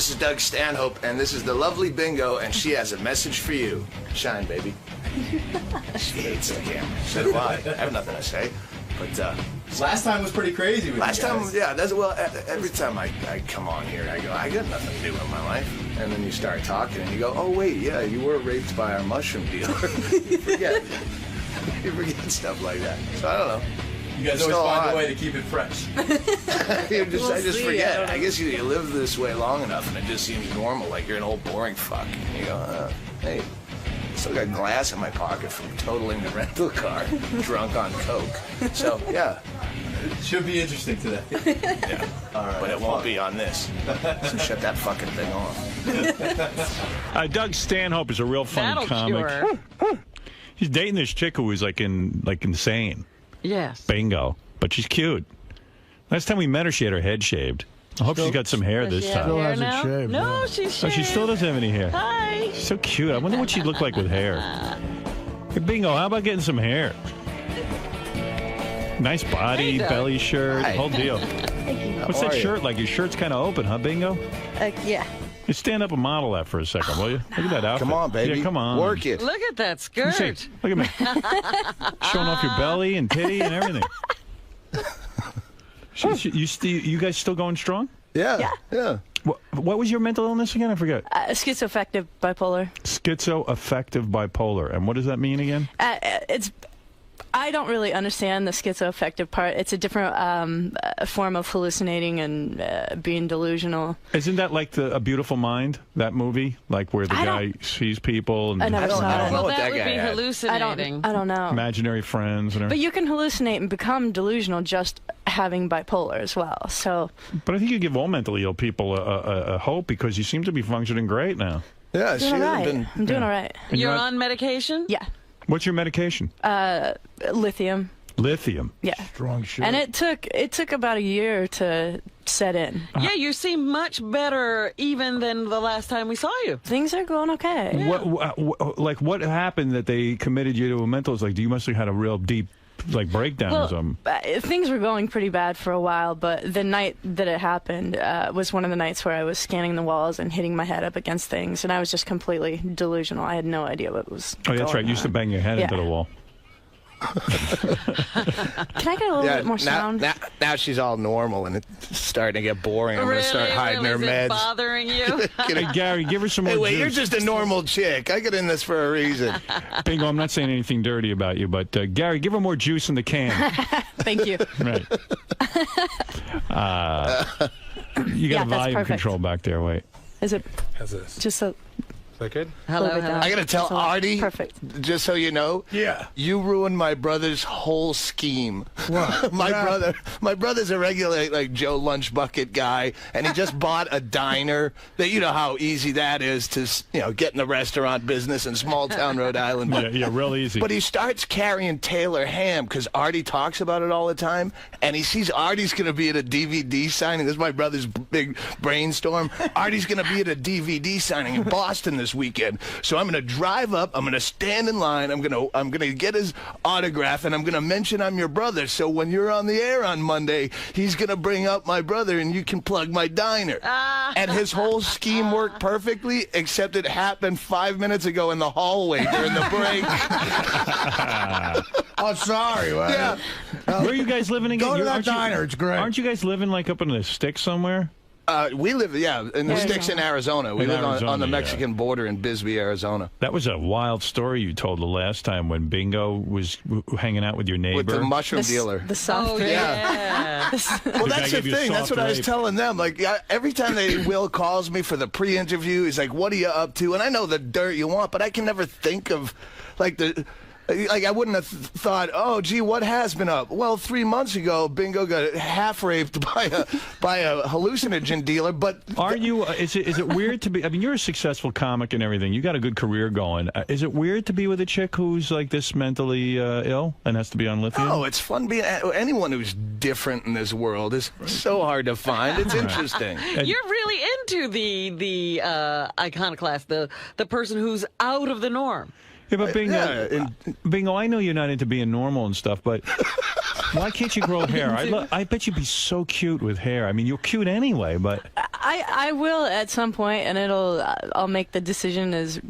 this is Doug Stanhope, and this is the lovely Bingo, and she has a message for you. Shine, baby. She hates the camera. So do I. I have nothing to say. But last time was pretty crazy with last you guys. time, yeah, every time I come on here, I go, I got nothing to do with my life. And then you start talking, and you go, oh, wait, yeah, you were raped by our mushroom dealer. You forget. You forget stuff like that. So I don't know. You guys always find a way to keep it fresh. I just forget. I guess you live this way long enough, and it just seems normal, like you're an old boring fuck. And you go, hey, I still got glass in my pocket from totaling the rental car, drunk on coke. So, yeah. It should be interesting today. Yeah. All right, but it won't be on this. So shut that fucking thing off. Doug Stanhope is a real funny comic. Cure. He's dating this chick who is like insane. Yes. Bingo. But she's cute. Last time we met her, she had her head shaved. I hope she's got some hair Does this she have time. hair hasn't now? shaved, No, no. she's Oh, shaved. she still doesn't have any hair. Hi. She's so cute. I wonder what she'd look like with hair. Hey, Bingo, how about getting some hair? Nice body, Hey, Doug. belly shirt, Hi. whole deal. What's How that are you? shirt like? Your shirt's kind of open, huh, Bingo? Yeah. You stand up and model that for a second, will you? Look at that outfit. Come on, baby. Yeah, come on. Work it. Look at that Let me skirt. see. Look at me. Showing off your belly and titty and everything. You guys still going strong? Yeah. What was your mental illness again? I forget. Schizoaffective bipolar. Schizoaffective bipolar. And what does that mean again? I don't really understand the schizoaffective part. It's a different form of hallucinating and being delusional. Isn't that like A Beautiful Mind, that movie? Like where the guy sees people and I never saw I don't it. know Well, what that that would guy be had. hallucinating. I don't know. imaginary friends and But everything. you can hallucinate and become delusional just having bipolar as well. So But I think you give all mentally ill people a hope because you seem to be functioning great now. Yeah, she doing all hasn't right. been. I'm doing all right. And You're on medication? Yeah. What's your medication? Lithium. Lithium. Yeah. Strong shit. And it took about a year to set in. Yeah, you seem much better even than the last time we saw you. Things are going okay. What happened that they committed you to a mental? It's like you must have had a real deep breakdown or something. Things were going pretty bad for a while, but the night that it happened was one of the nights where I was scanning the walls and hitting my head up against things, and I was just completely delusional. I had no idea what was Oh, that's right. You used to bang your head into the wall. Can I get a little bit more sound? Now she's all normal, and it's starting to get boring. I'm going to start hiding her Is it meds. bothering you? Hey, Gary, give her some more Hey, wait, juice. you're just a normal chick. I get in this for a reason. Bingo, I'm not saying anything dirty about you, but Gary, give her more juice in the can. Thank you. Right. You got a volume perfect. control back there. Wait. Is it How's this? just a Is that good? Hello, little bit hello. down? I got to tell Just a- Artie, Perfect. just so you know, Yeah. you ruined my brother's whole scheme. What? My brother's a regular like Joe Lunch Bucket guy, and he just bought a diner. That you know how easy that is to get in the restaurant business in small town Rhode Island. Yeah, real easy. But he starts carrying Taylor ham because Artie talks about it all the time, and he sees Artie's going to be at a DVD signing. This is my brother's big brainstorm. Artie's going to be at a DVD signing in Boston this weekend. So I'm going to drive up. I'm going to stand in line. I'm going to get his autograph, and I'm going to mention I'm your brother. So when you're on the air on Monday, he's going to bring up my brother, and you can plug my diner. And his whole scheme worked perfectly, except it happened 5 minutes ago in the hallway during the break. Oh, sorry. Well, Yeah. Where are you guys living again? Go to that Aren't you- diner. It's great. Aren't you guys living like up in the sticks somewhere? We live, in the sticks in Arizona. We In live on Arizona, the yeah. Mexican border in Bisbee, Arizona. That was a wild story you told the last time when Bingo was hanging out with your neighbor. With the mushroom dealer. The soft Oh, drink. yeah. Well, The guy that's the gave you a thing. That's soft what I was rape. telling them. Like, every time Will calls me for the pre-interview, he's like, what are you up to? And I know the dirt you want, but I can never think of, I wouldn't have thought, oh, gee, what has been up? Well, 3 months ago, Bingo got half raped by a hallucinogen dealer. But Are you? Is it weird to be? I mean, you're a successful comic and everything. You got a good career going. Is it weird to be with a chick who's like this mentally ill and has to be on lithium? oh, it's fun being anyone who's different in this world is so hard to find. It's interesting. You're really into the iconoclast, the person who's out of the norm. Yeah, but Bingo, yeah, Bingo, I know you're not into being normal and stuff, but Why can't you grow hair? I bet you'd be so cute with hair. I mean, you're cute anyway, but I will at some point, and I'll make the decision as,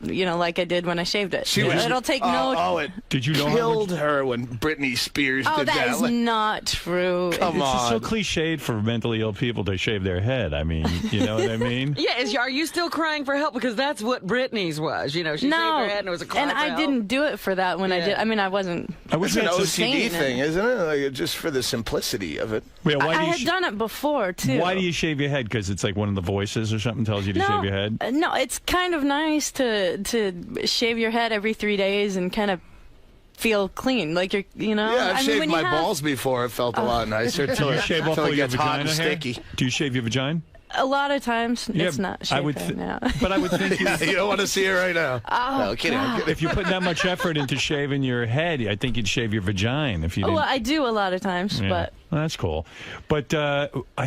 you know, like I did when I shaved it. It'll take no. It did you know killed her when Britney Spears Oh, did that that? is not true. Come on. It's so cliched for mentally ill people to shave their head. I mean, you know what I mean? Yeah, are you still crying for help? Because that's what Britney's was. You know, she shaved her head and it was a cry and for I help. didn't do it for that when I did. I mean, I wasn't. It's an OCD insane. thing, isn't it? Like, just for the simplicity of it. Yeah, I had done it before too. Why do you shave your head? Because it's like one of the voices or something tells you to shave your head? No, it's kind of nice to shave your head every 3 days and kind of feel clean, like you're, you know. Yeah, I've I mean, shaved when you my have- balls before. It felt a lot nicer. Do you shave off until all it your gets hot and vagina hair? sticky. Do you shave your vagina? A lot of times, Yeah, it's not shaved I would right now. But I would think Yeah, you don't want to see it right now. No, kidding. I'm kidding. if you put that much effort into shaving your head, I think you'd shave your vagina if you didn't. Well, I do a lot of times, Yeah. but Well, that's cool. But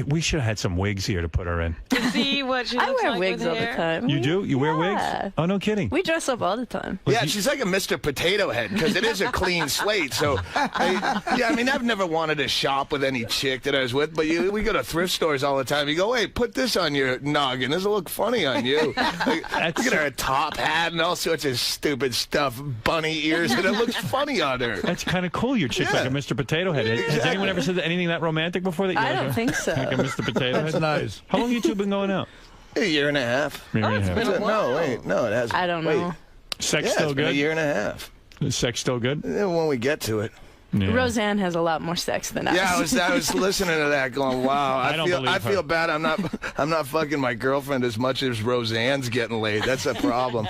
we should have had some wigs here to put her in. See what she I looks wear like wigs with all the hair? time. You do? You wear Yeah. wigs? Oh, no kidding. We dress up all the time. Yeah, she's like a Mr. Potato Head because it is a clean slate. So, I mean, I've never wanted to shop with any chick that I was with, but we go to thrift stores all the time. You go, hey, put this on your noggin. This will look funny on you. Like, look at her top hat and all sorts of stupid stuff, bunny ears, and it looks funny on her. That's kind of cool. Your chick's like a Mr. Potato Head. Has anyone ever said anything that romantic before? That you I guys don't are- think so. Like a Mr. Potato Head? That's nice. How long you two been going out? A year and a half. Maybe it's you been have. a while. No, wait, no, it hasn't. I don't Wait. know. Sex Yeah, still it's been a good? year and a half. Is sex still good? When we get to it. Yeah. Roseanne has a lot more sex than us. Yeah, I was listening to that, going, "Wow, I don't I believe her. feel bad. I'm not fucking my girlfriend as much as Roseanne's getting laid. That's a problem."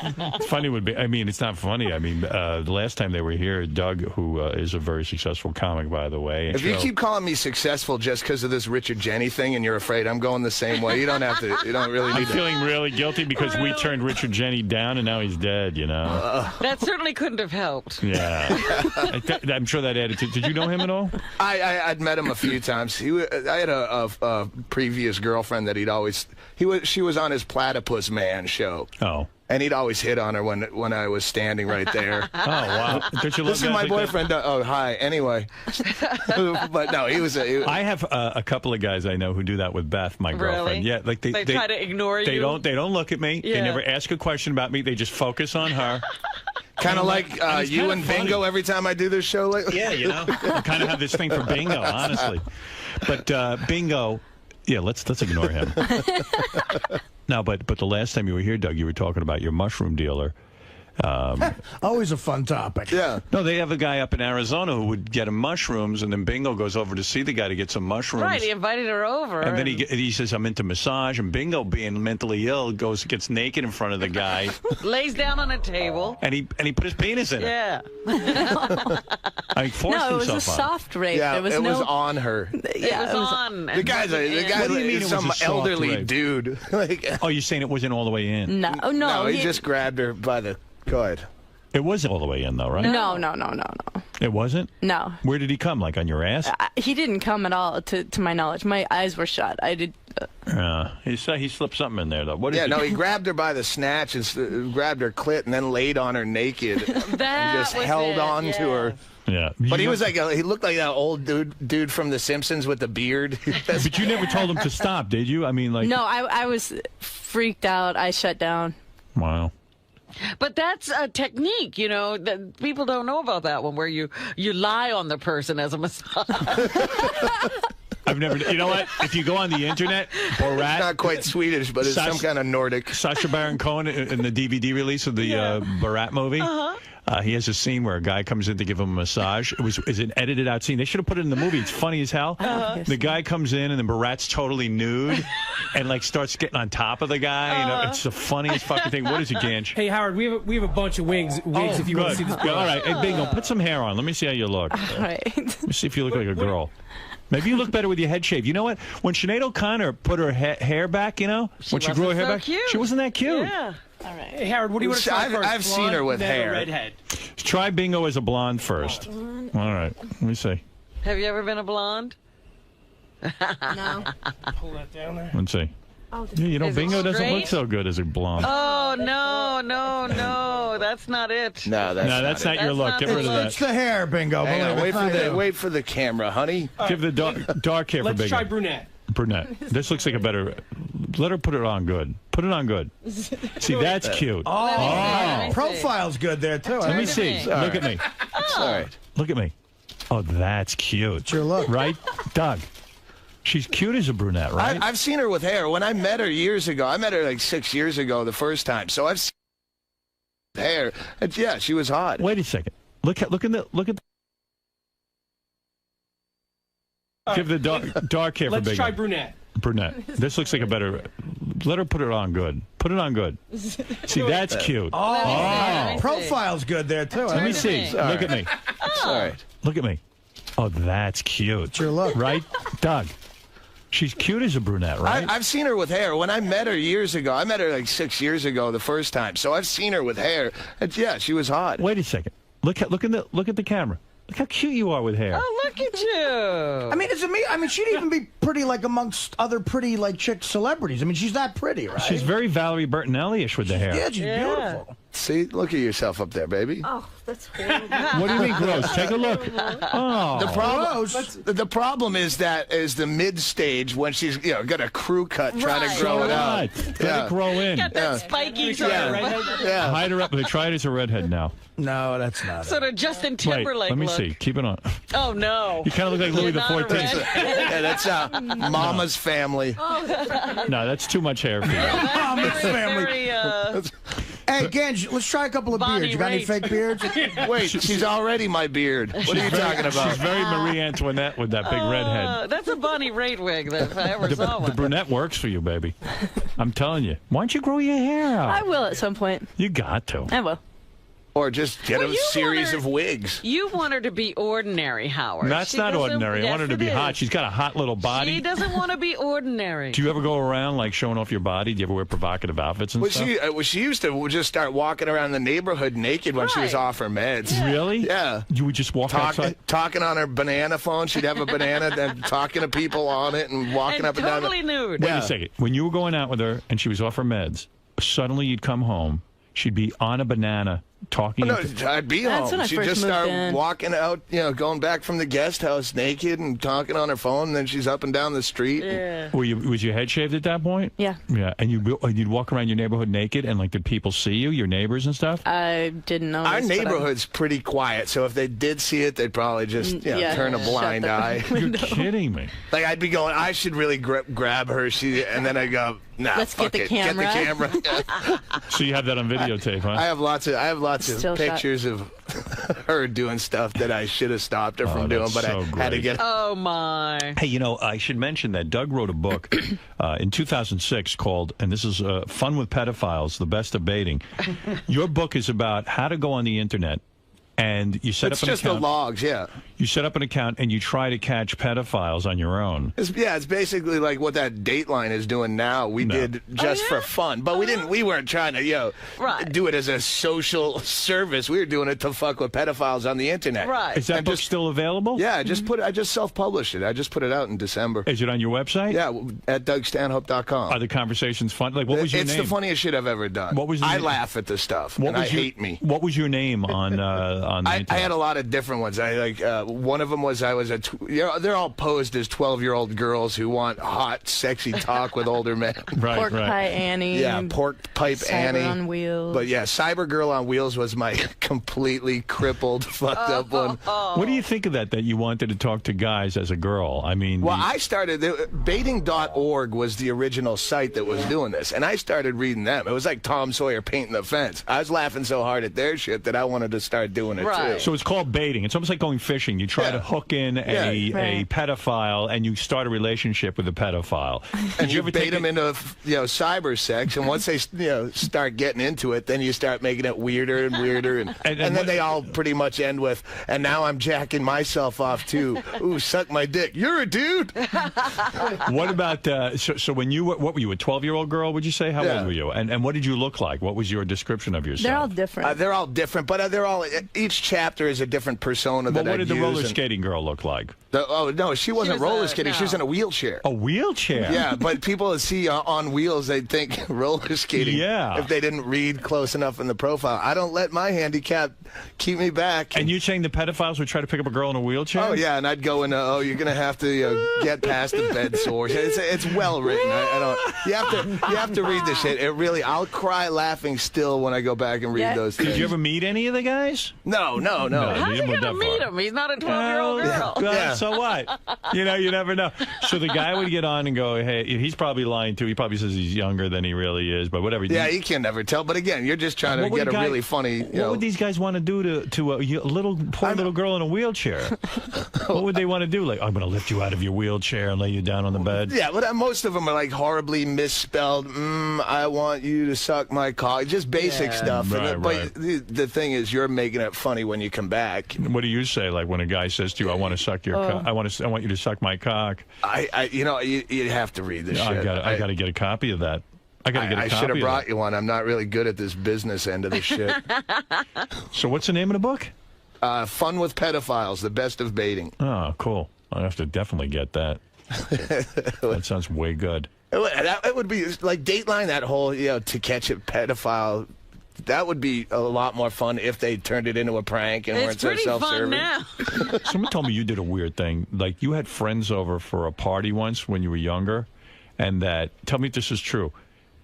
Funny would be. I mean, it's not funny. I mean, the last time they were here, Doug, who is a very successful comic, by the way. If you keep calling me successful just because of this Richard Jenny thing, and you're afraid I'm going the same way, you don't have to. You don't really I'm need to. feeling really guilty because we turned Richard Jenny down, and now he's dead. You know. That certainly couldn't have helped. Yeah. I'm sure that added to. Did you know him at all? I'd met him a few times. I had a previous girlfriend that she was on his Platypus Man show. Oh. And he'd always hit on her when I was standing right there. Oh wow! Don't you love This is guys my like that? boyfriend. Oh, hi. Anyway, but no, he was. I have a couple of guys I know who do that with Beth, my girlfriend. Really? Yeah, like They try to ignore you? They don't look at me. They Yeah. never ask a question about me. They just focus on her. Kind of like it's you kinda and funny. Bingo every time I do this show lately. Yeah, you know, I kind of have this thing for Bingo, honestly. But Bingo, yeah, let's ignore him. No, but the last time you were here, Doug, you were talking about your mushroom dealer. Always a fun topic. Yeah. No, they have a guy up in Arizona who would get him mushrooms, and then Bingo goes over to see the guy to get some mushrooms. Right, he invited her over. And then he says, I'm into massage, and Bingo, being mentally ill, gets naked in front of the guy, lays down on a table. and he put his penis in it. Yeah. I forced No, it was a himself on. soft rape. Yeah, there was it no. was on her. Yeah, it was on. The guy's What do you mean it was some a soft elderly rape? dude. Like, Oh, you're saying it wasn't all the way in? No, no, no, he just grabbed her by the. Go ahead. It was all the way in, though, right? No. It wasn't? No. Where did he come? Like on your ass? He didn't come at all, to my knowledge. My eyes were shut. I did. He slipped something in there, though. What did Yeah, he no, he grabbed her by the snatch and grabbed her clit and then laid on her naked and just was held it, on to her. Yeah. But he was like he looked like that old dude from The Simpsons with the beard. But you never told him to stop, did you? I mean, like. No, I was freaked out. I shut down. Wow. But that's a technique, you know, that people don't know about that one, where you lie on the person as a massage. I've never. You know what? If you go on the internet, Borat. Not quite Swedish, but it's some kind of Nordic. Sacha Baron Cohen in the DVD release of the Borat movie. He has a scene where a guy comes in to give him a massage. It's an edited out scene. They should have put it in the movie. It's funny as hell. The guy comes in and then Borat's totally nude and like starts getting on top of the guy. You know, it's the funniest fucking thing. What is it, Ganj? Hey Howard, we have a bunch of wigs if you want to see this. Yeah, all right, hey, Bingo, put some hair on. Let me see how you look. All right. Let me see if you look like a girl. Maybe you look better with your head shaved. You know what? When Sinead O'Connor put her hair back, you know, when she grew her hair so back, cute. she wasn't that cute. Yeah. All right. Hey Howard, what do you want to try first? I've seen her with blonde, then hair. or redhead. Try Bingo as a blonde first. All right, let me see. Have you ever been a blonde? No. Pull that down there. Let's see. Yeah, you know, Is it Bingo doesn't look straight? so good as a blonde. Oh, no. That's not it. No, that's not your That's look. not Get the rid of look. that. It's the hair, Bingo. Hang on, Believe it. wait for the camera, honey. Give the dark hair for Let's Bingo. try brunette. Brunette. This looks like a better. Let her put it on good. Put it on good. See, that's cute. Let me see. Profile's good there, too. Let me see. Sorry. Look at me. All right. Look at me. Oh, that's cute. It's your look. Right, Doug? She's cute as a brunette, right? I've seen her with hair. When I met her years ago, I met her like 6 years ago the first time. So I've seen hair. And yeah, she was hot. Wait a second. Look at. Give the dark hair for Let's Bingo. try brunette. Brunette. This looks like a better. Let her put it on good. Put it on good. See, that's cute. Let me see. Profile's good there, too. Let me to see. me. Look at me. All right. Look at me. Oh, that's cute. It's your look. Right, Doug? She's cute as a brunette, right? I've seen her with hair. When I met her years ago, I met her like 6 years ago the first time. So I've seen her with hair. And yeah, she was hot. Wait a second. Look at the camera. Look how cute you are with hair. Oh, look at you. I mean, is it me? I mean, she'd even be pretty, like, amongst other pretty, like, chick celebrities. I mean, she's that pretty, right? She's very Valerie Bertinelli-ish with the hair. Yeah, she's beautiful. See, look at yourself up there, baby. Oh, that's horrible. What do you mean gross? Take a look. Oh. The problem is the mid stage when she's got a crew cut trying to grow it out. Right. Let it grow in. Got that spiky sort of Yeah. Hide her up. They try it as a redhead now. No, that's not sort of Justin Wait, Timberlake let me look. see. Keep it on. Oh, no. You kind of look like Louis You're not a XIV. redhead. Yeah, that's Mama's family. No, that's too much hair for you. Mama's family. Very, Hey, Ganj, let's try a couple of Bonnie beards. You got any Raitt. fake beards? Wait, she's already my beard. What are you talking about? She's very Marie Antoinette with that big redhead. that's a Bonnie Raitt wig that if I ever saw The one. brunette works for you, baby. I'm telling you. Why don't you grow your hair out? I will at some point. You got to. I will. Or just get Well, a you series want her- of wigs. You want her to be ordinary, Howard. That's She not doesn't- ordinary. I Yes, want her to it be is. hot. She's got a hot little She body. doesn't want to be ordinary. Do you ever go around like showing off your body? Do you ever wear provocative outfits and Well, stuff? she used to just start walking around the neighborhood naked when she was Right. off her meds. Really? Yeah. You would just walk outside? Talking on her banana phone. She'd have a banana and talking to people on it and walking and up and down. totally nude. Wait Yeah. a second. When you were going out with her and she was off her meds, suddenly you'd come home. She'd be on a banana talking. No, I'd be That's home. when I She'd first just moved start in. walking out, going back from the guest house naked and talking on her phone. And then she's up and down the street. Yeah. Was your head shaved at that point? Yeah. Yeah. And you'd walk around your neighborhood naked, and like, did people see you, your neighbors and stuff? I didn't know. Our neighborhood's pretty quiet, so if they did see it, they'd probably just Yeah, turn a shut blind the eye. You're kidding me. Like I'd be going, I should really grab her. And then I go, nah, Let's get fuck the it. camera. Get the camera. So you have that on videotape, huh? I have lots of Still shot. pictures of her doing stuff that I should have stopped her from doing, that's but so I had to great. get. Oh, my. Hey, I should mention that Doug wrote a book in 2006 called, and this is Fun with Pedophiles, The Best of Baiting. Your book is about how to go on the internet, and you set It's up an just the account. logs, yeah. You set up an account, and you try to catch pedophiles on your own. It's basically like what that Dateline is doing now. We did just for fun, but we weren't trying to, Right. do it as a social service. We were doing it to fuck with pedophiles on the internet. Right. Is that And book still available? Yeah, I just self-published it. I just put it out in December. Is it on your website? Yeah, at DougStanhope.com. Are the conversations fun? Like, what was your It's name? the funniest shit I've ever done. What was the I name? laugh at the stuff, and I hate me. What was your name on the internet? I had a lot of different ones. One of them was they're all posed as 12-year-old girls who want hot, sexy talk with older men. Right, Pork right. Pie Annie. Yeah, Pork Pipe Cyber Annie. on Wheels. But yeah, Cyber Girl on Wheels was my completely crippled, fucked up one. What do you think of that you wanted to talk to guys as a girl? I mean, Well, I started, baiting.org was the original site that was doing this, and I started reading them. It was like Tom Sawyer painting the fence. I was laughing so hard at their shit that I wanted to start doing it Right. too. so it's called baiting. It's almost like going fishing. You try to hook in a Right. pedophile, and you start a relationship with a pedophile. And you ever bait take them into cyber sex, and once they start getting into it, then you start making it weirder and weirder, and then they all pretty much end with, and now I'm jacking myself off too. Ooh, suck my dick. You're a dude. What about so when you what were you, a 12-year-old girl? Would you say? How Yeah. old were you? And what did you look like? What was your description of yourself? They're all different. They're all different, but each chapter is a different persona Well, that what I did the roller use. skating girl look like? Oh, no, she wasn't roller skating. She was in a wheelchair. A wheelchair? Yeah, but people that see on wheels, they'd think roller skating if they didn't read close enough in the profile. I don't let my handicap keep me back. And you're saying the pedophiles would try to pick up a girl in a wheelchair? Oh, yeah, and I'd go into, you're going to have to get past the bed sores. It's well written. I don't. You have to read this shit. It really, I'll cry laughing still when I go back and read those things. Did you ever meet any of the guys? No. How's he going to meet him? He's not a 12-year-old girl. Yeah. So what? You never know. So the guy would get on and go, hey, he's probably lying too. He probably says he's younger than he really is, but whatever. Yeah, you can never tell. But again, you're just trying to get a really funny. What would these guys want to do to a poor little girl in a wheelchair? What would they want to do? Like, I'm going to lift you out of your wheelchair and lay you down on the bed? Yeah, but most of them are like horribly misspelled. I want you to suck my cock. Just basic stuff. Right, but the thing is, you're making it funny when you come back. What do you say? Like when a guy says to you, "I want to suck your cock. I want you to suck my cock." You have to read this shit. I got to get a copy of that. I should have brought you one. I'm not really good at this business end of the shit. So what's the name of the book? Fun with Pedophiles, the best of baiting. Oh, cool. I'll have to definitely get that. That sounds way good. It would be like Dateline, that whole, to catch a pedophile. That would be a lot more fun if they turned it into a prank and weren't so self-serving. It's pretty fun now. Someone told me you did a weird thing. Like you had friends over for a party once when you were younger, and that, tell me if this is true,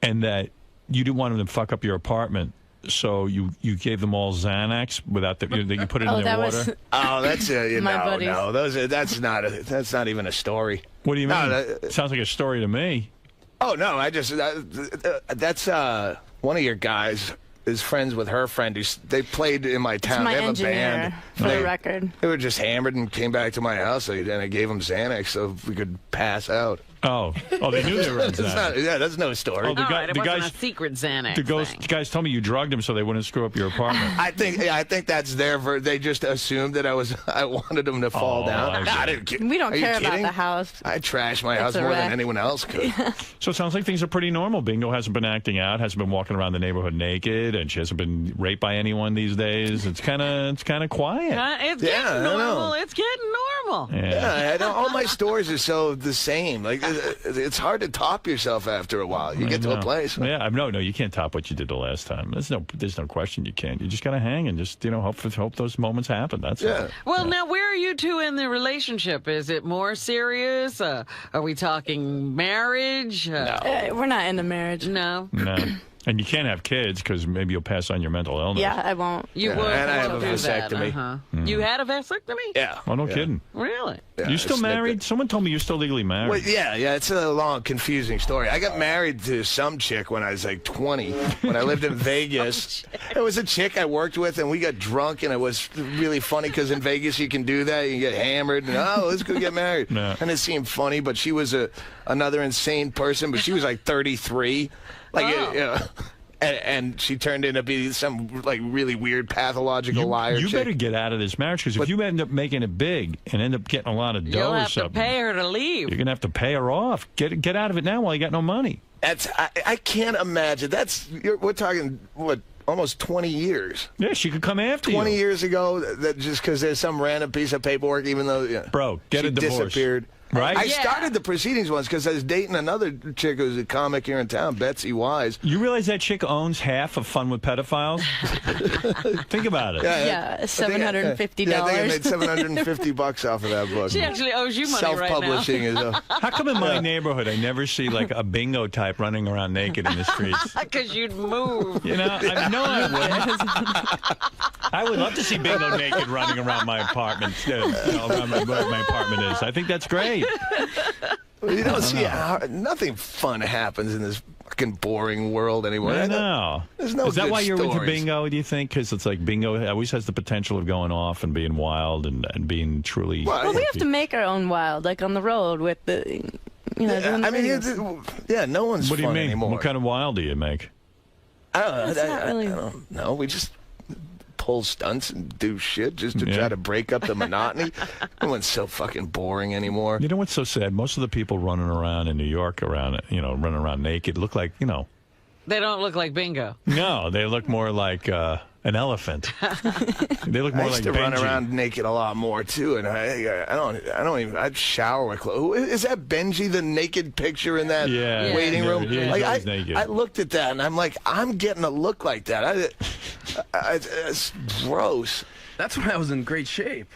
and that you didn't want them to fuck up your apartment. So you gave them all Xanax without you put it in their water. That's My buddies. No, that's not even a story. What do you mean? Sounds like a story to me. Oh no, I just that's one of your guys is friends with her friend. They played in my town. It's my they have engineer, a band. for the record. They were just hammered and came back to my house, and I gave them Xanax so we could pass out. Oh, they knew they were on Xanax. That's no story. It wasn't a secret Xanax The guys told me you drugged them so they wouldn't screw up your apartment. I think that's they just assumed that I wanted them to fall down. We don't care about the house. I trash my house more than anyone else could. So it sounds like things are pretty normal. Bingo hasn't been acting out, hasn't been walking around the neighborhood naked, and she hasn't been raped by anyone these days. It's kind of quiet. It's getting normal. It's getting normal. Yeah. All my stories are so the same. Like it's hard to top yourself after a while. You get to a place. Yeah, no, you can't top what you did the last time. There's no question you can't. You just gotta hang and just hope those moments happen. That's it. Well, now where are you two in the relationship? Is it more serious? Are we talking marriage? We're not into marriage. No. And you can't have kids because maybe you'll pass on your mental illness. Yeah, I won't. You would. And I have a vasectomy. You had a vasectomy? Yeah. Oh, no kidding. Really? Yeah, You still married? Someone told me you're still legally married. Well, yeah, it's a long, confusing story. I got married to some chick when I was like 20, when I lived in Vegas. It was a chick I worked with, and we got drunk, and it was really funny because in Vegas you can do that. You get hammered, and let's go get married. Yeah. And it seemed funny, but she was another insane person, but she was like 33. And she turned into be some like really weird pathological liar. You chick. better get out of this marriage because if you end up making it big and end up getting a lot of dough You'll or have something, to pay her to leave. you're gonna have to pay her off. Get out of it now while you got no money. I can't imagine. We're talking almost 20 years. Yeah, she could come after you. 20 years ago, that just because there's some random piece of paperwork, even though Bro, get a divorce. Disappeared. Right? I started the proceedings once because I was dating another chick who's a comic here in town, 𝗦𝗫𝗄𝗏. You realize that chick owns half of Fun with Pedophiles? Think about it. Yeah, $750. Yeah, I think I made $750 off of that book. She actually owes you money right now. Self-publishing is How come in my neighborhood I never see like a bingo type running around naked in the streets? Because you'd move. I wouldn't. I would love to see bingo naked running around my apartment, around where my apartment is. I think that's great. Well, you don't see nothing fun happens in this fucking boring world anymore. I know. There's no. Is that good why you're into stories. bingo? Do you think? Because it's like bingo always has the potential of going off and being wild and being truly. Well, we have to make our own wild, like on the road with the, doing the videos. No one's. What do you fun mean? anymore. What kind of wild do you make? I don't know. It's not really. I don't know. We just pull stunts and do shit just to try to break up the monotony. Everyone's so fucking boring anymore. You know what's so sad? Most of the people running around in New York running around naked look like, They don't look like bingo. No, they look more like an elephant. They look more I like used to run Benji. around naked a lot more too, and I don't even. I'd shower with clothes. Is that Benji, the naked picture in that waiting room? Yeah, he's like always naked. I looked at that and I'm like, I'm getting a look like that. It's gross. That's when I was in great shape.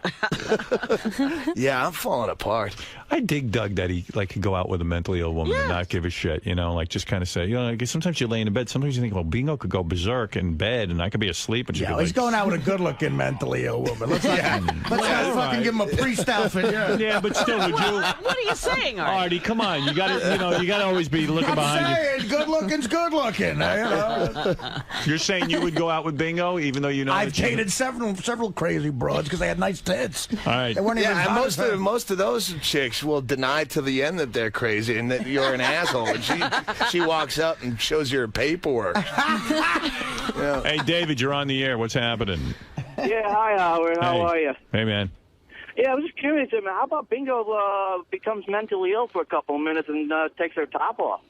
Yeah, I'm falling apart. I dig Doug that he could go out with a mentally ill woman and not give a shit, just kind of say, like, sometimes you lay in bed, sometimes you think, well, Bingo could go berserk in bed and I could be asleep and she could he's going out with a good-looking mentally ill woman. Let's not fucking give him a priest outfit. Yeah, but still, would you? What are you saying, Artie? Artie, come on, you got to, you got to always be looking behind you. I'm saying, good-looking's good-looking. You're saying you would go out with Bingo, even though you know I've dated several crazy broads because they had nice tits. All right. They weren't even Yeah, and hot as hell. most of those chicks will deny to the end that they're crazy and that you're an asshole. And she walks up and shows you her paperwork. Hey, David, you're on the air. What's happening? Yeah, hi, Howard. How are you? Hey, man. Yeah, I was just curious. I mean, how about Bingo becomes mentally ill for a couple of minutes and takes her top off?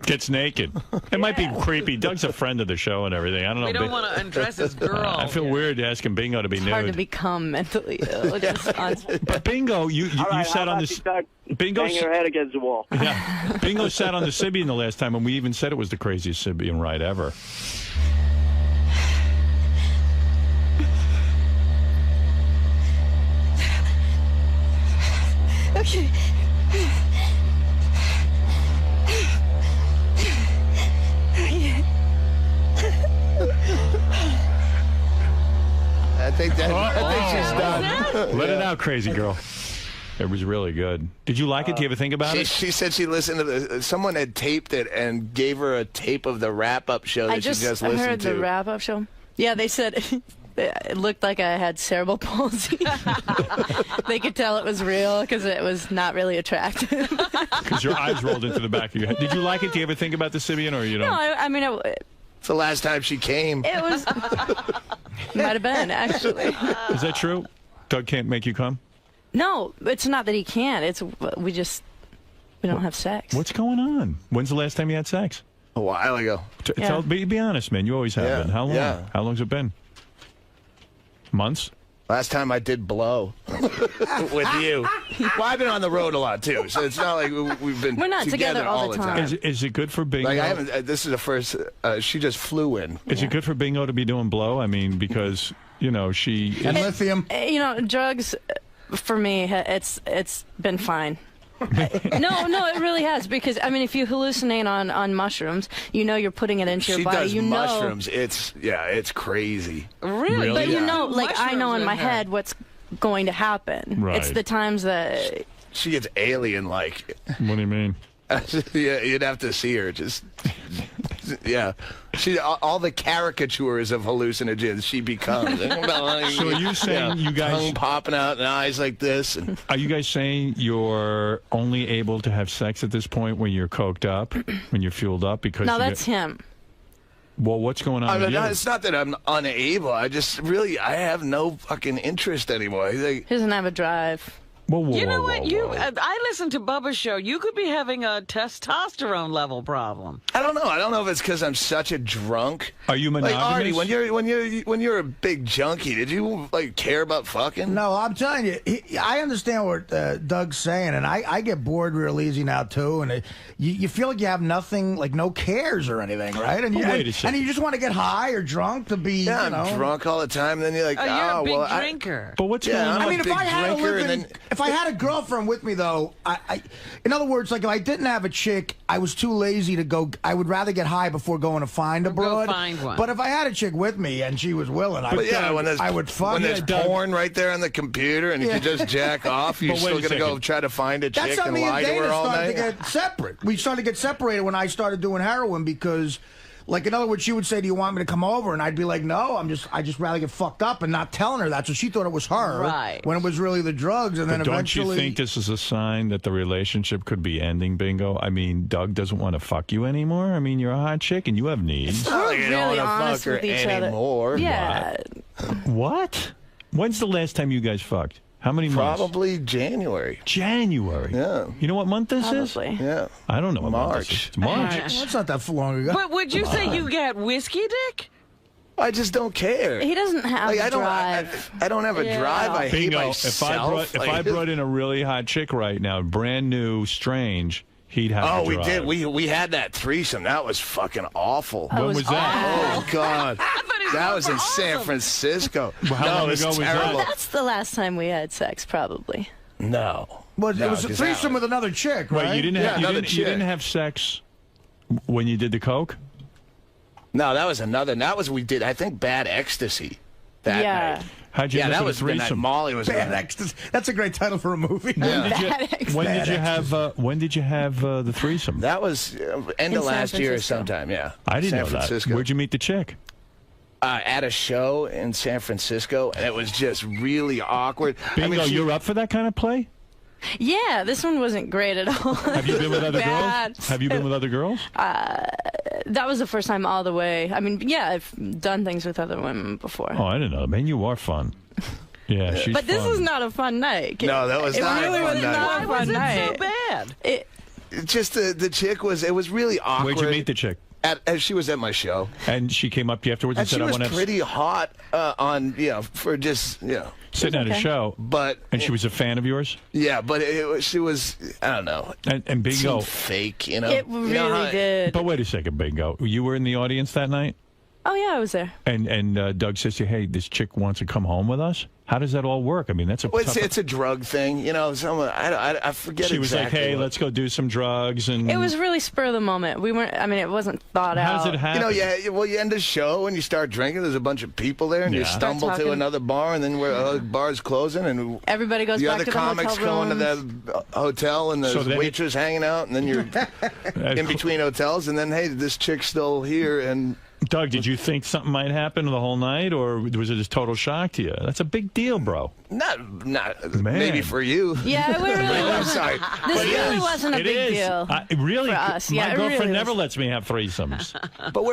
Gets naked. It might be creepy. Doug's a friend of the show and everything. I don't know. We don't want to undress his girl. I feel weird asking Bingo to be nude. Hard to become mentally ill. But Bingo, you sat on this. Bingo bang her head against the wall. Yeah, Bingo sat on the Sybian the last time, and we even said it was the craziest Sybian ride ever. Okay. I think she's done. Let it out, crazy girl. It was really good. Did you like it? Do you ever think about it? She said she listened to someone had taped it and gave her a tape of the wrap-up show that she just listened to. I heard the wrap-up show. Yeah, they said it looked like I had cerebral palsy. They could tell it was real because it was not really attractive. Because your eyes rolled into the back of your head. Did you like it? Do you ever think about the Sybian, or you don't? No, I mean, it's the last time she came. it was. Might have been, actually. Is that true? Doug can't make you come? No, it's not that he can't. It's we don't have sex. What's going on? When's the last time you had sex? A while ago. Be honest, man. You always have been. How long? Yeah. How long's it been? Months? Last time I did blow with you. Well, I've been on the road a lot too, so it's not like we've been. We're not together all the time. Is it good for Bingo? Like I haven't. This is the first. She just flew in. Is it good for Bingo to be doing blow? I mean, because she and lithium. Drugs. For me, it's been fine. No, it really has, because I mean, if you hallucinate on mushrooms, you're putting it into your body. She does mushrooms. It's crazy. Really? But I know in my her head what's going to happen. Right. It's the times that She gets alien-like. What do you mean? Yeah, you'd have to see her. Just she all the caricatures of hallucinogens she becomes. So are you saying you guys tongue popping out and eyes like this? And are you guys saying you're only able to have sex at this point when you're coked up, when you're fueled up? Because no, that's him. Well, what's going on? With you? It's not that I'm unable. I have no fucking interest anymore. He doesn't have a drive. You know what? I listened to Bubba's show. You could be having a testosterone level problem. I don't know. I don't know if it's because I'm such a drunk. Are you monogamous? Like Artie, when you're a big junkie, did you care about fucking? No, I'm telling you, I understand what Doug's saying, and I get bored real easy now too. And you feel like you have nothing, like no cares or anything, right? And wait a second. And you just want to get high or drunk to be. Yeah, I'm drunk all the time. And then you're like, you're a big drinker. But what's going on? I mean, if I had a girlfriend with me, though, in other words, like if I didn't have a chick, I was too lazy to go. I would rather get high before going to find a broad. Go find one. But if I had a chick with me and she was willing, I would fuck. When there's porn right there on the computer and you can just jack off, you're still going to go try to find a chick and lie to her all night? That's how me and Dana started to get separate. We started to get separated when I started doing heroin because... Like, in other words, she would say, do you want me to come over? And I'd be like, no, I just rather get fucked up and not telling her that. So she thought it was her. Right. When it was really the drugs. And then eventually... Don't you think this is a sign that the relationship could be ending, Bingo? I mean, Doug doesn't want to fuck you anymore. I mean, you're a hot chick and you have needs. It's not like you don't want to fuck her anymore. Yeah. What? When's the last time you guys fucked? How many months? Probably January. January? Yeah. You know what month this Probably. is? Yeah. I don't know what month March. this is. It's March. Well, that's not that long ago. But would you say you get whiskey dick? I just don't care. He doesn't have like, drive. I don't have a drive. I hate myself. If I brought in a really hot chick right now, brand new, strange, he'd have a drive. We did. We had that threesome. That was fucking awful. When was that? Oh, God. That was in San Francisco. Well, how long ago was terrible. that? That's the last time we had sex, probably. No. Well, it was a threesome with another chick, right? Wait, you didn't have sex when you did the coke? No, that was another. That was we did. I think Bad Ecstasy. That night. How'd you yeah, end up that with was a the night threesome? Molly was Bad there. Ecstasy. That's a great title for a movie. When did you have the threesome? That was end of last year or sometime. Yeah, I didn't know Francisco. that. Where'd you meet the chick? At a show in San Francisco, and it was just really awkward. Bingo, you're up for that kind of play? Yeah, this one wasn't great at all. Have you been with other Bad. girls? Have you been with other girls? That was the first time all the way. I mean, yeah, I've done things with other women before. Oh, I didn't know. Man, you are fun. Yeah, she's But this fun. is not a fun night. No, that was not really a fun was night. not a Why was fun it night. so bad? Just the chick was. It was really awkward. Where'd you meet the chick? She was at my show. And she came up to you afterwards and And said, she I was want to pretty hot for just sitting at a show. But and she was a fan of yours? Yeah, but she was, I don't know. And Bingo. Seemed fake, you know. It really did. But wait a second, Bingo. You were in the audience that night? Oh, yeah, I was there. And Doug says to you, hey, this chick wants to come home with us? How does that all work? I mean, that's a tough... It's a drug thing, you know. I forget. She was exactly like, "Hey, let's go do some drugs," and It was really spur of the moment. We weren't. I mean, it wasn't thought out. How does it happen? You know, well, you end the show and you start drinking. There's a bunch of people there, and you stumble Start to talking. another bar, and then the bar's closing, and Everybody goes the back other to the comics hotel go into rooms. the hotel, and there's then waitress hanging out, and then you're in between hotels, and then hey, this chick's still here, and. Doug, did you think something might happen the whole night, or was it just total shock to you? That's a big deal, bro. Not Man. maybe for you. Yeah, it really I'm wasn't. sorry. This But really wasn't a It big is. deal. Really? For us. My Yeah, it girlfriend really never was. lets me have threesomes. But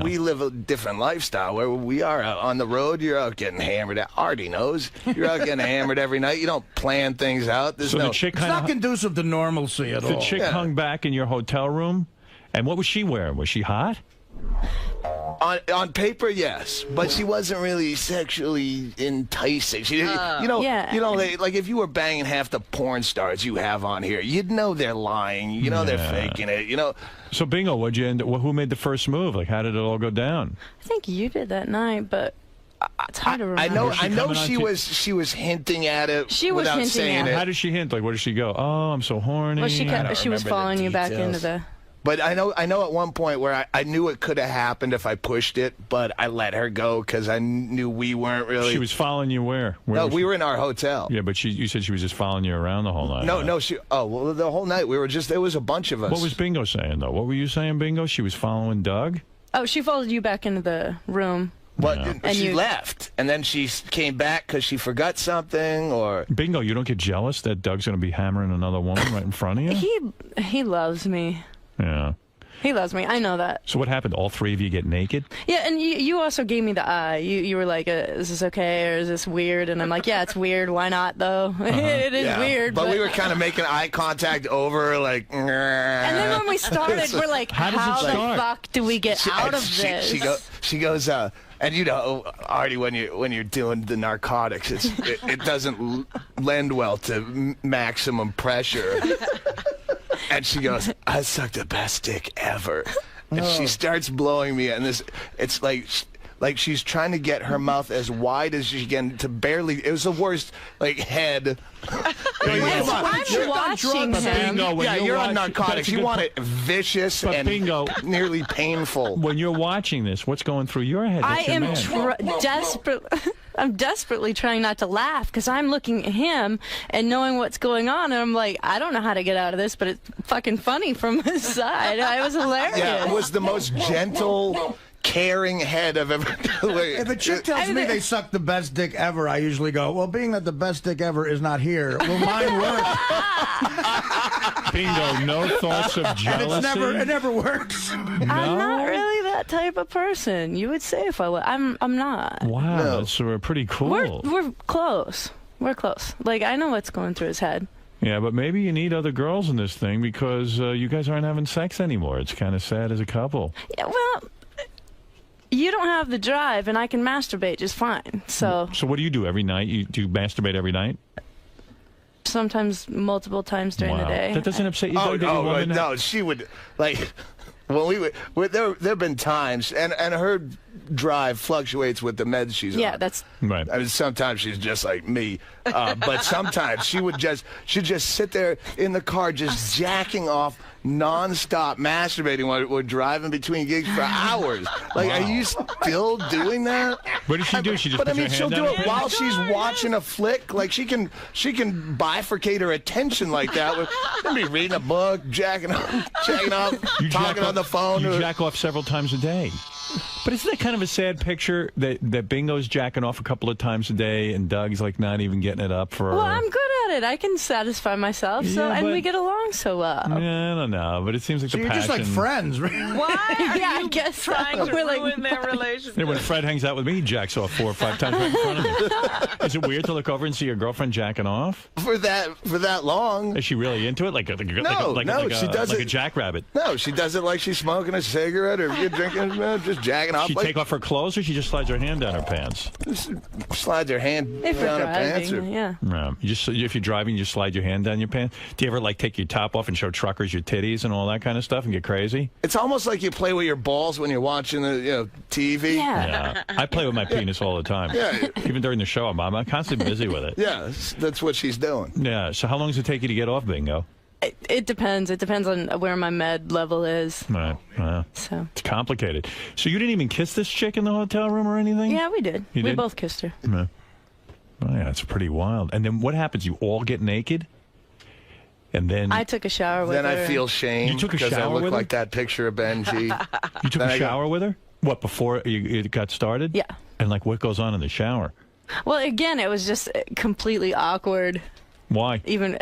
we live a different lifestyle where we are out on the road. You're out getting hammered. Artie knows. You're out getting hammered every night. You don't plan things out. There's So no. the chick It's kind not of conducive to normalcy at all. the chick hung back in your hotel room, and what was she wearing? Was she hot? On paper, yes, but she wasn't really sexually enticing. She, Yeah. like if you were banging half the porn stars you have on here, you'd know they're lying. You know they're faking it. You know. So Bingo, what'd you end? Who made the first move? Like, how did it all go down? I think you did that night, but it's hard to remember. I know she was hinting at it She was without hinting saying at it. How did she hint? Like, what did she go? Oh, I'm so horny. Well, she don't was remember the following you back details. into the. But I know at one point where I knew it could have happened if I pushed it, but I let her go because I knew we weren't really. She was following you where? No, was we she? were in our hotel. Yeah, but you said she was just following you around the whole night. No, she. Oh, well, the whole night we were just. There was a bunch of us. What was Bingo saying though? What were you saying, Bingo? She was following Doug. Oh, she followed you back into the room. But And she you- left, and then she came back because she forgot something, or. Bingo, you don't get jealous that Doug's going to be hammering another woman right in front of you? He loves me. Yeah. He loves me. I know that. So what happened? All three of you get naked? Yeah, and you also gave me the eye. You were like, is this okay or is this weird? And I'm like, yeah, it's weird. Why not, though? It is weird. But we were kind of making eye contact over, like. And then when we started, we're like, How does it the start? fuck do we get out of this? She goes, and you know, Artie, when you're doing the narcotics, it doesn't lend well to maximum pressure. And she goes, I sucked the best dick ever. And she starts blowing me, and it's like she's trying to get her mouth as wide as she can to barely. It was the worst, like head. I'm watching him. Bingo, You're on watching- narcotics. that's a You good want point. it vicious But and Bingo. nearly painful. When you're watching this, what's going through your head? I That's your am man. desperate. I'm desperately trying not to laugh because I'm looking at him and knowing what's going on, and I'm like, I don't know how to get out of this, but it's fucking funny from his side. It was hilarious. Yeah, it was the most gentle, caring head I've ever. If a chick tells me they suck the best dick ever, I usually go, well, being that the best dick ever is not here, will mine work? Bingo, no thoughts of jealousy? And it never works. I'm not really that type of person. You would say if I was. I'm not. Wow, that's pretty cool. We're close. We're close. Like, I know what's going through his head. Yeah, but maybe you need other girls in this thing because you guys aren't having sex anymore. It's kind of sad as a couple. Yeah, well, you don't have the drive, and I can masturbate just fine. So what do you do every night? Do you masturbate every night? Sometimes multiple times during the day. That doesn't upset you? No, she would, like, when there have been times, and her drive fluctuates with the meds she's on. Yeah, that's... Right. I mean, sometimes she's just like me, but sometimes she'd just sit there in the car just jacking off nonstop, masturbating while we're driving between gigs for hours. Like, are you still doing that? What does she do? She just But I puts her mean, she'll hand do down it her while pants? she's watching a flick. Like, she can bifurcate her attention like that. She'll be reading a book, jacking off, talking on the phone. You jack off several times a day. But isn't that kind of a sad picture that Bingo's jacking off a couple of times a day and Doug's like not even getting it up for her? Well, I'm good at it. I can satisfy myself, and we get along so well. Yeah, I don't know, but it seems like So the you're passion. just like friends, right? Why are Yeah, you I guess trying so. to We're like- ruin their relationship? Yeah, when Fred hangs out with me, he jacks off 4 or 5 times right in front of me. Is it weird to look over and see your girlfriend jacking off? For that long. Is she really into it? Like she does it a jackrabbit. No, she does it like she's smoking a cigarette or you're drinking, just jacking off. She like, take off her clothes, or she just slides her hand down her pants? slides her hand If we're down her pants. driving, yeah. No, if you're driving, you just slide your hand down your pants. Do you ever like take your top off and show truckers your titties and all that kind of stuff and get crazy? It's almost like you play with your balls when you're watching the TV. Yeah. I play with my penis all the time. Yeah. Even during the show, I'm constantly busy with it. Yeah, that's what she's doing. Yeah. So how long does it take you to get off, Bingo? It depends. It depends on where my med level is. Right. So. It's complicated. So you didn't even kiss this chick in the hotel room or anything? Yeah, we did. You We did? both kissed her. Yeah. Oh, yeah, it's pretty wild. And then what happens? You all get naked? And then... I took a shower with Then her. I feel shame. You took a because I shower look with her? like that picture of Benji. You took Then a I go- shower with her? What, before it got started? Yeah. And like what goes on in the shower? Well, again, it was just completely awkward. Why? Even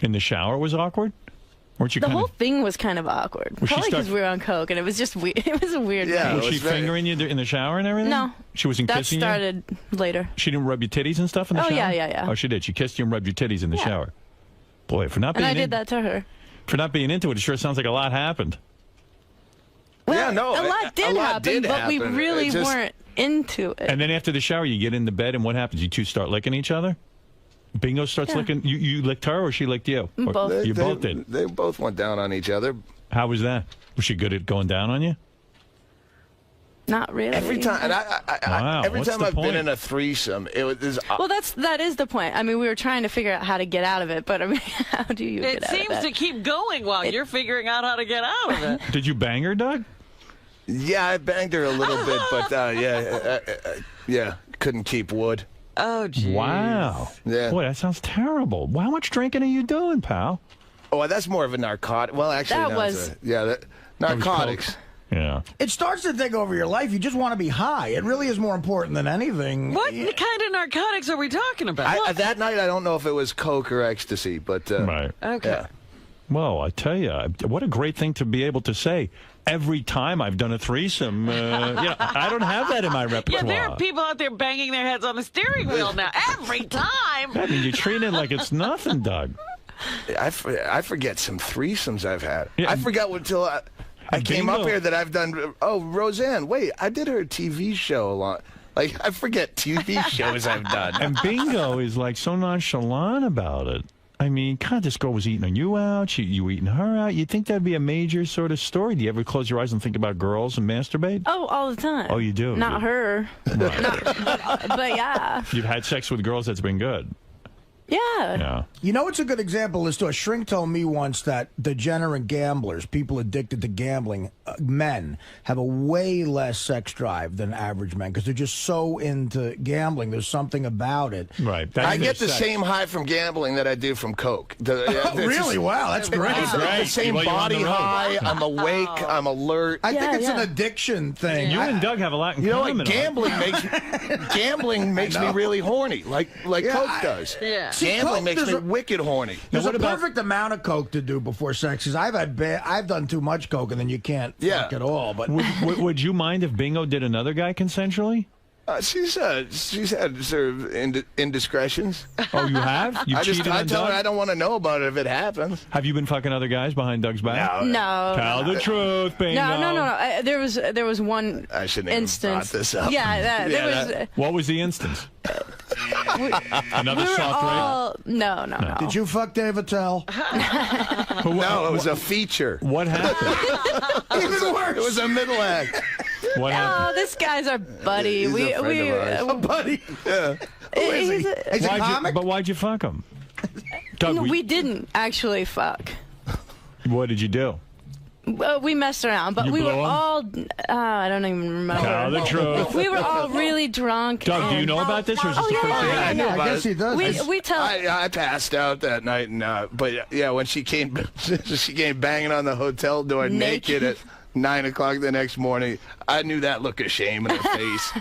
In the shower was awkward? Weren't you the kind whole of... thing was kind of awkward. Was she Probably because start- we were on coke, and it was just weird. It was a weird. Yeah. night. Was it she was very- fingering you in the shower and everything? No. She wasn't That kissing started later. She didn't rub your titties and stuff in the Oh, shower? yeah. Oh, she did. She kissed you and rubbed your titties in the Yeah. shower. Boy, for not And being I did that to her. For not being into it, it sure sounds like a lot happened. Well, Yeah, no, a lot did happen, but we happen. really It just- weren't into it. And then after the shower, you get into bed, and what happens? You two start licking each other? Bingo starts Yeah. licking... You licked her, or she licked you? Or- Both. You both did. They both went down on each other. How was that? Was she good at going down on you? Not really. Every time, and Wow, every what's time the I've point? been in a threesome, it was. Well, that is the point. I mean, we were trying to figure out how to get out of it, but I mean, how do you It get out of seems that? to keep going while you're figuring out how to get out of it. Did you bang her, Doug? Yeah, I banged her a little bit, but yeah, couldn't keep wood. Oh, geez. Wow. Yeah. Boy, that sounds terrible. How much drinking are you doing, pal? Oh, that's more of a narcotic. Well, actually, That no, was- narcotics. Yeah. It starts to take over your life. You just want to be high. It really is more important than anything. What kind of narcotics are we talking about? That night, I don't know if it was coke or ecstasy, but Right. Okay. yeah. Well, I tell you, what a great thing to be able to say. Every time I've done a threesome, I don't have that in my Yeah, repertoire. there are people out there banging their heads on the steering wheel now. Every time. I mean, you treat it like it's nothing, Doug. I forget some threesomes I've had. Yeah. I forgot until I came up Bingo. here that I've done. Oh, Roseanne, wait, I did her TV show a lot. Like, I forget TV shows I've done. And Bingo is like so nonchalant about it. I mean, God, this girl was eating you out. You eating her out. You'd think that'd be a major sort of story. Do you ever close your eyes and think about girls and masturbate? Oh, all the time. Oh, you do? Not her. But yeah. You've had sex with girls that's been good. Yeah. Yeah. You know what's a good example is to a shrink told me once that degenerate gamblers, people addicted to gambling, men, have a way less sex drive than average men because they're just so into gambling. There's something about it. Right. I get the same high from gambling that I do from coke. Really? Wow, that's great. It's the same Well, you're on body the road. high. I'm awake. I'm alert. I think it's an yeah. addiction thing. You and Doug have a lot in You know common. what? Gambling makes me really horny, like coke does. Yeah. See, Gambling coke, makes there's me a- wicked horny. There's what a about- perfect amount of coke to do before sex. Because I've done too much coke and then you can't Yeah. fuck at all. But Would you mind if Bingo did another guy consensually? She's had sort of indiscretions. Oh, you have? You cheated on I tell her Doug? I don't want to know about it if it happens. Have you been fucking other guys behind Doug's back? No. Tell the truth, Bingo. No. There was one I shouldn't have instance. brought this up. Yeah, there was. What was the instance? Another We were soft all no. Did you fuck Dave Attell? No, it was a feature. What happened? Even worse. It was a middle act. What happened? Oh, this guy's our buddy. He's a friend of ours. A buddy. Yeah. Is he a comic? But why'd you fuck him? Doug, we didn't actually fuck. What did you do? We messed around, but You we were blew him? all. I don't even remember. Tell the truth. We were all really drunk. Doug, do you know about this, or is this the first time? I knew about I guess it. he does. We tell. I passed out that night, and but yeah, when she came banging on the hotel door naked at 9 o'clock the next morning, I knew that look of shame in her face.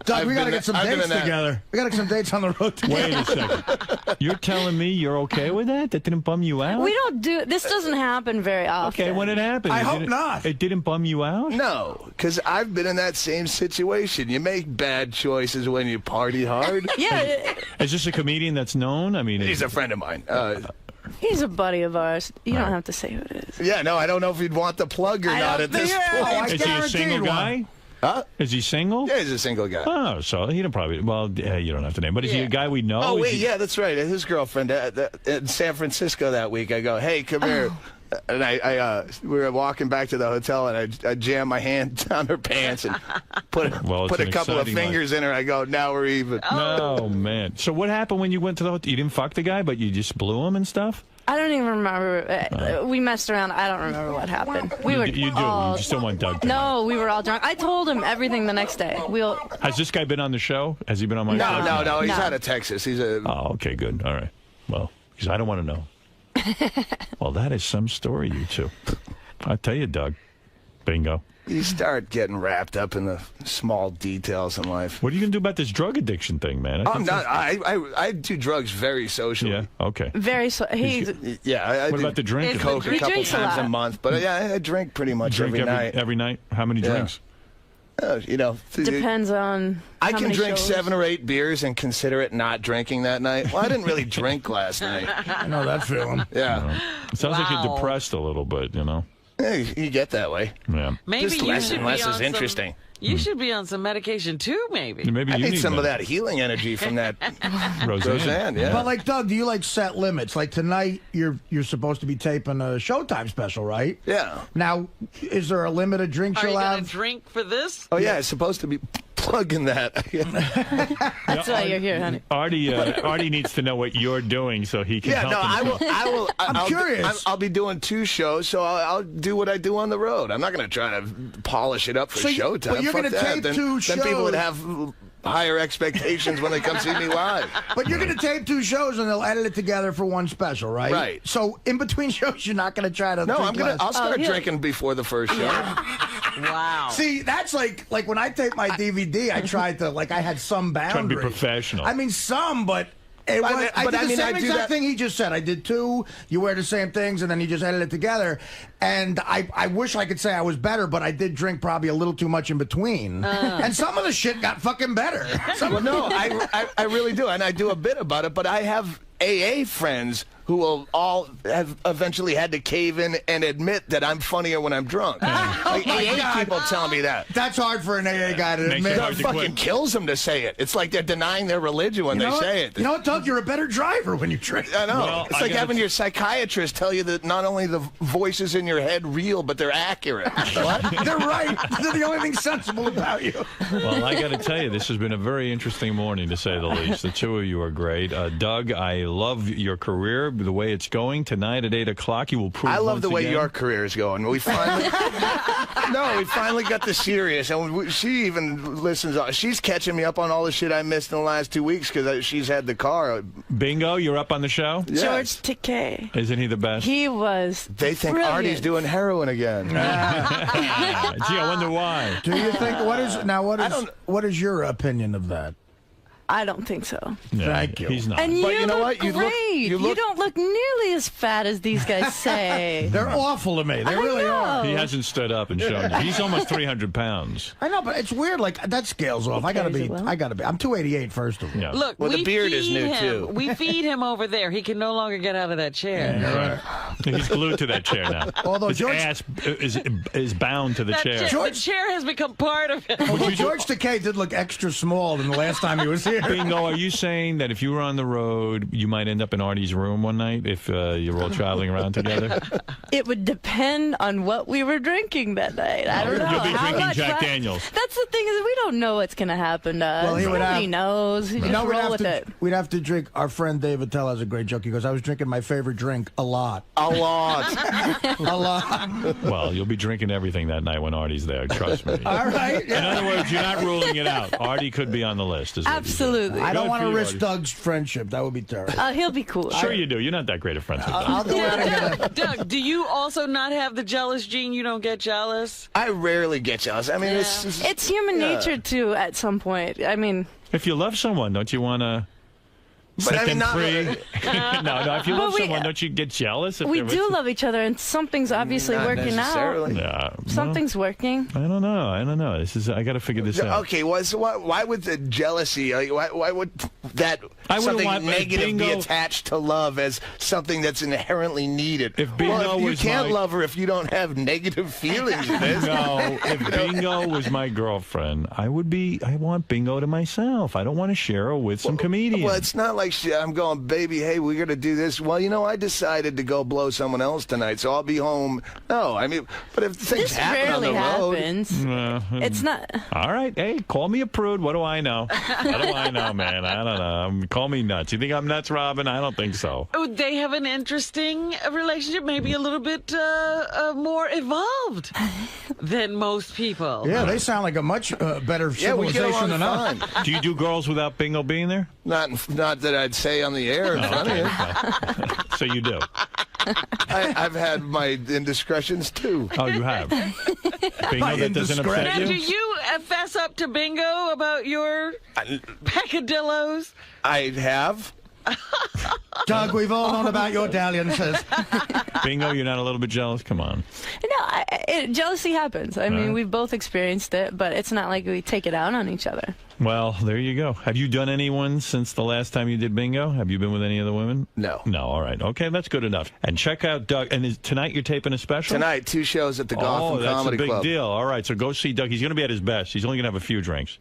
Doug, we got to get some dates together. We got to get some dates on the road together. Wait a second. You're telling me you're okay with that? That didn't bum you out? We don't do. This doesn't happen very often. Okay, when it happened, I hope not. It didn't bum you out? No, because I've been in that same situation. You make bad choices when you party hard. Yeah, Is this a comedian that's known? I mean, He's a friend of mine. he's a buddy of ours. You don't have to say who it is. Yeah, no, I don't know if he'd want the plug or not at this point. Is he a single guy? Huh? Is he single? Yeah, he's a single guy. Oh, so he don't probably. Well, you don't have to name. But is he a guy we know? Oh, Is wait, he- yeah, that's right. His girlfriend in San Francisco that week. I go, hey, come here. And we were walking back to the hotel, and I jammed my hand down her pants and put a couple of fingers in her. I go, now we're even. Oh, man. So what happened when you went to the hotel? You didn't fuck the guy, but you just blew him and stuff? I don't even remember. We messed around. I don't remember what happened. We were You do. all. You just don't want Doug to know. No, we were all drunk. I told him everything the next day. Has this guy been on the show? Has he been on my show? No. He's No. out of Texas. He's a. Oh, okay, good. All right. Well, because I don't want to know. Well, that is some story, you two. I tell you, Doug. Bingo. You start getting wrapped up in the small details in life. What are you going to do about this drug addiction thing, man? I'm not. I do drugs very socially. Yeah. Okay. very. He's Yeah. I What do about the drinking? Coke a He couple drinks a times a lot. month, but yeah, I drink pretty much Drink every night. Every night? How many drinks? You know, depends on. I how can many drink shows. 7 or 8 beers and consider it not drinking that night. Well, I didn't really drink last night. I know that feeling. Yeah. It sounds like you're Wow. depressed a little bit, you know? Yeah, you get that way. Yeah. Maybe Just you less should and be less on is some- interesting. You should be on some medication too, maybe. Maybe I you need some of that. that healing energy from that Roseanne. Roseanne. Yeah. But like Doug, do you like set limits? Like tonight, you're supposed to be taping a Showtime special, right? Yeah. Now, is there a limit of drinks Are you you'll going to have? drink for this? Oh yeah, it's supposed to be plugging that. That's why you're here, honey. Artie needs to know what you're doing so he can Yeah, help no, himself. I will. I'll curious. I'll be doing 2 shows, so I'll do what I do on the road. I'm not going to try to polish it up for So Showtime. but you're Fuck gonna that. tape then, 2 Then people would shows. have higher expectations when they come see me live. But you're going to tape 2 shows and they'll edit it together for one special, right? Right. So in between shows, you're not going to try to. No, drink less. I'll start yeah. drinking before the first show. Wow. See, that's like when I tape my DVD, I tried to I had some boundaries. Trying to be professional. I mean, some, but. I did the same exact thing he just said. I did 2. You wear the same things, and then he just edited it together. And I wish I could say I was better, but I did drink probably a little too much in between. And some of the shit got fucking better. Well, no, I really do, and I do a bit about it. But I have AA friends who will all have eventually had to cave in and admit that I'm funnier when I'm drunk. Like AA people tell me that. That's hard for an AA guy to Makes it admit. hard It to fucking quit. kills them to say it. It's like they're denying their religion when You they know say what? it. You know what, Doug? You're a better driver when you drink. I know. Well, it's I like gotta having your psychiatrist tell you that not only the voices in your head real, but they're accurate. What? They're right. They're the only thing sensible about you. Well, I got to tell you, this has been a very interesting morning, to say the least. The 2 of you are great. Doug, I love your career, the way it's going. Tonight at 8 o'clock, you will prove I love once the way again. your career is going. We finally, we finally got the serious, and she even listens. She's catching me up on all the shit I missed in the last 2 weeks because she's had the car. Bingo, you're up on the show? Yes. George Takei. Isn't he the best? He was. They think brilliant. Artie's doing heroin again. Gee, I wonder why. Do you think what is your opinion of that? I don't think so. No, Thank you. He's not. And But you know look what? great. You don't look nearly as fat as these guys say. They're awful to me. They really are. He hasn't stood up and shown you. He's almost 300 pounds. I know, but it's weird. Like that scales off. I gotta be. I'm 288 first of all. Yeah. Look, Well, the we beard is feed new, him. too. We feed him over there. He can no longer get out of that chair. He's glued to that chair now. Although His George- ass is bound to the chair. The chair has become part of it. Although George Takei did look extra small than the last time he was here. Bingo, are you saying that if you were on the road, you might end up in Artie's room one night if you're all traveling around together? It would depend on what we were drinking that night. I don't know. You'll be How drinking much Jack fun- Daniels. That's the thing, is we don't know what's going to happen to us. Well, he would Nobody have- knows. You just roll with it. We'd have to drink. Our friend David Tell has a great joke. He goes, "I was drinking my favorite drink a lot, A lot. a lot." Well, you'll be drinking everything that night when Artie's there. Trust me. All right. In other words, you're not ruling it out. Artie could be on the list. Is what you're saying. Absolutely. I don't Good want for to you, risk Artie. Doug's friendship. That would be terrible. He'll be cool. Sure you do. You're not that great of friends with I'll Doug. go out and get a. Doug, do you also not have the jealous gene? You don't get jealous? I rarely get jealous. I mean, It's human nature, too, at some point. I mean... If you love someone, don't you want to set I mean, them not- free? no, if you love we- someone, don't you get jealous? If We they're do with- love each other, and something's obviously Not working out. necessarily. Yeah. Something's working. I don't know. I got to figure this out. Okay, well, so why would the jealousy, like, why would that I wouldn't something want- if negative be Bingo- attached to love as something that's inherently needed? If Bingo well, you was can't my- love her if you don't have negative feelings in this. No, if Bingo was my girlfriend, I want Bingo to myself. I don't want to share her with some comedian. Well, it's not like I'm going, baby, hey, we're going to do this. Well, you know, I decided to go blow someone else tonight, so I'll be home. No, I mean, but if things This happen on rarely the road. happens. It's not... All right. Hey, call me a prude. What do I know? What do I know, man? I don't know. Call me nuts. You think I'm nuts, Robin? I don't think so. Oh, they have an interesting relationship, maybe a little bit more evolved than most people. Yeah, they sound like a much better Yeah, we get civilization along than us. fine. Do you do girls without Bingo being there? Not that I'd say on the air in front of you. So you do. I've had my indiscretions, too. Oh, you have. Bingo, that doesn't upset Now, do you? you fess up to Bingo about your peccadillos? I have. Doug, we've all known about your dalliances. Bingo, you're not a little bit jealous? Come on. No, jealousy happens. I mean, we've both experienced it, but it's not like we take it out on each other. Well, there you go. Have you done anyone since the last time you did Bingo? Have you been with any of the women? No. No, all right. Okay, that's good enough. And check out Doug. And tonight you're taping a special? Tonight, 2 shows at the Gotham that's Comedy a big Club. deal. All right, so go see Doug. He's going to be at his best. He's only going to have a few drinks.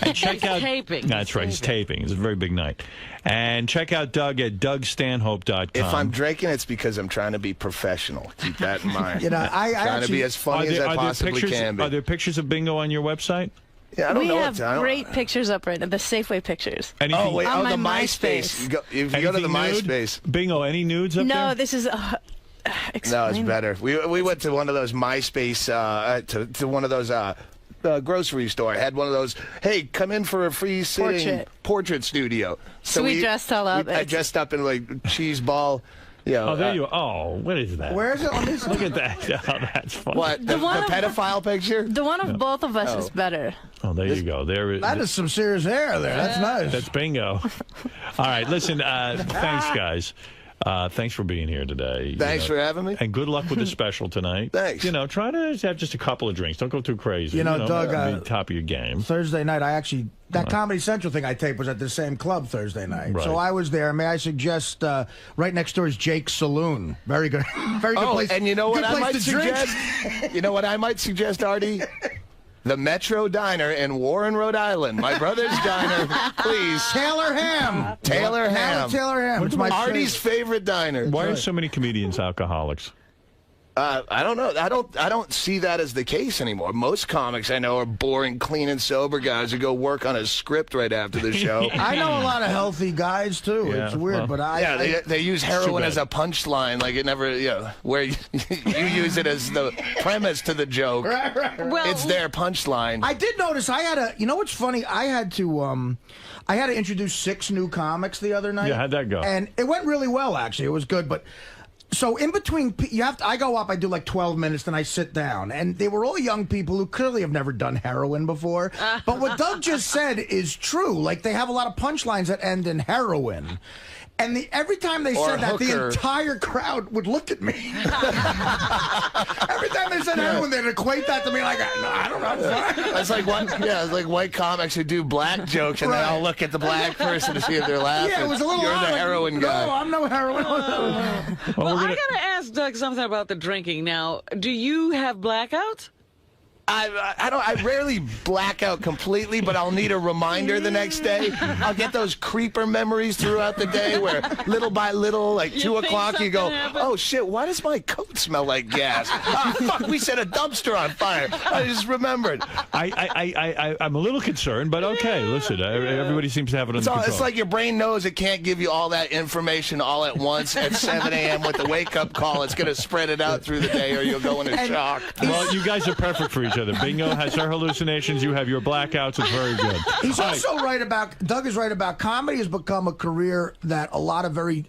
And check out taping. That's right. He's taping. It's a very big night. And check out Doug at DougStanhope.com. If I'm drinking, it's because I'm trying to be professional. Keep that in mind. You know, I trying to actually- be as funny as I possibly can be. Are there pictures of Bingo on your website? Yeah, I don't We know have what to, great pictures up right now, the Safeway pictures. Anything, Oh, wait. On Oh, the my MySpace. MySpace. If you go to the anything nude? MySpace. Bingo, any nudes up there? No, this is... No, it's explain. better. We went to one of those MySpace, to one of those grocery store. Had one of those, hey, come in for a free sitting portrait studio. So we dressed all up. I dressed up in like cheese ball. You know, Oh, there you are. Oh, what is that? Where is it? Let me see. Look at that. Oh, that's funny. What? The one of- pedophile picture? The one of both of us is better. Oh, there you go. There is. That is some serious hair there. That's nice. That's Bingo. All right, listen, thanks, guys. Thanks for being here today. Thanks for having me. And good luck with the special tonight. Thanks. You know, try to have just a couple of drinks. Don't go too crazy. You know, Doug, be top of your game. Thursday night, that Comedy Central thing I taped was at the same club Thursday night. Right. So I was there. May I suggest, right next door is Jake's Saloon. Very good. Very good place. And you know what good I place might to drink. suggest? You know what I might suggest, Artie? The Metro Diner in Warren, Rhode Island. My brother's diner, please. Taylor Ham. Taylor Ham. Taylor Ham. It's my Artie's favorite diner. Why are so many comedians alcoholics? I don't know. I don't see that as the case anymore. Most comics I know are boring, clean and sober guys who go work on a script right after the show. I know a lot of healthy guys too. Yeah, It's weird, well, but they use heroin bad. as a punchline, like it never, where you use it as the premise to the joke. Well, It's their punchline. I did notice you know what's funny? I had to introduce 6 new comics the other night. Yeah, how'd that go? And it went really well, actually. It was good, but So in between, I go up, I do like 12 minutes, then I sit down. And they were all young people who clearly have never done heroin before. But what Doug just said is true. Like, they have a lot of punchlines that end in heroin. And every time they said that, the entire crowd would look at me. Every time they said heroin, they'd equate that to me like, no, I don't know. It's like it's like white comics who do black jokes, and then I'll look at the black person to see if they're laughing. Yeah, it was a little You're the heroin guy. No, I'm no heroin. Well, I gotta ask Doug something about the drinking now. Do you have blackouts? I rarely black out completely, but I'll need a reminder the next day. I'll get those creeper memories throughout the day where little by little, like 2 o'clock, you go, oh shit, why does my coat smell like gas? Oh fuck, we set a dumpster on fire. I just remembered. I'm a little concerned, but okay, listen, everybody seems to have it under control. It's like your brain knows it can't give you all that information all at once at 7 a.m. with the wake-up call. It's going to spread it out through the day or you'll go into shock. Well, you guys are perfect for each other. Bingo has her hallucinations. You have your blackouts. It's very good. He's also right about, Doug is right about, comedy has become a career that a lot of very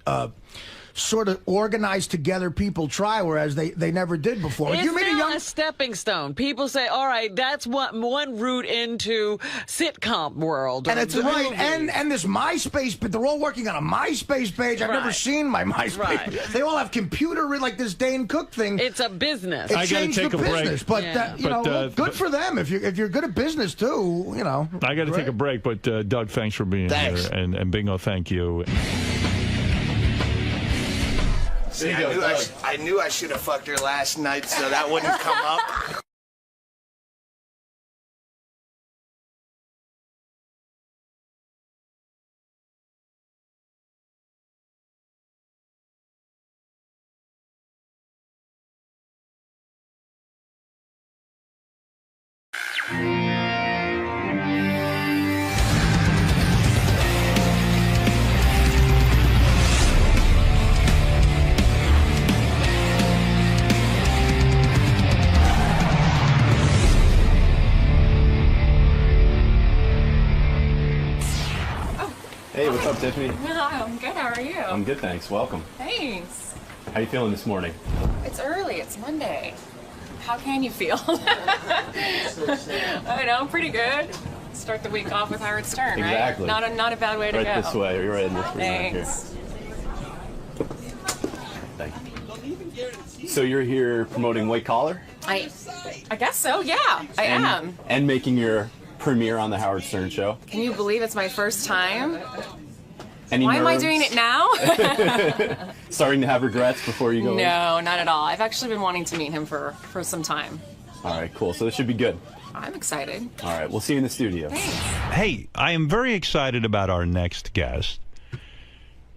sort of organized together people try, whereas they never did before. It's now a stepping stone. People say, all right, that's one route into sitcom world. And it's right, and this MySpace, but they're all working on a MySpace page. I've never seen my MySpace. They all have computer, like this Dane Cook thing. It's a business. I got to take a break. But, you know, good for them. If you're good at business, too, you know. I got to take a break, but Doug, thanks for being here. And Bingo, thank you. I knew I should have fucked her last night so that wouldn't come up. Hey, what's up, Tiffany? Hi, I'm good. How are you? I'm good, thanks. Welcome. Thanks. How you feeling this morning? It's early. It's Monday. How can you feel? I know, pretty good. Start the week off with Howard Stern, Exactly. right? Not a bad way to go. Right this way. You're right in this room. Thanks. Right here. Thank you. So you're here promoting White Collar? I guess so. Yeah, I am. And making your premiere on the Howard Stern Show. Can you believe it's my first time? Why am I doing it now? Starting to have regrets before you go in? No, not at all. I've actually been wanting to meet him for some time. All right, cool. So this should be good. I'm excited. All right, we'll see you in the studio. Thanks. Hey, I am very excited about our next guest.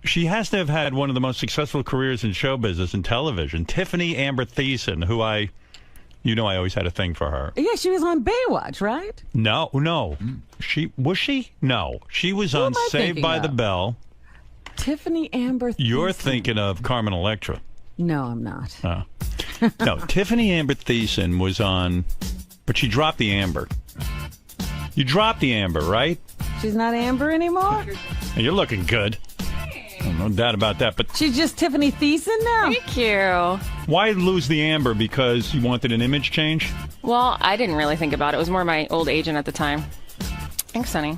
She has to have had one of the most successful careers in show business and television. Tiffany Amber Thiessen, who you know I always had a thing for her. Yeah, she was on Baywatch, right? No. Was she? No. She was on Saved by the Bell. Tiffany Amber Thiessen. You're thinking of Carmen Electra. No, I'm not. No, Tiffany Amber Thiessen was on, but she dropped the Amber. You dropped the Amber, right? She's not Amber anymore? You're looking good. No doubt about that, but she's just Tiffany Thiessen now? Thank you. Why lose the Amber? Because you wanted an image change? Well, I didn't really think about it. It was more my old agent at the time. Thanks, honey.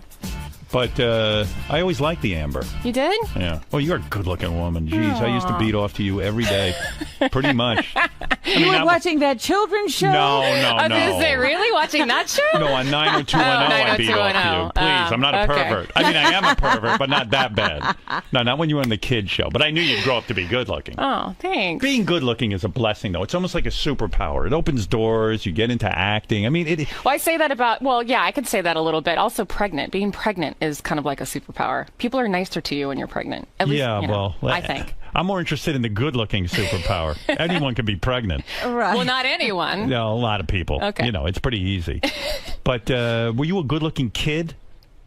But I always liked the Amber. You did? Yeah. Well, you're a good-looking woman. Jeez, I used to beat off to you every day. Pretty much. You were watching that children's show? No. I was going to say, really? Watching that show? No, on 90210 I beat off to you. Please, I'm not a pervert. I mean, I am a pervert, but not that bad. No, not when you were on the kids show. But I knew you'd grow up to be good-looking. Oh, thanks. Being good-looking is a blessing, though. It's almost like a superpower. It opens doors. You get into acting. I mean, Well, I say that about, well, yeah, I could say that a little bit. Also, pregnant. Being pregnant is kind of like a superpower. People are nicer to you when you're pregnant. At least, I think. I'm more interested in the good-looking superpower. Anyone can be pregnant. Right. Well, not anyone. No, a lot of people. Okay. You know, it's pretty easy. But were you a good-looking kid?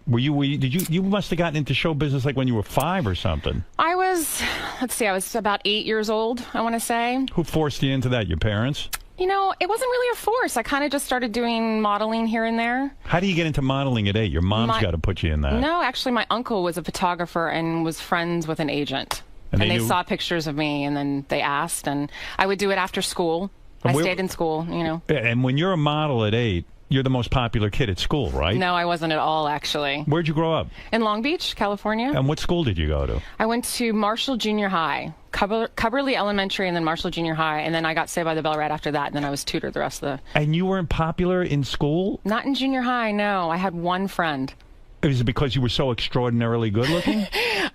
You must have gotten into show business like when you were 5 or something. I was about 8 years old, I want to say. Who forced you into that? Your parents? You know, it wasn't really a force. I kind of just started doing modeling here and there. How do you get into modeling at 8? Your mom's got to put you in that. No, actually, my uncle was a photographer and was friends with an agent. And they saw pictures of me, and then they asked, and I would do it after school. I stayed in school, you know. And when you're a model at 8, you're the most popular kid at school, right? No, I wasn't at all, actually. Where'd you grow up? In Long Beach, California. And what school did you go to? I went to Marshall Junior High, Cubberley Elementary, and then Marshall Junior High, and then I got Saved by the Bell right after that, and then I was tutored the rest of the... And you weren't popular in school? Not in junior high, no. I had one friend. Is it because you were so extraordinarily good looking?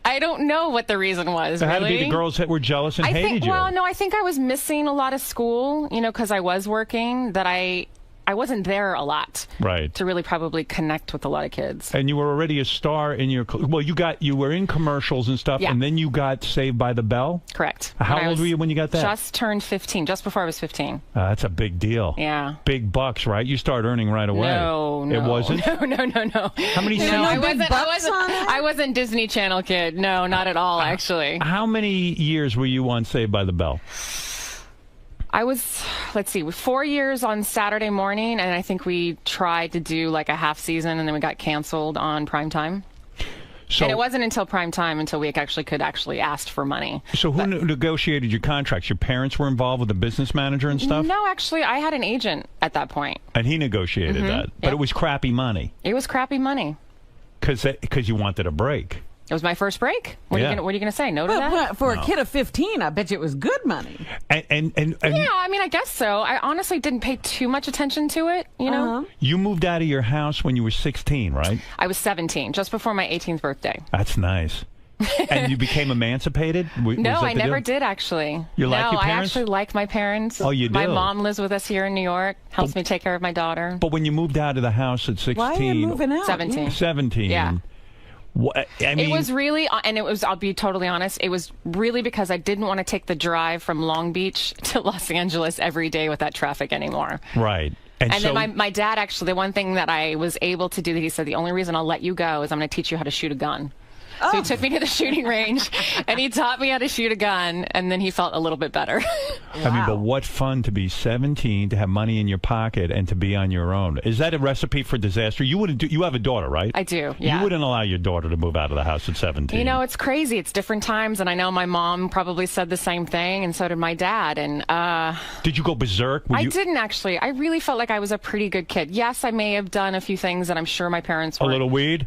I don't know what the reason was, It had to be the girls that were jealous and hated you. Well, no, I think I was missing a lot of school, you know, because I was working, that I wasn't there a lot. Right. To really probably connect with a lot of kids. And you were already a star in your... Well, you were in commercials and stuff, and then you got Saved by the Bell? Correct. How old were you when you got that? Just turned 15, just before I was 15. That's a big deal. Yeah. Big bucks, right? You start earning right away. No. It wasn't? No. How many... I wasn't Disney Channel kid. No, not at all, actually. How many years were you on Saved by the Bell? I was, let's see, 4 years on Saturday morning, and I think we tried to do like a half season, and then we got canceled on primetime. And it wasn't until primetime until we could actually ask for money. So who negotiated your contracts? Your parents were involved with the business manager and stuff? No, actually, I had an agent at that point. And he negotiated that? But it was crappy money? It was crappy money. Because you wanted a break? It was my first break. What are you going to say? No to that? For a kid of 15, I bet you it was good money. Yeah, I mean, I guess so. I honestly didn't pay too much attention to it, you know? You moved out of your house when you were 16, right? I was 17, just before my 18th birthday. That's nice. And you became emancipated? No, I never did, actually. You like your parents? I actually like my parents. Oh, you do? My mom lives with us here in New York, helps me take care of my daughter. But when you moved out of the house at 16... Why are you moving out? 17. 17. Yeah. I mean, it was really, and I'll be totally honest, it was really because I didn't want to take the drive from Long Beach to Los Angeles every day with that traffic anymore. Right. And then my dad, actually, the one thing that I was able to do, that he said, the only reason I'll let you go is I'm going to teach you how to shoot a gun. So he took me to the shooting range, and he taught me how to shoot a gun, and then he felt a little bit better. I mean, but what fun to be 17, to have money in your pocket, and to be on your own. Is that a recipe for disaster? You wouldn't do. You have a daughter, right? I do, yeah. You wouldn't allow your daughter to move out of the house at 17. You know, it's crazy. It's different times, and I know my mom probably said the same thing, and so did my dad. And did you go berserk? I didn't, actually. I really felt like I was a pretty good kid. Yes, I may have done a few things that I'm sure my parents were. A little weed?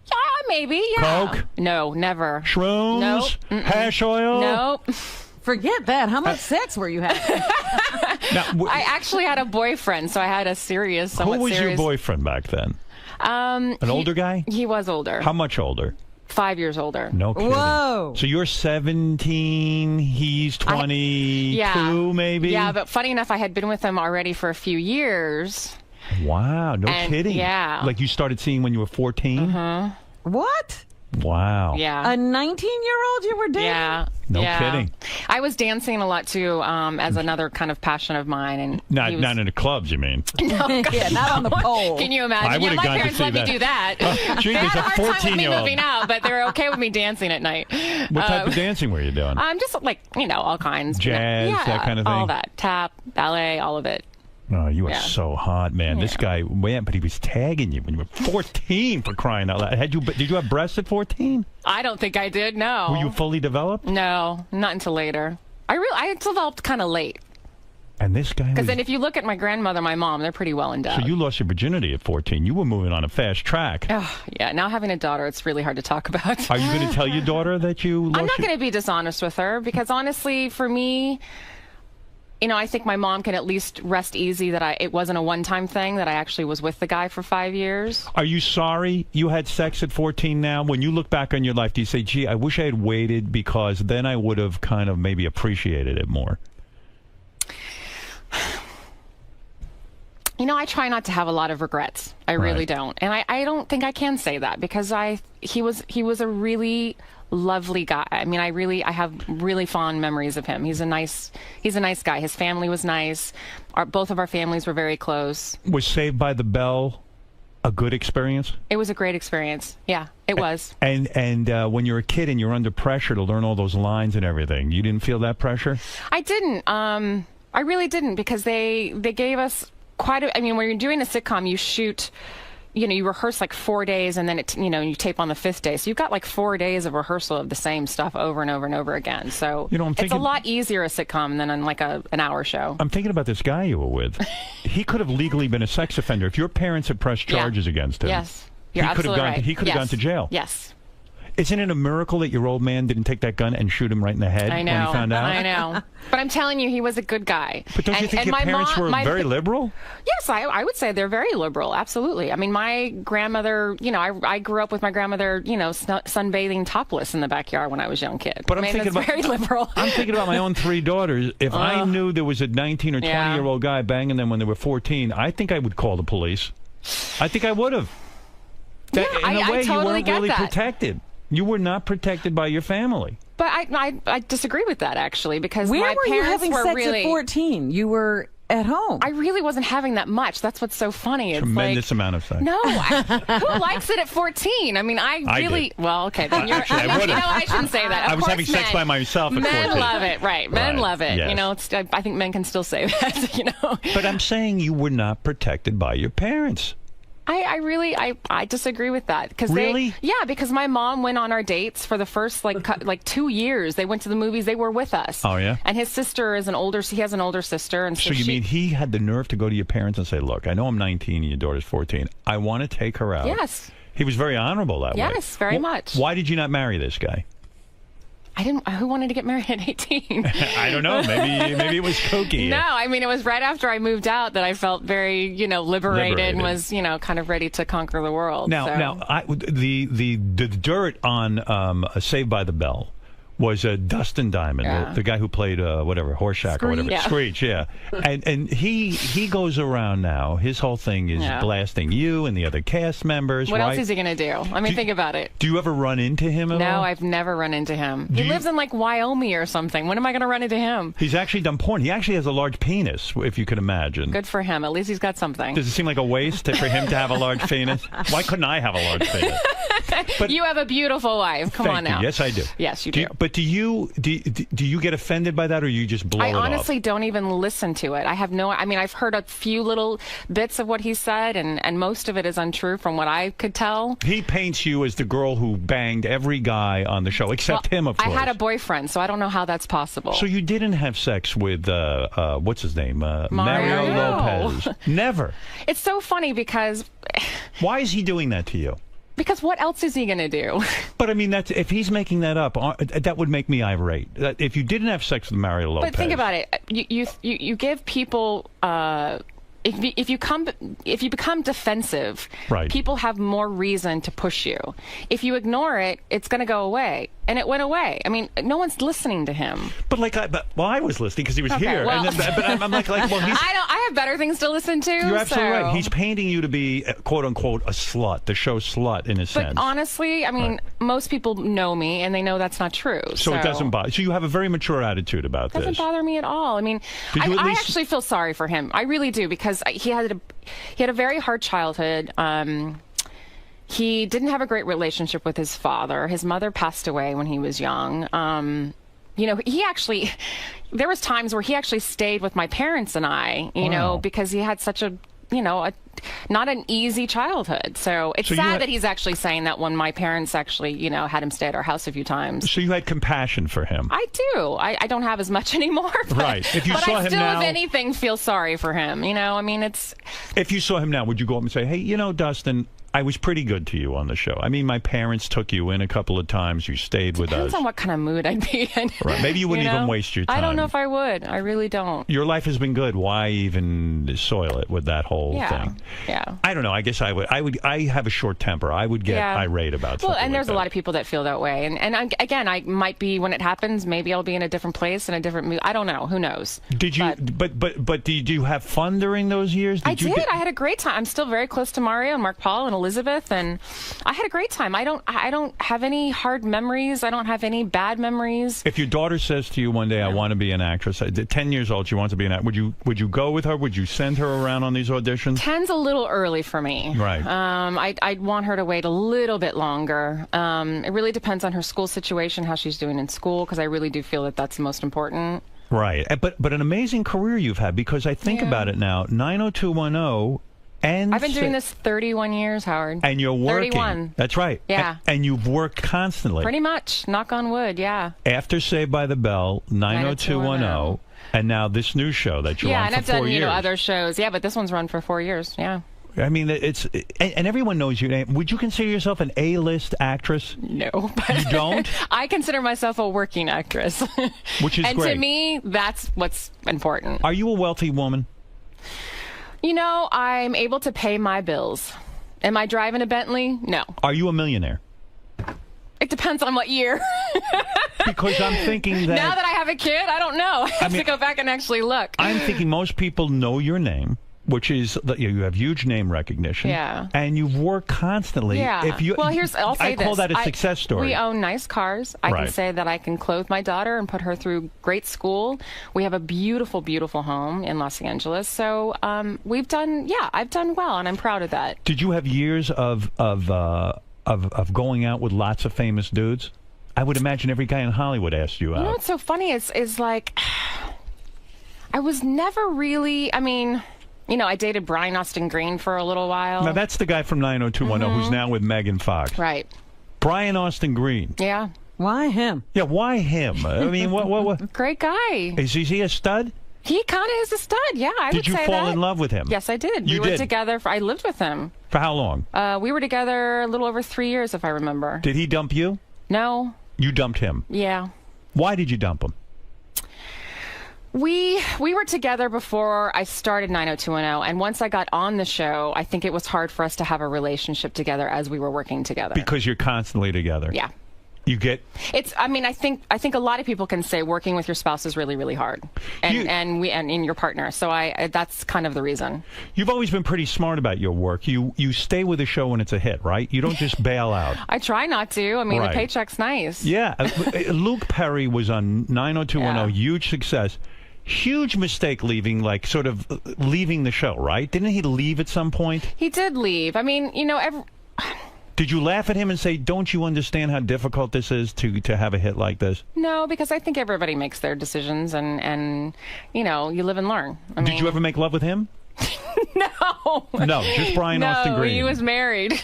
Yeah, maybe, yeah. Coke? No, never. Shrooms? Nope. Hash oil? Nope. Forget that. How much sex were you having? I actually had a boyfriend, so I had a serious, Who was your boyfriend back then? An older guy? He was older. How much older? 5 years older. No kidding. Whoa. So you're 17, he's 22, maybe? Yeah, but funny enough, I had been with him already for a few years. Wow, no kidding. Yeah. Like you started seeing when you were 14? What? Wow. Yeah. A 19-year-old you were dating? Yeah. No kidding. I was dancing a lot, too, as another kind of passion of mine. And not in the clubs, you mean? No, yeah, not on the pole. Can you imagine? I would have my gone parents to see let that. me do that. Gee, they there's had a a hard time with me 14-year-old. moving out, but they were okay with me dancing at night. What type of dancing were you doing? Just like, all kinds. Jazz, that kind of thing? All that. Tap, ballet, all of it. Oh, you were so hot, man. This guy went, but he was tagging you when you were 14, for crying out loud. Did you have breasts at 14? I don't think I did, no. Were you fully developed? No, not until later. I developed kind of late. And this guy Because then if you look at my grandmother, my mom, they're pretty well endowed. So you lost your virginity at 14. You were moving on a fast track. Oh, yeah. Now having a daughter, it's really hard to talk about. Are you going to tell your daughter that you lost I'm not going to be dishonest with her, because honestly, for me, I think my mom can at least rest easy that it wasn't a one-time thing, that I actually was with the guy for 5 years. Are you sorry you had sex at 14 now? When you look back on your life, do you say, gee, I wish I had waited, because then I would have kind of maybe appreciated it more? I try not to have a lot of regrets. I really don't. And I don't think I can say that, because he was a really lovely guy. I mean, I have really fond memories of him. He's a nice guy. His family was nice. Both of our families were very close. Was Saved by the Bell a good experience? It was a great experience. Yeah, it was. And when you're a kid and you're under pressure to learn all those lines and everything, you didn't feel that pressure? I didn't. I really didn't, because they gave us when you're doing a sitcom, you shoot you rehearse like 4 days, and then you tape on the 5th day. So you've got like 4 days of rehearsal of the same stuff over and over and over again. So it's a lot easier a sitcom than like an hour show. I'm thinking about this guy you were with. He could have legally been a sex offender if your parents had pressed charges against him. Yes, you're absolutely right. He could have gone to jail. Yes. Isn't it a miracle that your old man didn't take that gun and shoot him right in the head when he found out? I know. But I'm telling you, he was a good guy. But don't you think your parents were very liberal? Yes, I would say they're very liberal, absolutely. I mean, my grandmother, I grew up with my grandmother, sunbathing topless in the backyard when I was a young kid. But that's very liberal. I'm thinking about my own 3 daughters. If I knew there was a 19 or 20-year-old guy banging them when they were 14, I think I would call the police. I think I would have. In a way, you weren't really protected. You were not protected by your family. But I disagree with that, actually, because Where my were parents you having were sex really... at 14? You were at home. I really wasn't having that much. That's what's so funny. It's Tremendous amount of sex. No, who likes it at 14? I mean, I really... did. Well, okay. Then you're, Actually, I would've. I shouldn't say that. I was having sex by myself at 14. Men love it, right. Men love it. Yes. I think men can still say that, But I'm saying you were not protected by your parents. I disagree with that. Really? Because my mom went on our dates for the first like 2 years. They went to the movies. They were with us. Oh, yeah? And his sister is he has an older sister. And so you mean he had the nerve to go to your parents and say, look, I know I'm 19 and your daughter's 14. I want to take her out. Yes. He was very honorable that way. Yes, very much. Why did you not marry this guy? Who wanted to get married at 18? I don't know. Maybe it was kooky. No, I mean, it was right after I moved out that I felt very, liberated and was, kind of ready to conquer the world. Now, the dirt on Saved by the Bell was Dustin Diamond, the guy who played Horseshack or whatever. Screech, yeah. And he goes around now. His whole thing is blasting you and the other cast members. What else is he going to do? I mean, think about it. Do you ever run into him at all? No, I've never run into him. He lives in like Wyoming or something. When am I going to run into him? He's actually done porn. He actually has a large penis, if you could imagine. Good for him. At least he's got something. Does it seem like a waste for him to have a large penis? Why couldn't I have a large penis? But you have a beautiful wife. Come on now. Yes, I do. Yes, you do. But do you get offended by that, or you just blow it off? I honestly don't even listen to it. I've heard a few little bits of what he said, and most of it is untrue from what I could tell. He paints you as the girl who banged every guy on the show, except him, of course. I had a boyfriend, so I don't know how that's possible. So you didn't have sex with, what's his name? Mario Lopez. Never. It's so funny because... Why is he doing that to you? Because what else is he going to do? But I mean, if he's making that up, that would make me irate. If you didn't have sex with Mario Lopez, but think about it. You give people. If you become defensive, people have more reason to push you. If you ignore it, it's going to go away, and it went away. I mean, no one's listening to him. But I was listening because he was here. Well, and then, but I'm like, well, I have better things to listen to. You're absolutely right. He's painting you to be quote unquote a slut, the show slut in a sense. But honestly, I mean, most people know me, and they know that's not true. So it doesn't bother. So you have a very mature attitude about this. It doesn't bother me at all. I mean, I actually feel sorry for him. I really do, because he had a very hard childhood. He didn't have a great relationship with his father. His mother passed away when he was young. There was times where he actually stayed with my parents and I, because he had such a not an easy childhood. So it's sad that he's actually saying that when my parents actually, had him stay at our house a few times. So you had compassion for him. I do. I don't have as much anymore. But, right. If you saw him now, if anything, feel sorry for him. I mean, it's... If you saw him now, would you go up and say, hey, Dustin, I was pretty good to you on the show. I mean, my parents took you in a couple of times. You stayed with us. Depends on what kind of mood I'd be in. Right. Maybe you wouldn't even waste your time. I don't know if I would. I really don't. Your life has been good. Why even soil it with that whole thing? Yeah. I don't know. I guess I would. I have a short temper. I would get irate about something. Well, and there's like a lot of people that feel that way. And again, I might be, when it happens, maybe I'll be in a different place, in a different mood. I don't know. Who knows? Did you? But did you have fun during those years? I did. I had a great time. I'm still very close to Mario and Mark Paul and Elizabeth, and I had a great time. I don't have any hard memories. I don't have any bad memories. If your daughter says to you one day, I want to be an actress, at 10 years old, she wants to be an actress, would you go with her? Would you send her around on these auditions? 10's a little early for me. Right. I'd want her to wait a little bit longer. It really depends on her school situation, how she's doing in school, because I really do feel that that's the most important. Right. But an amazing career you've had, because I think about it now, 90210, And I've been doing this 31 years, Howard. And you're working. 31. That's right. Yeah. And you've worked constantly. Pretty much. Knock on wood, yeah. After Saved by the Bell, 90210, and now this new show that you're on for 4 years. Yeah, and I've done, you know, other shows. Yeah, but this one's run for 4 years, yeah. I mean, and everyone knows your name. Would you consider yourself an A-list actress? No. But you don't? I consider myself a working actress. Which is and great. And to me, that's what's important. Are you a wealthy woman? You know, I'm able to pay my bills. Am I driving a Bentley? No. Are you a millionaire? It depends on what year. Because I'm thinking that... Now that I have a kid, I don't know. I have to go back and actually look. I'm thinking most people know your name, which is that you have huge name recognition. Yeah. And you've worked constantly. Yeah. Well, I'll say I call that a success story. We own nice cars. I can say that I can clothe my daughter and put her through great school. We have a beautiful, beautiful home in Los Angeles. So I've done well, and I'm proud of that. Did you have years of going out with lots of famous dudes? I would imagine every guy in Hollywood asked you out. You know what's so funny is like, I was never really, I mean... You know, I dated Brian Austin Green for a little while. Now, that's the guy from 90210 who's now with Megan Fox. Right. Brian Austin Green. Yeah. Why him? Yeah, why him? I mean, what? Great guy. Is he a stud? He kind of is a stud, yeah, I would say that. Did you fall in love with him? Yes, I did. We were together. I lived with him. For how long? We were together a little over 3 years, if I remember. Did he dump you? No. You dumped him? Yeah. Why did you dump him? We were together before I started 90210, and once I got on the show, I think it was hard for us to have a relationship together as we were working together. Because you're constantly together. Yeah. You get... I mean, I think a lot of people can say working with your spouse is really, really hard, and in your partner. So that's kind of the reason. You've always been pretty smart about your work. You stay with a show when it's a hit, right? You don't just bail out. I try not to. I mean, the paycheck's nice. Yeah. Luke Perry was on 90210, huge success. Huge mistake leaving the show, right? Didn't he leave at some point? He did leave. I mean, you know, Did you laugh at him and say, don't you understand how difficult this is to have a hit like this? No, because I think everybody makes their decisions, and you know, you live and learn. Did you ever make love with him? No. No, just Brian Austin Green. No, he was married.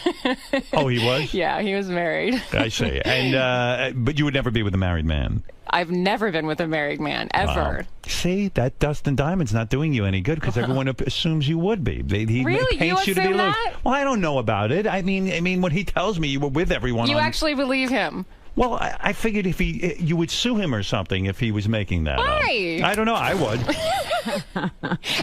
Oh, he was? Yeah, he was married. I see. And but you would never be with a married man? I've never been with a married man, ever. Wow. See, that Dustin Diamond's not doing you any good because everyone assumes you would be. He really? paints you to be loose. That? Well, I don't know about it. I mean, when he tells me you were with everyone, you actually believe him? Well, I figured you would sue him or something if he was making that. Why? I don't know. I would.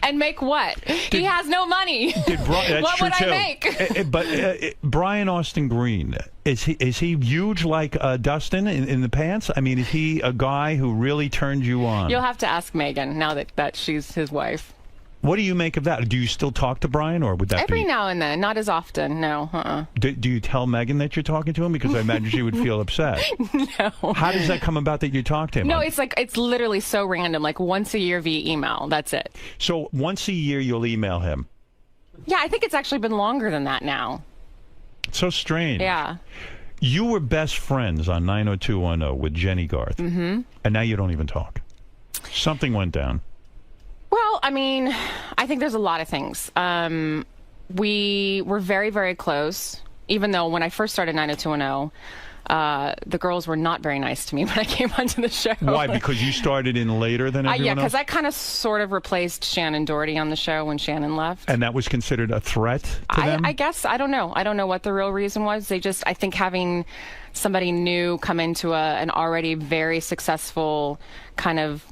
And make what? He has no money. That's what true would too. I make? But Brian Austin Green, is he huge like Dustin in the pants? I mean, is he a guy who really turned you on? You'll have to ask Megan now that she's his wife. What do you make of that? Do you still talk to Brian, or would that every now and then? Not as often. No. Do you tell Megan that you're talking to him? Because I imagine she would feel upset. No. How does that come about that you talk to him? No, it's literally so random. Like once a year via email. That's it. So once a year you'll email him. Yeah, I think it's actually been longer than that now. It's so strange. Yeah. You were best friends on 90210 with Jenny Garth, and now you don't even talk. Something went down. Well, I mean, I think there's a lot of things. We were very, very close, even though when I first started 90210, the girls were not very nice to me when I came onto the show. Why? Because you started in later than everyone yeah, else? because I kind of sort of replaced Shannon Doherty on the show when Shannon left. And that was considered a threat to them? I guess. I don't know. I don't know what the real reason was. I think having somebody new come into an already very successful kind of,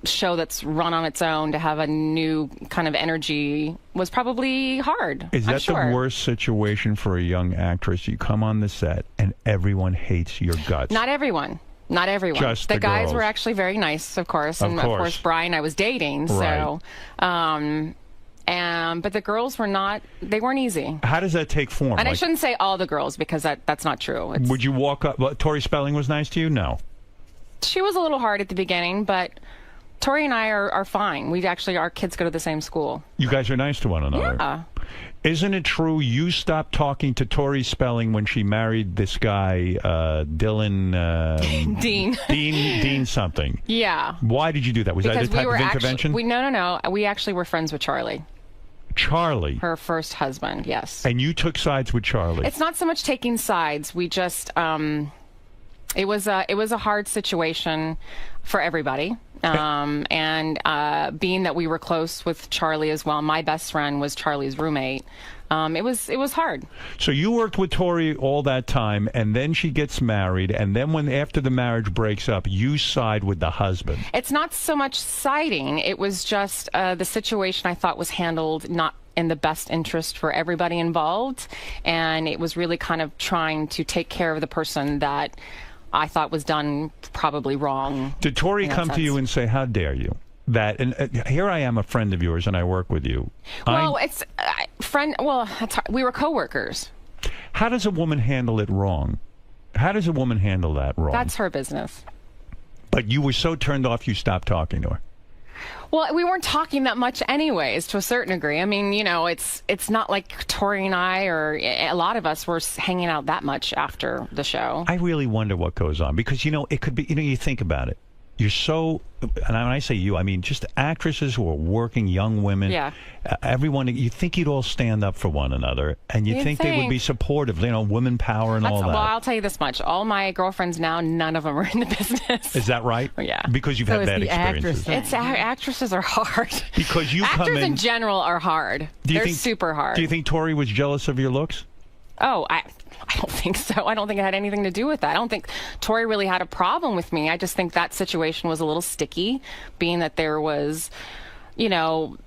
show that's run on its own, to have a new kind of energy was probably hard. Is that the worst situation for a young actress? You come on the set and everyone hates your guts. Not everyone. Not everyone. Just the guys girls. were actually very nice, of course. And of course Brian I was dating, so but the girls were not, they weren't easy. How does that take form? And I shouldn't say all the girls, because that's not true. Would you walk up? Tori Spelling was nice to you? No. She was a little hard at the beginning, but Tori and I are fine. Our kids go to the same school. You guys are nice to one another. Yeah. Isn't it true you stopped talking to Tori Spelling when she married this guy, Dylan... Dean something. Yeah. Why did you do that? Was that a type of intervention? No. We actually were friends with Charlie. Charlie. Her first husband, yes. And you took sides with Charlie. It's not so much taking sides. We just, it was a hard situation for everybody. And being that we were close with Charlie as well, my best friend was Charlie's roommate. It was hard. So you worked with Tori all that time, and then she gets married, and then after the marriage breaks up, you side with the husband. It's not so much siding. It was just the situation I thought was handled not in the best interest for everybody involved, and it was really kind of trying to take care of the person that I thought was done probably wrong. Did Tori come to you and say, how dare you? That, and here I am, a friend of yours, and I work with you. Well, we were coworkers. How does a woman handle it wrong? How does a woman handle that wrong? That's her business. But you were so turned off, you stopped talking to her. Well, we weren't talking that much anyways, to a certain degree. I mean, you know, it's not like Tori and I, or a lot of us, were hanging out that much after the show. I really wonder what goes on, because, you know, it could be, you know, you think about it. You're so, and when I say you, I mean just actresses who are working, young women. Yeah. Everyone, you think you'd all stand up for one another, and you'd think they would be supportive, you know, women power and all that. Well, I'll tell you this much. All my girlfriends now, none of them are in the business. Is that right? Yeah. Because you've had bad experiences. Actresses are hard. Because you Actors in general are hard. They're super hard. Do you think Tori was jealous of your looks? Oh, I don't think so. I don't think it had anything to do with that. I don't think Tori really had a problem with me. I just think that situation was a little sticky, being that there was, you know,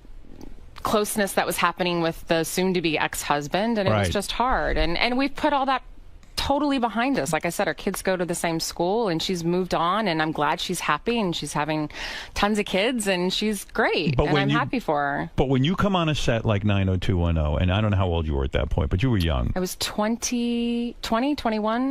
closeness that was happening with the soon-to-be ex-husband, and it was just hard. And we've put all that totally behind us. Like I said, our kids go to the same school, and she's moved on, and I'm glad she's happy, and she's having tons of kids, and she's great, and I'm happy for her. But when you come on a set like 90210, and I don't know how old you were at that point, but you were young. I was 21.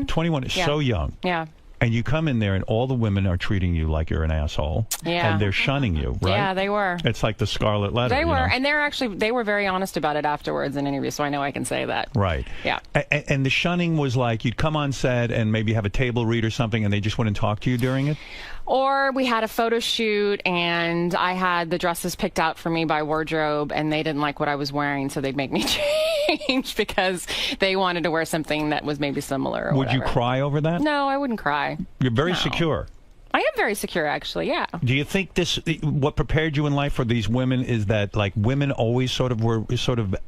21 is so young. Yeah. And you come in there, and all the women are treating you like you're an asshole. Yeah. And they're shunning you, right? Yeah, they were. It's like the Scarlet Letter. They were, you know? and they were very honest about it afterwards in interviews, so I know I can say that. Right. Yeah. And the shunning was like you'd come on set and maybe have a table read or something, and they just wouldn't talk to you during it? Or we had a photo shoot, and I had the dresses picked out for me by wardrobe, and they didn't like what I was wearing, so they'd make me change because they wanted to wear something that was maybe similar. Or Would you cry over that? No, I wouldn't cry. You're very secure. I am very secure, actually, yeah. Do you think what prepared you in life for these women is that, like, women always were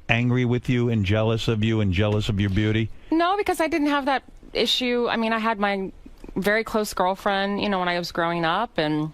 angry with you and jealous of you and jealous of your beauty? No, because I didn't have that issue. I mean, I had my very close girlfriend, you know, when I was growing up, and,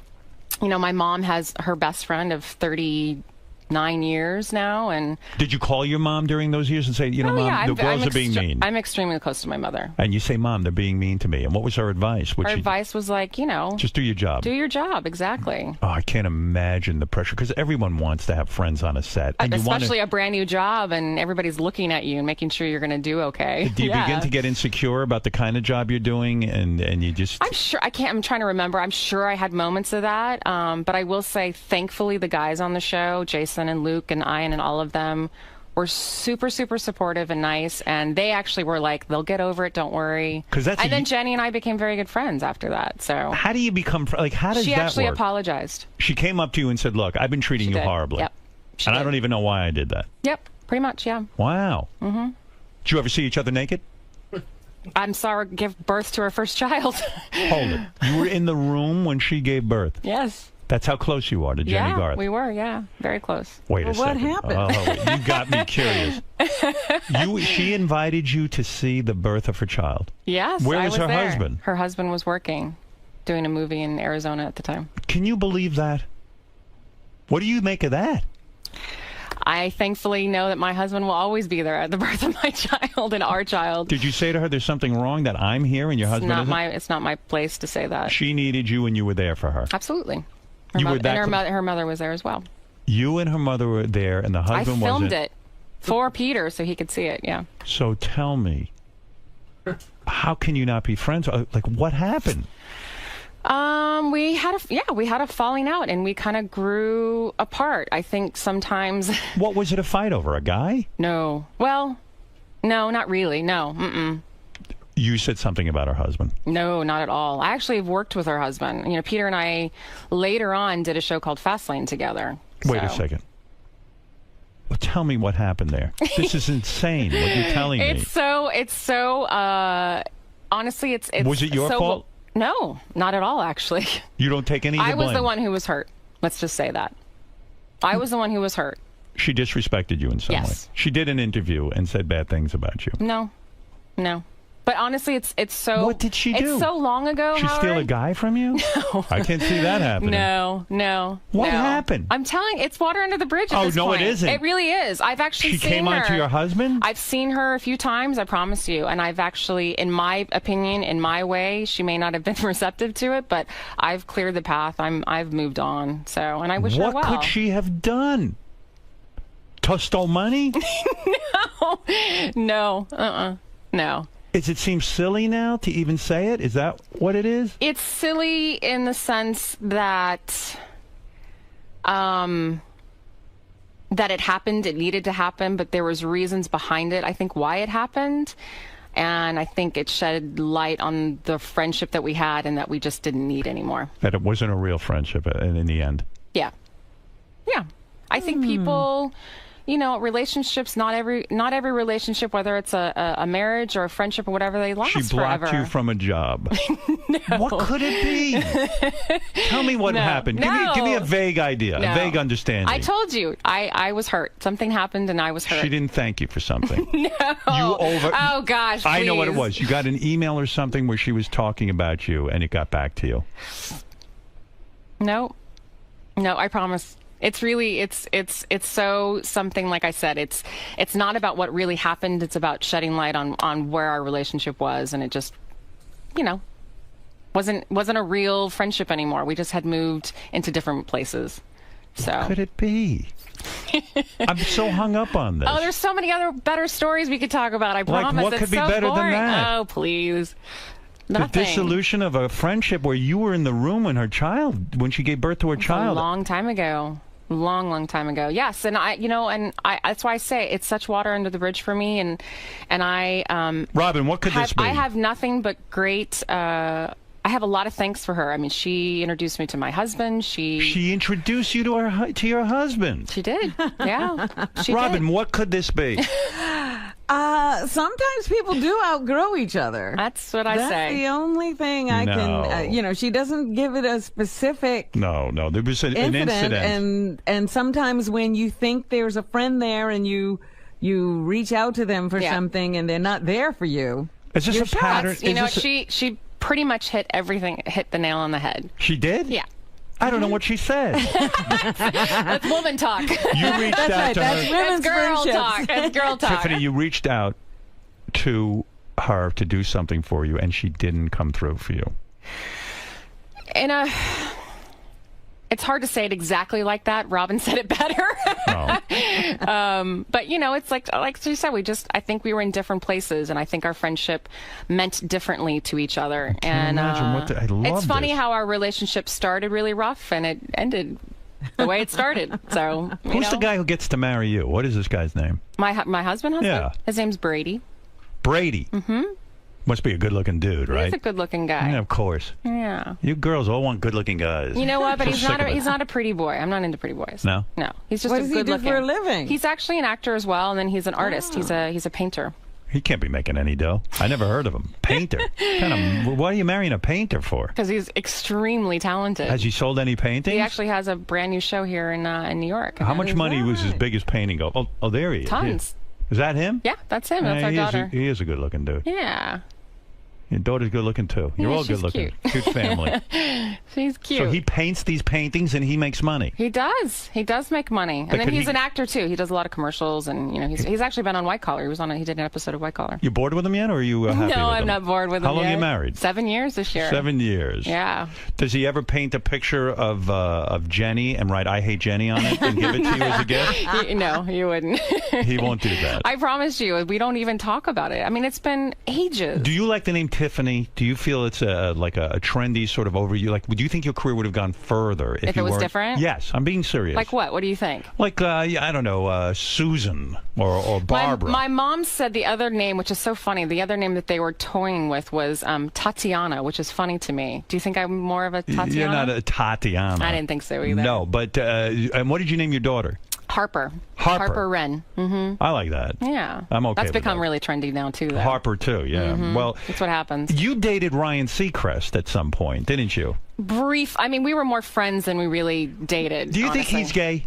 you know, my mom has her best friend of 39 years now. And did you call your mom during those years and say, you know, Mom, the girls are being mean? I'm extremely close to my mother. And you say, Mom, they're being mean to me. And what was her advice? Her advice was like, you know, just do your job. Do your job, exactly. Oh, I can't imagine the pressure, because everyone wants to have friends on a set. And especially a brand new job, and everybody's looking at you and making sure you're going to do okay. Do you begin to get insecure about the kind of job you're doing, and you just... I'm sure, I'm trying to remember. I'm sure I had moments of that, but I will say, thankfully, the guys on the show, Jason and Luke and Ian and all of them, were super, super supportive and nice, and they actually were like, they'll get over it, don't worry. And then Jenny and I became very good friends after that. So how do you become, like, how does that work? She actually apologized. She came up to you and said, look, I've been treating you horribly. Yep. And I don't even know why I did that. Yep, pretty much, yeah. Wow. Mm-hmm. Did you ever see each other naked? I'm sorry, give birth to her first child. Hold it. You were in the room when she gave birth? Yes. That's how close you are to Jenny Garth. Yeah, we were, very close. Wait a second. What happened? Oh, you got me curious. She invited you to see the birth of her child? Yes, Where was her there. husband? Her husband was working, doing a movie in Arizona at the time. Can you believe that? What do you make of that? I thankfully know that my husband will always be there at the birth of my child and our child. Did you say to her, there's something wrong that I'm here and your husband isn't? It's not my place to say that. She needed you and you were there for her? Absolutely. Her mother was there as well. You and her mother were there, and the husband wasn't? I filmed it for Peter so he could see it, yeah. So tell me, how can you not be friends? Like, what happened? We had a falling out, and we kind of grew apart. I think sometimes. What was it a fight over? A guy? No. Well, no, not really. No. Mm-mm. You said something about her husband. No, not at all. I actually have worked with her husband. You know, Peter and I later on did a show called Fastlane together. Wait a second. Well, tell me what happened there. This is insane. What you're telling me. It's so. Honestly, it's. Was it your fault? No, not at all. Actually, you don't take any of the blame. I was the one who was hurt. Let's just say that. I was the one who was hurt. She disrespected you in some way. She did an interview and said bad things about you. No. But honestly, it's so. What did she do? It's so long ago. She steal a guy from you? No. I can't see that happening. No. What happened? I'm telling you, it's water under the bridge at this point. It isn't. It really is. I've actually seen her. She came on to your husband? I've seen her a few times, I promise you. And I've actually, in my opinion, in my way, she may not have been receptive to it, but I've cleared the path. I've moved on. So, and I wish her well. What could she have done? Stole money? No. No. Does it seem silly now to even say it? Is that what it is? It's silly in the sense that that it happened, it needed to happen, but there was reasons behind it, I think, why it happened. And I think it shed light on the friendship that we had and that we just didn't need anymore. That it wasn't a real friendship in the end. Yeah. I think people... relationships, not every relationship, whether it's a marriage or a friendship or whatever, they last forever. She blocked you from a job. No. What could it be? Tell me what happened. Give me a vague idea, a vague understanding. I told you. I was hurt. Something happened and I was hurt. She didn't thank you for something. No. Oh, gosh, I know what it please. was. You got an email or something where she was talking about you and it got back to you. No, I promise. It's really, it's so something, like I said, it's not about what really happened. It's about shedding light on where our relationship was. And it just, wasn't a real friendship anymore. We just had moved into different places. So what could it be? I'm so hung up on this. Oh, there's so many other better stories we could talk about. I promise. What could it's be so better boring. than that? Oh, please. Nothing. The dissolution of a friendship where you were in the room when she gave birth to her child. A long time ago. Long time ago. Yes, and that's why I say it's such water under the bridge for me. And I Robin, what could this be? I have nothing but great. I have a lot of thanks for her. I mean, she introduced me to my husband. She introduced you to your husband. She did. Yeah. Robin, what could this be? Sometimes people do outgrow each other. That's what I say. That's the only thing I can, she doesn't give it a specific. No, there was an incident. And sometimes when you think there's a friend there and you reach out to them for something and they're not there for you. Is this a pattern? She pretty much hit the nail on the head. She did? Yeah. I don't know what she said. That's woman talk. You reached out to her. That's girl talk. That's girl talk. Tiffany, you reached out to her to do something for you, and she didn't come through for you. It's hard to say it exactly like that. Robin said it better. But it's like she said, I think we were in different places, and I think our friendship meant differently to each other. And I love it's funny how our relationship started really rough and it ended the way it started. So who's the guy who gets to marry you? What is this guy's name? My husband? Yeah. His name's Brady. Brady. Mm-hmm. Must be a good-looking dude, right? He's a good-looking guy. Yeah, of course. Yeah. You girls all want good-looking guys. You know what? But he's not a pretty boy. I'm not into pretty boys. No. He's just what does he do for a living? He's actually an actor as well, and then he's an artist. He's a painter. He can't be making any dough. I never heard of him. Painter. What are you marrying a painter for? Because he's extremely talented. Has he sold any paintings? He actually has a brand new show here in New York. How much money was his biggest painting go? Oh, there he is. Tons. Is that him? Yeah, that's him. That's our daughter. He is a good-looking dude. Yeah. Your daughter's good-looking, too. You're all good-looking. Cute family. She's cute. So he paints these paintings and he makes money. He does. He does make money. And then he's an actor, too. He does a lot of commercials, and he's actually been on White Collar. He did an episode of White Collar. You bored with him yet, or are you happy with him? No, I'm not bored with him How long yet. are you married? 7 years this year. 7 years. Yeah. Does he ever paint a picture of Jenny and write "I hate Jenny" on it and give it to you as a gift? No, he wouldn't. He won't do that. I promise you, we don't even talk about it. I mean, it's been ages. Do you like the name Tiffany? Do you feel it's like a trendy sort of overview? Like, do you think your career would have gone further if it was different? Yes, I'm being serious. Like what? What do you think? Like, I don't know, Susan or Barbara. My mom said the other name, which is so funny, the other name that they were toying with was Tatiana, which is funny to me. Do you think I'm more of a Tatiana? You're not a Tatiana. I didn't think so either. No, but and what did you name your daughter? Harper. Harper. Harper Wren. I like that. Yeah. I'm okay That's with become that. really trendy now, too, though. Harper, too, yeah. Well, that's what happens. You dated 𝗦𝗵cie𝘄𝗿𝗱 at some point, didn't you? Brief. I mean, we were more friends than we really dated. Do you honestly. think he's gay?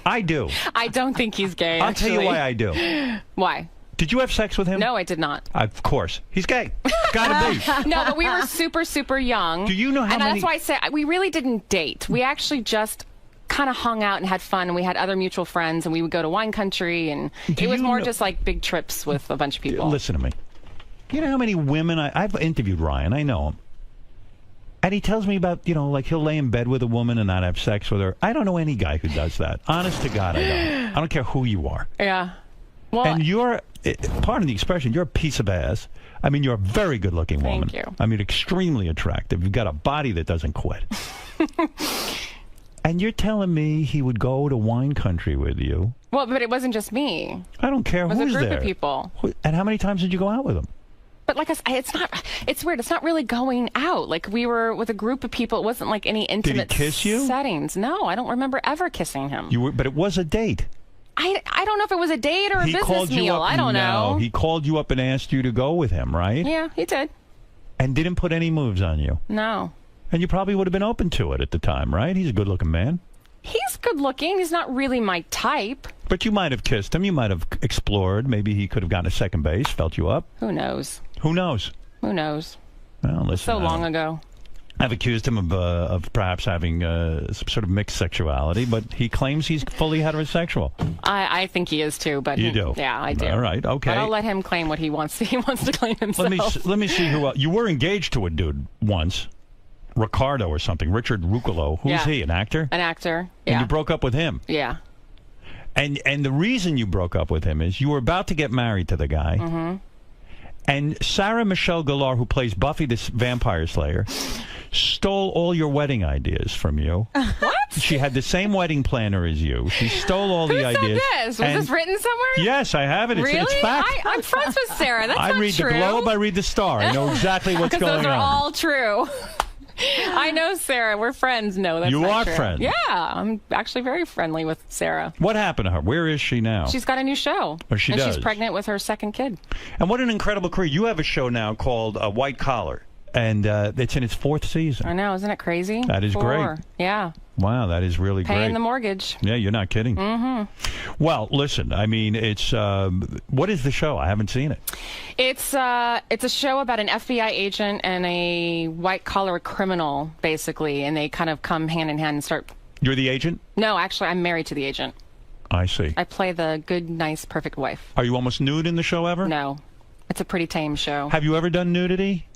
I do. I don't think he's gay, I'll tell you why I do. Why? Did you have sex with him? No, I did not. Of course. He's gay. Gotta be. No, but we were super, super young. Do you know how and many... that's why I say we really didn't date. We actually just kind of hung out and had fun, and we had other mutual friends, and we would go to wine country, and it was more just like big trips with a bunch of people. Listen to me. You know how many women... I've interviewed Ryan. I know him. And he tells me about, like he'll lay in bed with a woman and not have sex with her. I don't know any guy who does that. Honest to God, I don't. I don't care who you are. Yeah. Well, and you're, pardon the expression, you're a piece of ass. I mean, you're a very good-looking woman. Thank you. I mean, extremely attractive. You've got a body that doesn't quit. And you're telling me he would go to wine country with you? Well, but it wasn't just me. I don't care who's there. It was a group of people. And how many times did you go out with him? But like I said, it's weird. It's not really going out. Like, we were with a group of people. It wasn't like any intimate Did he kiss you? settings. No, I don't remember ever kissing him. But it was a date. I don't know if it was a date or a business meal. I don't know. No, he called you up and asked you to go with him, right? Yeah, he did. And didn't put any moves on you? No. And you probably would have been open to it at the time, right? He's a good-looking man. He's good looking. He's not really my type. But you might have kissed him. You might have explored. Maybe he could have gotten to second base, felt you up. Who knows? Who knows? Who knows? Well, listen. So long ago. I've accused him of perhaps having some sort of mixed sexuality, but he claims he's fully heterosexual. I think he is too, but you do. Yeah, I do. All right, okay. But I'll let him claim what he wants. He wants to claim himself. Let me see who else. You were engaged to a dude once, Ricardo or something, Richard Ruccolo. Who's he? An actor? An actor. Yeah. And you broke up with him. Yeah. And the reason you broke up with him is you were about to get married to the guy. Mm-hmm. And 𝗫_Michelle_Gellar, who plays Buffy the Vampire Slayer, stole all your wedding ideas from you. What? She had the same wedding planner as you. She stole all the ideas. Who said this? Was this written somewhere? Yes, I have it. Really? It's fact. I'm friends with Sarah. That's I not read true. the Globe. I read the Star. I know exactly what's going on. Because those are all true. I know Sarah. We're friends. No, that's you not are true. friends. Yeah, I'm actually very friendly with Sarah. What happened to her? Where is she now? She's got a new show. Oh, she does. And she's pregnant with her second kid. And what an incredible career. You have a show now called White Collar, and it's in its 4th season. I know. Isn't it crazy? That is great. Yeah. Wow, that is really great. Paying the mortgage. Yeah, you're not kidding. Mm-hmm. Well, listen, I mean, it's what is the show? I haven't seen it. It's a show about an FBI agent and a white-collar criminal, basically, and they kind of come hand in hand and start... You're the agent? No, actually, I'm married to the agent. I see. I play the good, nice, perfect wife. Are you almost nude in the show ever? No. It's a pretty tame show. Have you ever done nudity?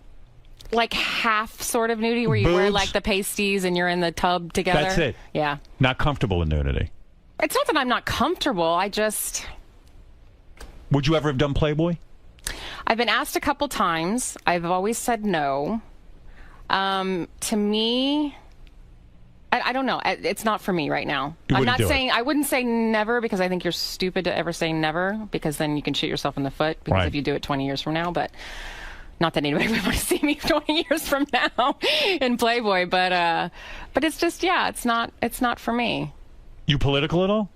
Like half sort of nudity where you wear like the pasties and you're in the tub together? That's it? Yeah. Not comfortable in nudity? It's not that I'm not comfortable. I just... Would you ever have done Playboy? I've been asked a couple times. I've always said no. To me... I don't know. It's not for me right now. I'm not saying... I wouldn't say never because I think you're stupid to ever say never because then you can shoot yourself in the foot because if you do it 20 years from now, but... Not that anybody would want to see me 20 years from now in Playboy, but it's just it's not for me. You political at all?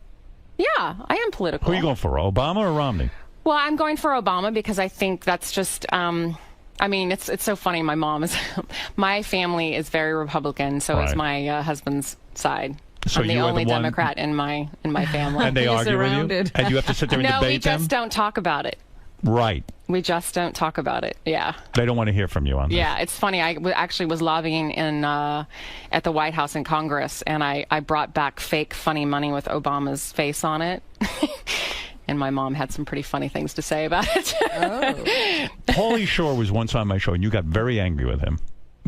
Yeah, I am political. Who are you going for, Obama or Romney? Well, I'm going for Obama because I think that's just. I mean, it's so funny. My mom is, my family is very Republican, so is my husband's side. So I'm the only Democrat in my family. And they argue with you, and you have to sit there and debate them. No, we just don't talk about it. Right. We just don't talk about it. Yeah. They don't want to hear from you on this. Yeah, it's funny. I actually was lobbying at the White House in Congress, and I brought back fake funny money with Obama's face on it. And my mom had some pretty funny things to say about it. Pauly Shore was once on my show, and you got very angry with him.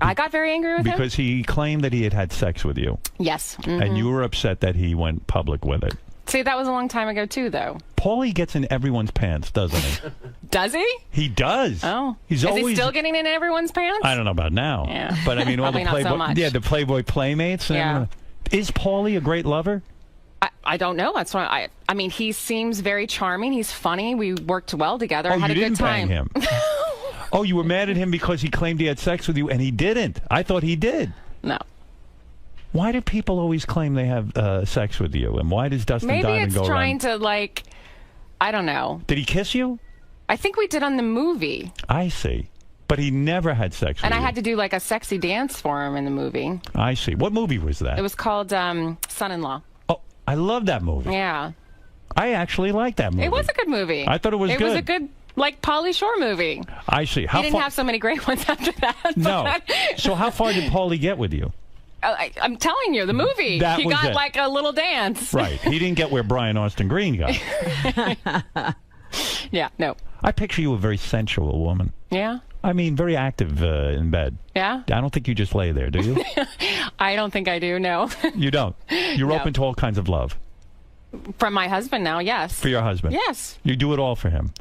I got very angry with him? Because he claimed that he had sex with you. Yes. Mm-hmm. And you were upset that he went public with it. See, that was a long time ago, too, though. Paulie gets in everyone's pants, doesn't he? Does he? He does. Oh. Is he still getting in everyone's pants? I don't know about now. Yeah. But I mean, all the Playboy, not so much. yeah, the Playboy playmates. And everything. Is Paulie a great lover? I don't know. That's why I mean, he seems very charming. He's funny. We worked well together. Oh, had you a good didn't time. bang him. Oh, you were mad at him because he claimed he had sex with you, and he didn't. I thought he did. No. Why do people always claim they have sex with you? And why does Dustin Diamond go around? Maybe it's trying to, like, I don't know. Did he kiss you? I think we did on the movie. I see. But he never had sex with you. And I had to do, like, a sexy dance for him in the movie. I see. What movie was that? It was called Son-in-Law. Oh, I love that movie. Yeah. I actually like that movie. It was a good movie. I thought it was good. It was a good, like, Pauly Shore movie. I see. He didn't have so many great ones after that. No. So how far did Pauly get with you? I'm telling you, the movie. That he was got it. like a little dance. Right. He didn't get where Brian Austin Green got. Yeah, no. I picture you a very sensual woman. Yeah? I mean, very active in bed. Yeah? I don't think you just lay there, do you? I don't think I do, no. You don't? You're No. open to all kinds of love? From my husband now, yes. For your husband? Yes. You do it all for him?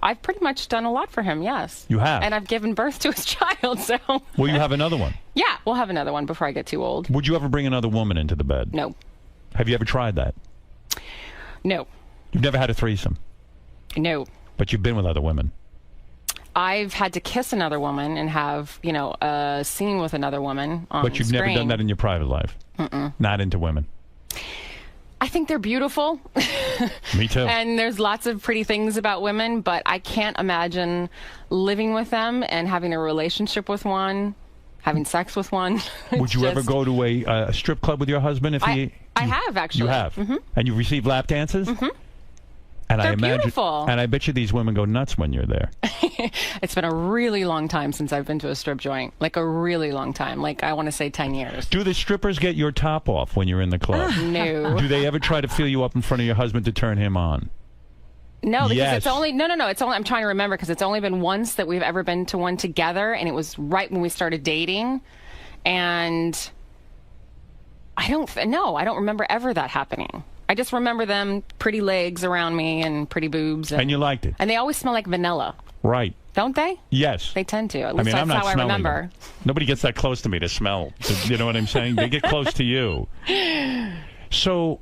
I've pretty much done a lot for him, yes. You have? And I've given birth to his child, so. Will you have another one? Yeah, we'll have another one before I get too old. Would you ever bring another woman into the bed? No. Have you ever tried that? No. You've never had a threesome? No. But you've been with other women? I've had to kiss another woman and have, you know, a scene with another woman on But you've screen. never done that in your private life? Mm-mm. Not into women? I think they're beautiful. Me too. And there's lots of pretty things about women, but I can't imagine living with them and having a relationship with one, having sex with one. Would you ever go to a strip club with your husband if he... I have, actually. You have? Mm-hmm. And you've received lap dances? Mm-hmm. And They're I imagine, beautiful. And I bet you these women go nuts when you're there. It's been a really long time since I've been to a strip joint. Like a really long time. Like I want to say 10 years. Do the strippers get your top off when you're in the club? No. Do they ever try to feel you up in front of your husband to turn him on? No, because Yes. it's only no. It's only I'm trying to remember because it's only been once that we've ever been to one together, and it was right when we started dating, and I don't remember ever that happening. I just remember them pretty legs around me and pretty boobs, And you liked it? and they always smell like vanilla, Right. don't they? Yes. They tend to. At I least mean, that's I'm not how I smelling remember. them. Nobody gets that close to me to smell. You know what I'm saying? They get close to you. So,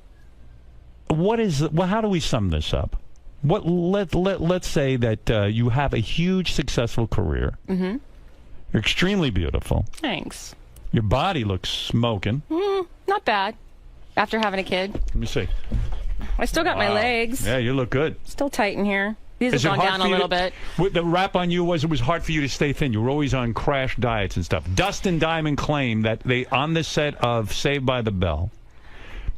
how do we sum this up? Let's say that you have a huge successful career. Mm-hmm. You're extremely beautiful. Thanks. Your body looks smoking. Not bad. After having a kid, Let me see. I still got my Wow. legs. Yeah, you look good. Still tight in here. These Is it have gone hard down for a you little to- bit. What the rap on you was, it was hard for you to stay thin. You were always on crash diets and stuff. Dustin Diamond claimed that they, on the set of Saved by the Bell,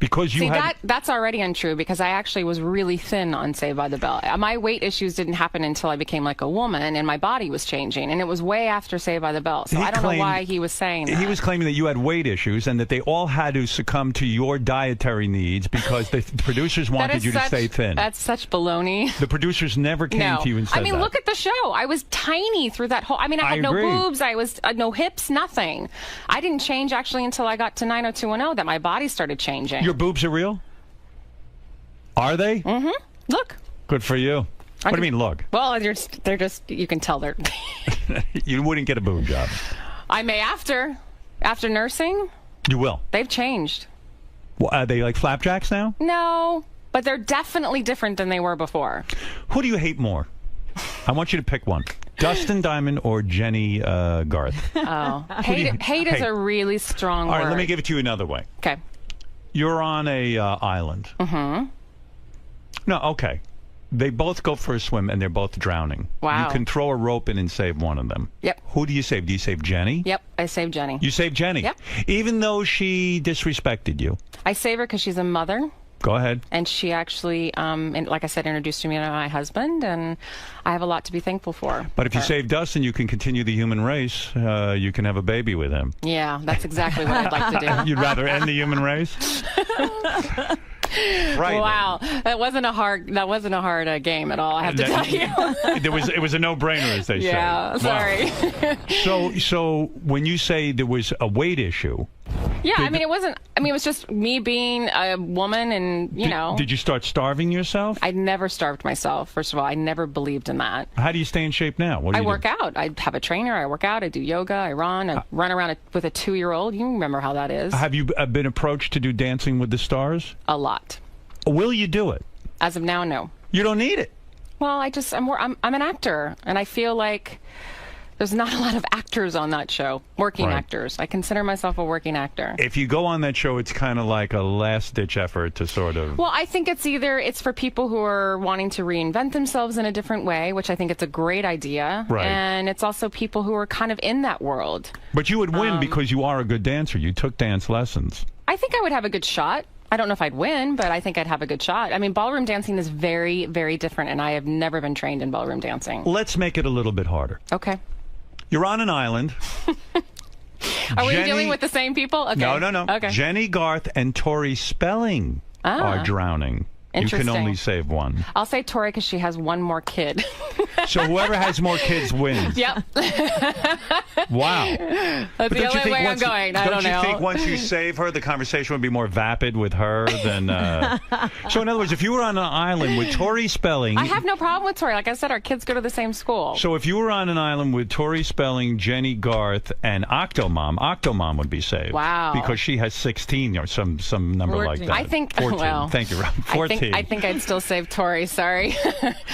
because you See, had... that's already untrue because I actually was really thin on Saved by the Bell. My weight issues didn't happen until I became like a woman and my body was changing. And it was way after Saved by the Bell. So He I don't know claimed- why he was saying that. He was claiming that you had weight issues and that they all had to succumb to your dietary needs because the producers That wanted is you to such- stay thin. That's such baloney. The producers never came No. to you and said I mean, that. look at the show. I was tiny through that whole... I mean, I had no agree. boobs. I was no hips, nothing. I didn't change actually until I got to 90210 that my body started changing. Your boobs are real? Are they? Mm-hmm. Look. Good for you. What do you mean, look? Well, they're just, you can tell they're... You wouldn't get a boob job. I may after nursing. You will. They've changed. Well, are they like flapjacks now? No, but they're definitely different than they were before. Who do you hate more? I want you to pick one. Dustin Diamond or Jenny Garth? Oh. Hate is a really strong word. All right, let me give it to you another way. Okay. You're on a island. Mm-hmm. No, okay. They both go for a swim and they're both drowning. Wow. You can throw a rope in and save one of them. Yep. Who do you save? Do you save Jenny? Yep, I saved Jenny. You save Jenny? Yep. Even though she disrespected you? I save her because she's a mother. Go ahead. And she actually, and like I said, introduced me to my husband, and I have a lot to be thankful for. But if you save Dustin, you can continue the human race. You can have a baby with him. Yeah, that's exactly what I'd like to do. You'd rather end the human race? Right. Wow, that wasn't a hard game at all. I have to tell you. It was a no-brainer, as they say. Yeah, sorry. Wow. So when you say there was a weight issue, Yeah, I mean, it wasn't. I mean, it was just me being a woman, and you know. Did you start starving yourself? I never starved myself. First of all, I never believed in that. How do you stay in shape now? What do I you work do? out. I have a trainer. I work out. I do yoga. I run. I run around with a 2-year-old. You remember how that is? Have you been approached to do Dancing with the Stars? A lot. Will you do it? As of now, no. You don't need it. Well, I'm an actor, and I feel like there's not a lot of actors on that show, working actors. I consider myself a working actor. If you go on that show, it's kind of like a last-ditch effort to sort of... Well, I think it's for people who are wanting to reinvent themselves in a different way, which I think it's a great idea. Right. And it's also people who are kind of in that world. But you would win because you are a good dancer. You took dance lessons. I think I would have a good shot. I don't know if I'd win, but I think I'd have a good shot. I mean, ballroom dancing is very, very different, and I have never been trained in ballroom dancing. Let's make it a little bit harder. Okay. You're on an island. Are we dealing with the same people? Okay. No. Okay. Jenny Garth and Tori Spelling are drowning. You can only save one. I'll say Tori because she has one more kid. So whoever has more kids wins. Yep. Wow. That's the only way I'm going. I don't know. Don't you think once you save her, the conversation would be more vapid with her than... So in other words, if you were on an island with Tori Spelling... I have no problem with Tori. Like I said, our kids go to the same school. So if you were on an island with Tori Spelling, Jenny Garth, and Octomom would be saved. Wow. Because she has 16 or some number 14. like that. I think... 14. Well, thank you, Rob. 14. I think I'd still save Tori. Sorry.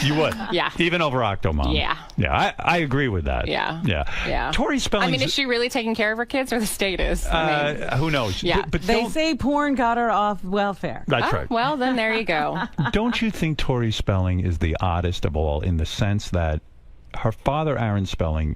You would? Yeah. Even over Octomom? Yeah. Yeah, I agree with that. Yeah. Yeah. Tori Spelling. I mean, is she really taking care of her kids, or the state is? Who knows? Yeah. But they say porn got her off welfare. That's right. Well, then there you go. Don't you think Tori Spelling is the oddest of all in the sense that her father, Aaron Spelling,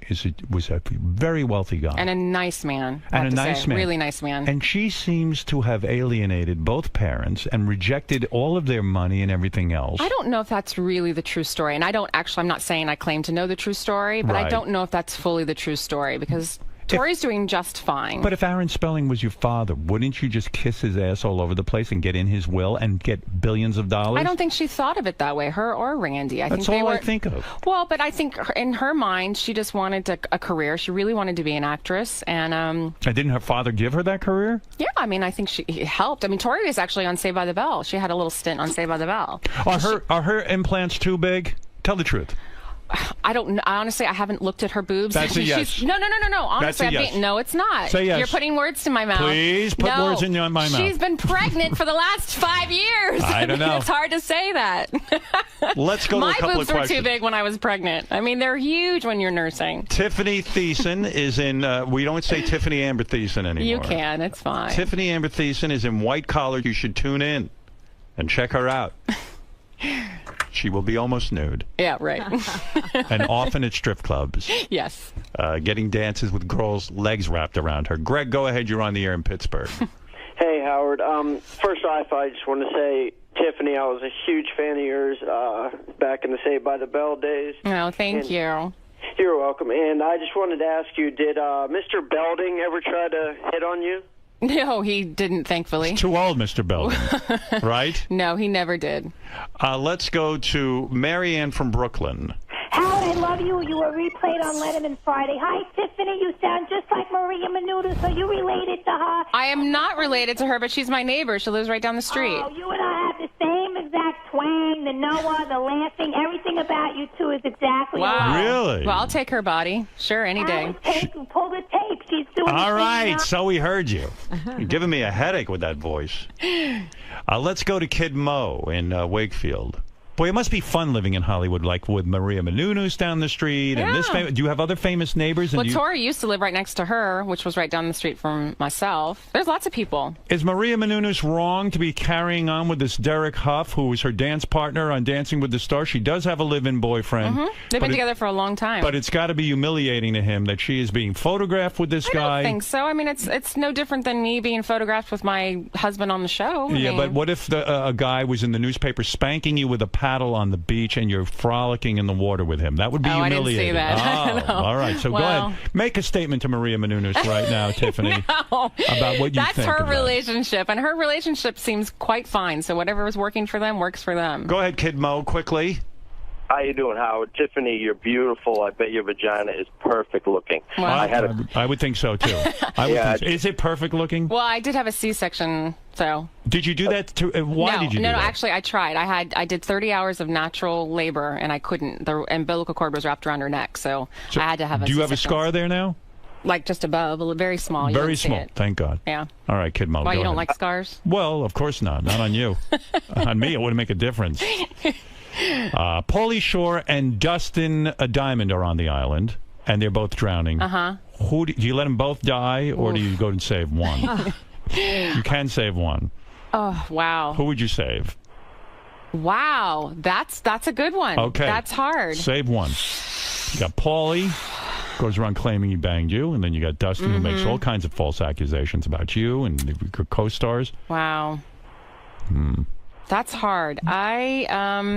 was a very wealthy guy. And a nice man. And a nice man. Really nice man. And she seems to have alienated both parents and rejected all of their money and everything else. I don't know if that's really the true story. And I'm not saying I claim to know the true story, but I don't know if that's fully the true story because Tori's doing just fine. But if Aaron Spelling was your father, wouldn't you just kiss his ass all over the place and get in his will and get billions of dollars? I don't think she thought of it that way, her or Randy. That's all I think of. Well, but I think in her mind, she just wanted a career. She really wanted to be an actress. And didn't her father give her that career? Yeah, I mean, I think he helped. I mean, Tori was actually on Saved by the Bell. She had a little stint on Saved by the Bell. Are her implants too big? Tell the truth. I don't know. Honestly, I haven't looked at her boobs. That's a yes. No. Honestly, yes. No, it's not. Say yes. You're putting words to my mouth. Please put words in my mouth. She's been pregnant for the last 5 years. I don't know. It's hard to say that. Let's go to a couple of questions. My boobs were too big when I was pregnant. I mean, they're huge when you're nursing. Tiffany Thiessen is in, we don't say Tiffany Amber Thiessen anymore. You can. It's fine. Tiffany Amber Thiessen is in White Collar. You should tune in and check her out. She will be almost nude. Yeah, right. And often at strip clubs. Yes. Getting dances with girls' legs wrapped around her. Greg, go ahead. You're on the air in Pittsburgh. Hey, Howard. First off, I just want to say, Tiffany, I was a huge fan of yours back in the Saved by the Bell days. Oh, thank you. You're welcome. And I just wanted to ask you, did Mr. Belding ever try to hit on you? No, he didn't, thankfully. It's too old, Mr. Belding. Right? No, he never did. Let's go to Marianne from Brooklyn. Howard, I love you. You were replayed on Letterman Friday. Hi, Tiffany. You sound just like Maria Menounos. Are you related to her? I am not related to her, but she's my neighbor. She lives right down the street. Oh, you and I have the same exact twang, the Noah, the laughing. Everything about you two is exactly wow. Really? Well, I'll take her body. Sure, any day. Pull the tape. She's doing all right, so we heard you. You're giving me a headache with that voice. Let's go to Kid Mo in Wakefield. Boy, it must be fun living in Hollywood, like with Maria Menounos down the street. Yeah. And this. Do you have other famous neighbors? Well, Tori used to live right next to her, which was right down the street from myself. There's lots of people. Is Maria Menounos wrong to be carrying on with this Derek Huff, who was her dance partner on Dancing with the Stars? She does have a live-in boyfriend. Mm-hmm. They've been together for a long time. But it's got to be humiliating to him that she is being photographed with this guy. I don't think so. I mean, it's no different than me being photographed with my husband on the show. Yeah, but what if a guy was in the newspaper spanking you with a paddle on the beach and you're frolicking in the water with him? That would be humiliating. I didn't see that. Oh, all right. So go ahead. Make a statement to Maria Menounos right now, Tiffany, about what you think. That's her relationship, and her relationship seems quite fine. So whatever is working for them works for them. Go ahead, Kid Mo, quickly. How you doing, Howard? Tiffany, you're beautiful. I bet your vagina is perfect looking. Well, I would think so, too. Is it perfect looking? Well, I did have a C-section, so... Did you do that? Why did you do that? No, actually, I tried. I did 30 hours of natural labor, and I couldn't. The umbilical cord was wrapped around her neck, so I had to have a Do you have a C-section. scar there now? Like just above, very small. You Very don't see small, it. thank God. Yeah. All right, Kid Mo, Why, go you don't ahead. like scars? Well, of course not. Not on you. On me, it wouldn't make a difference. Pauly Shore and Dustin Diamond are on the island. and they're both drowning. Who do you let them both die, or do you go and save one? You can save one. Oh, wow. Who would you save? Wow, that's a good one. Okay. That's hard. Save one. You got Paulie, goes around claiming he banged you, and then you got Dustin, who makes all kinds of false accusations about you and your co-stars. Wow. That's hard.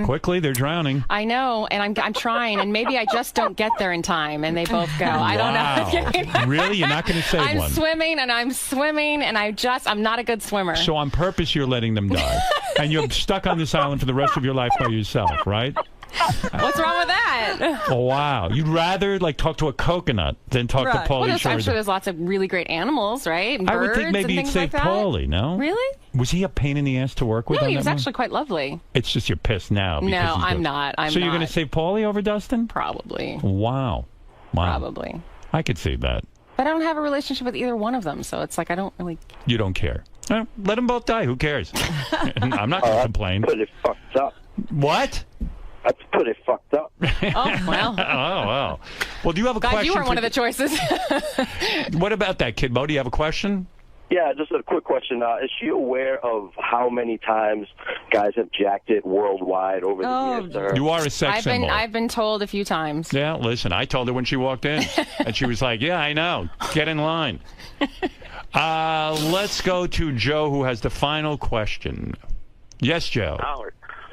Quickly, they're drowning. I know, and I'm trying, and maybe I just don't get there in time, and they both go. I don't know. Really? You're not going to save one? I'm swimming, and I'm not a good swimmer. So on purpose, you're letting them die. And you're stuck on this island for the rest of your life by yourself, right? What's wrong with that? Oh, wow. You'd rather, like, talk to a coconut than talk to Paulie Well, Shore. I'm sure there's lots of really great animals, right? And I would birds think maybe and you'd things save like that. Paulie, no? Really? Was he a pain in the ass to work with? No, on he that was one? actually quite lovely. It's just you're pissed now. No, because I'm not. So you're going to save Paulie over Dustin? Probably. Wow. Probably. I could see that. But I don't have a relationship with either one of them, so it's like I don't really... You don't care. Let them both die. Who cares? I'm not going to complain. Pretty fucked up. What? That's pretty fucked up. Oh, well. Oh, wow. Well, do you have a Glad question? you weren't one of the choices. What about that, Kid Mo? Do you have a question? Yeah, just a quick question. Is she aware of how many times guys have jacked it worldwide over the years to her? You are a sex symbol. I've been told a few times. Yeah, listen, I told her when she walked in, and she was like, yeah, I know. Get in line. Let's go to Joe, who has the final question. Yes, Joe.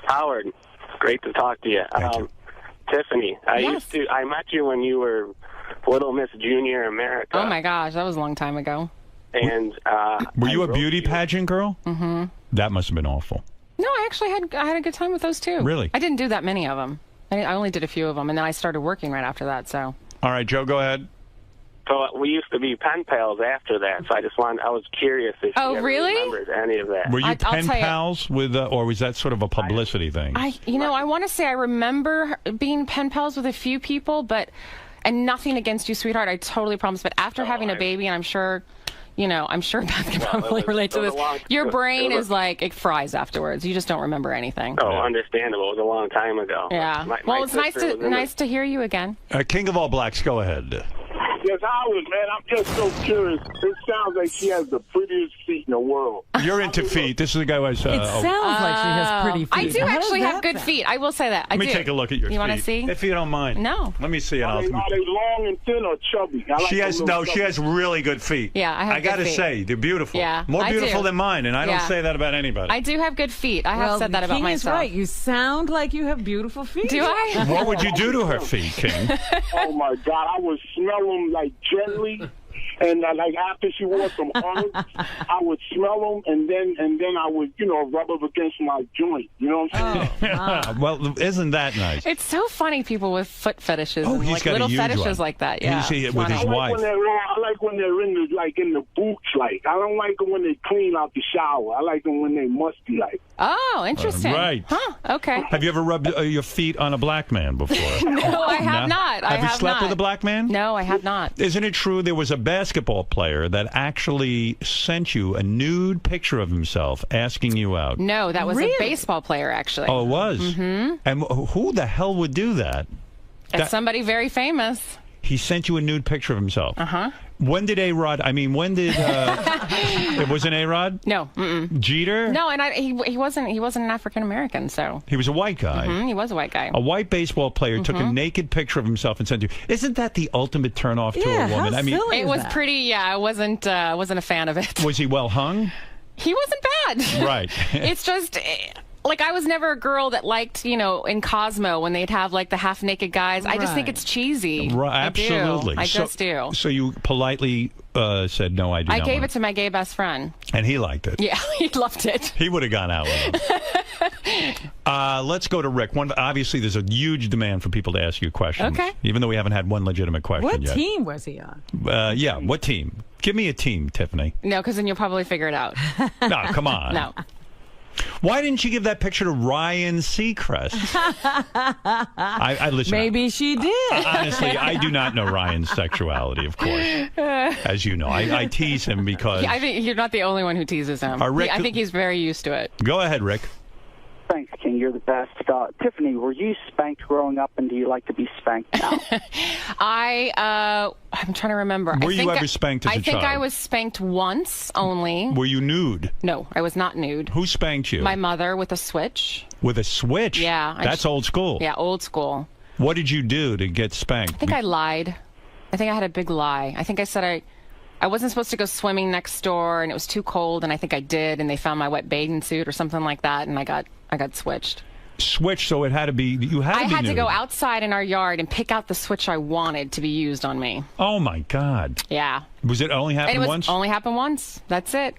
Howard, great to talk to you. Tiffany, I met you when you were Little Miss Junior America. Oh, my gosh, that was a long time ago. And were you a beauty pageant girl? Mm-hmm. That must have been awful. No, I actually had a good time with those, too. Really? I didn't do that many of them. I only did a few of them, and then I started working right after that, so. All right, Joe, go ahead. So we used to be pen pals after that, so I was curious if you ever remembered any of that. Were you pen pals with, or was that sort of a publicity thing? I want to say I remember being pen pals with a few people, and nothing against you, sweetheart. I totally promise. But after having a baby, and I'm sure Beth can probably relate to this. Your brain is like, it fries afterwards. You just don't remember anything. Oh, understandable. It was a long time ago. Yeah. Well, it's nice to hear you again. King of All Blacks, go ahead. Yes, Howard, man, I'm just so curious. It sounds like she has the prettiest feet in the world. You're into feet. This is the guy who has... It sounds like she has pretty feet. I do How actually does have that good sound? feet. I will say that. Let me take a look at your feet. You want to see? If you don't mind. No. Let me see it. Are they long and thin or chubby? She has really good feet. Yeah, I have I got to good feet. say, they're beautiful. Yeah, More I beautiful do. than mine, and I don't say that about anybody. I do have good feet. I have said that about King myself. is right. You sound like you have beautiful feet. Do I? What would you do to her feet, King? Oh, my God. I would smell them, like, gently. And like after she wore some herbs, I would smell them, and then I would, rub them against my joint. You know what I'm saying? Well, isn't that nice? It's so funny, people with foot fetishes Oh, and he's like got a little huge fetishes one. like that. You Yeah, see it it's with funny. his wife. I like when they're in the boots. Like I don't like them when they clean out the shower. I like them when they musty. Like. Oh, interesting. Right. Huh. Okay. Have you ever rubbed your feet on a black man before? No, I have not. Have you slept with a black man? No, I have not. Isn't it true there was a basketball player that actually sent you a nude picture of himself asking you out? No, that was a baseball player, actually. Oh, it was? Mm-hmm. And who the hell would do that? It's somebody very famous. He sent you a nude picture of himself. Uh-huh. When did A-Rod, it wasn't A-Rod? No. Mm-mm. Jeter? No, and he wasn't an African-American, so. He was a white guy. Mm-hmm, he was a white guy. A white baseball player took a naked picture of himself and sent you. Isn't that the ultimate turnoff to a woman? How silly it was pretty, I wasn't a fan of it. Was he well hung? He wasn't bad. Right. It's just... Like, I was never a girl that liked, in Cosmo when they'd have, like, the half-naked guys. I just think it's cheesy. Right, absolutely. I just do. So you politely said, no, I do not I gave want it to my gay best friend. And he liked it. Yeah, he loved it. He would have gone out with him. Let's go to Rick. Obviously, there's a huge demand for people to ask you questions. Okay. Even though we haven't had one legitimate question What yet. team was he on? Yeah, what team? Give me a team, Tiffany. No, because then you'll probably figure it out. No, come on. No. Why didn't you give that picture to 𝗦𝗫𝗄𝗿𝗍? I listen. Maybe she did. Honestly, I do not know Ryan's sexuality, of course. As you know, I tease him because... I think you're not the only one who teases him. Rick, I think he's very used to it. Go ahead, Rick. Thanks, King. You're the best. Tiffany, were you spanked growing up, and do you like to be spanked now? I'm trying to remember. Were you ever spanked as a child? I think I was spanked once only. Were you nude? No, I was not nude. Who spanked you? My mother with a switch. With a switch? Yeah. That's old school. Yeah, old school. What did you do to get spanked? I think I lied. I think I had a big lie. I think I said I wasn't supposed to go swimming next door, and it was too cold, and I think I did, and they found my wet bathing suit or something like that, and I got switched. Switch, so it had to be, I had to go outside in our yard and pick out the switch I wanted to be used on me. Oh, my God. Yeah. Was it only happened once? Only happened once. That's it.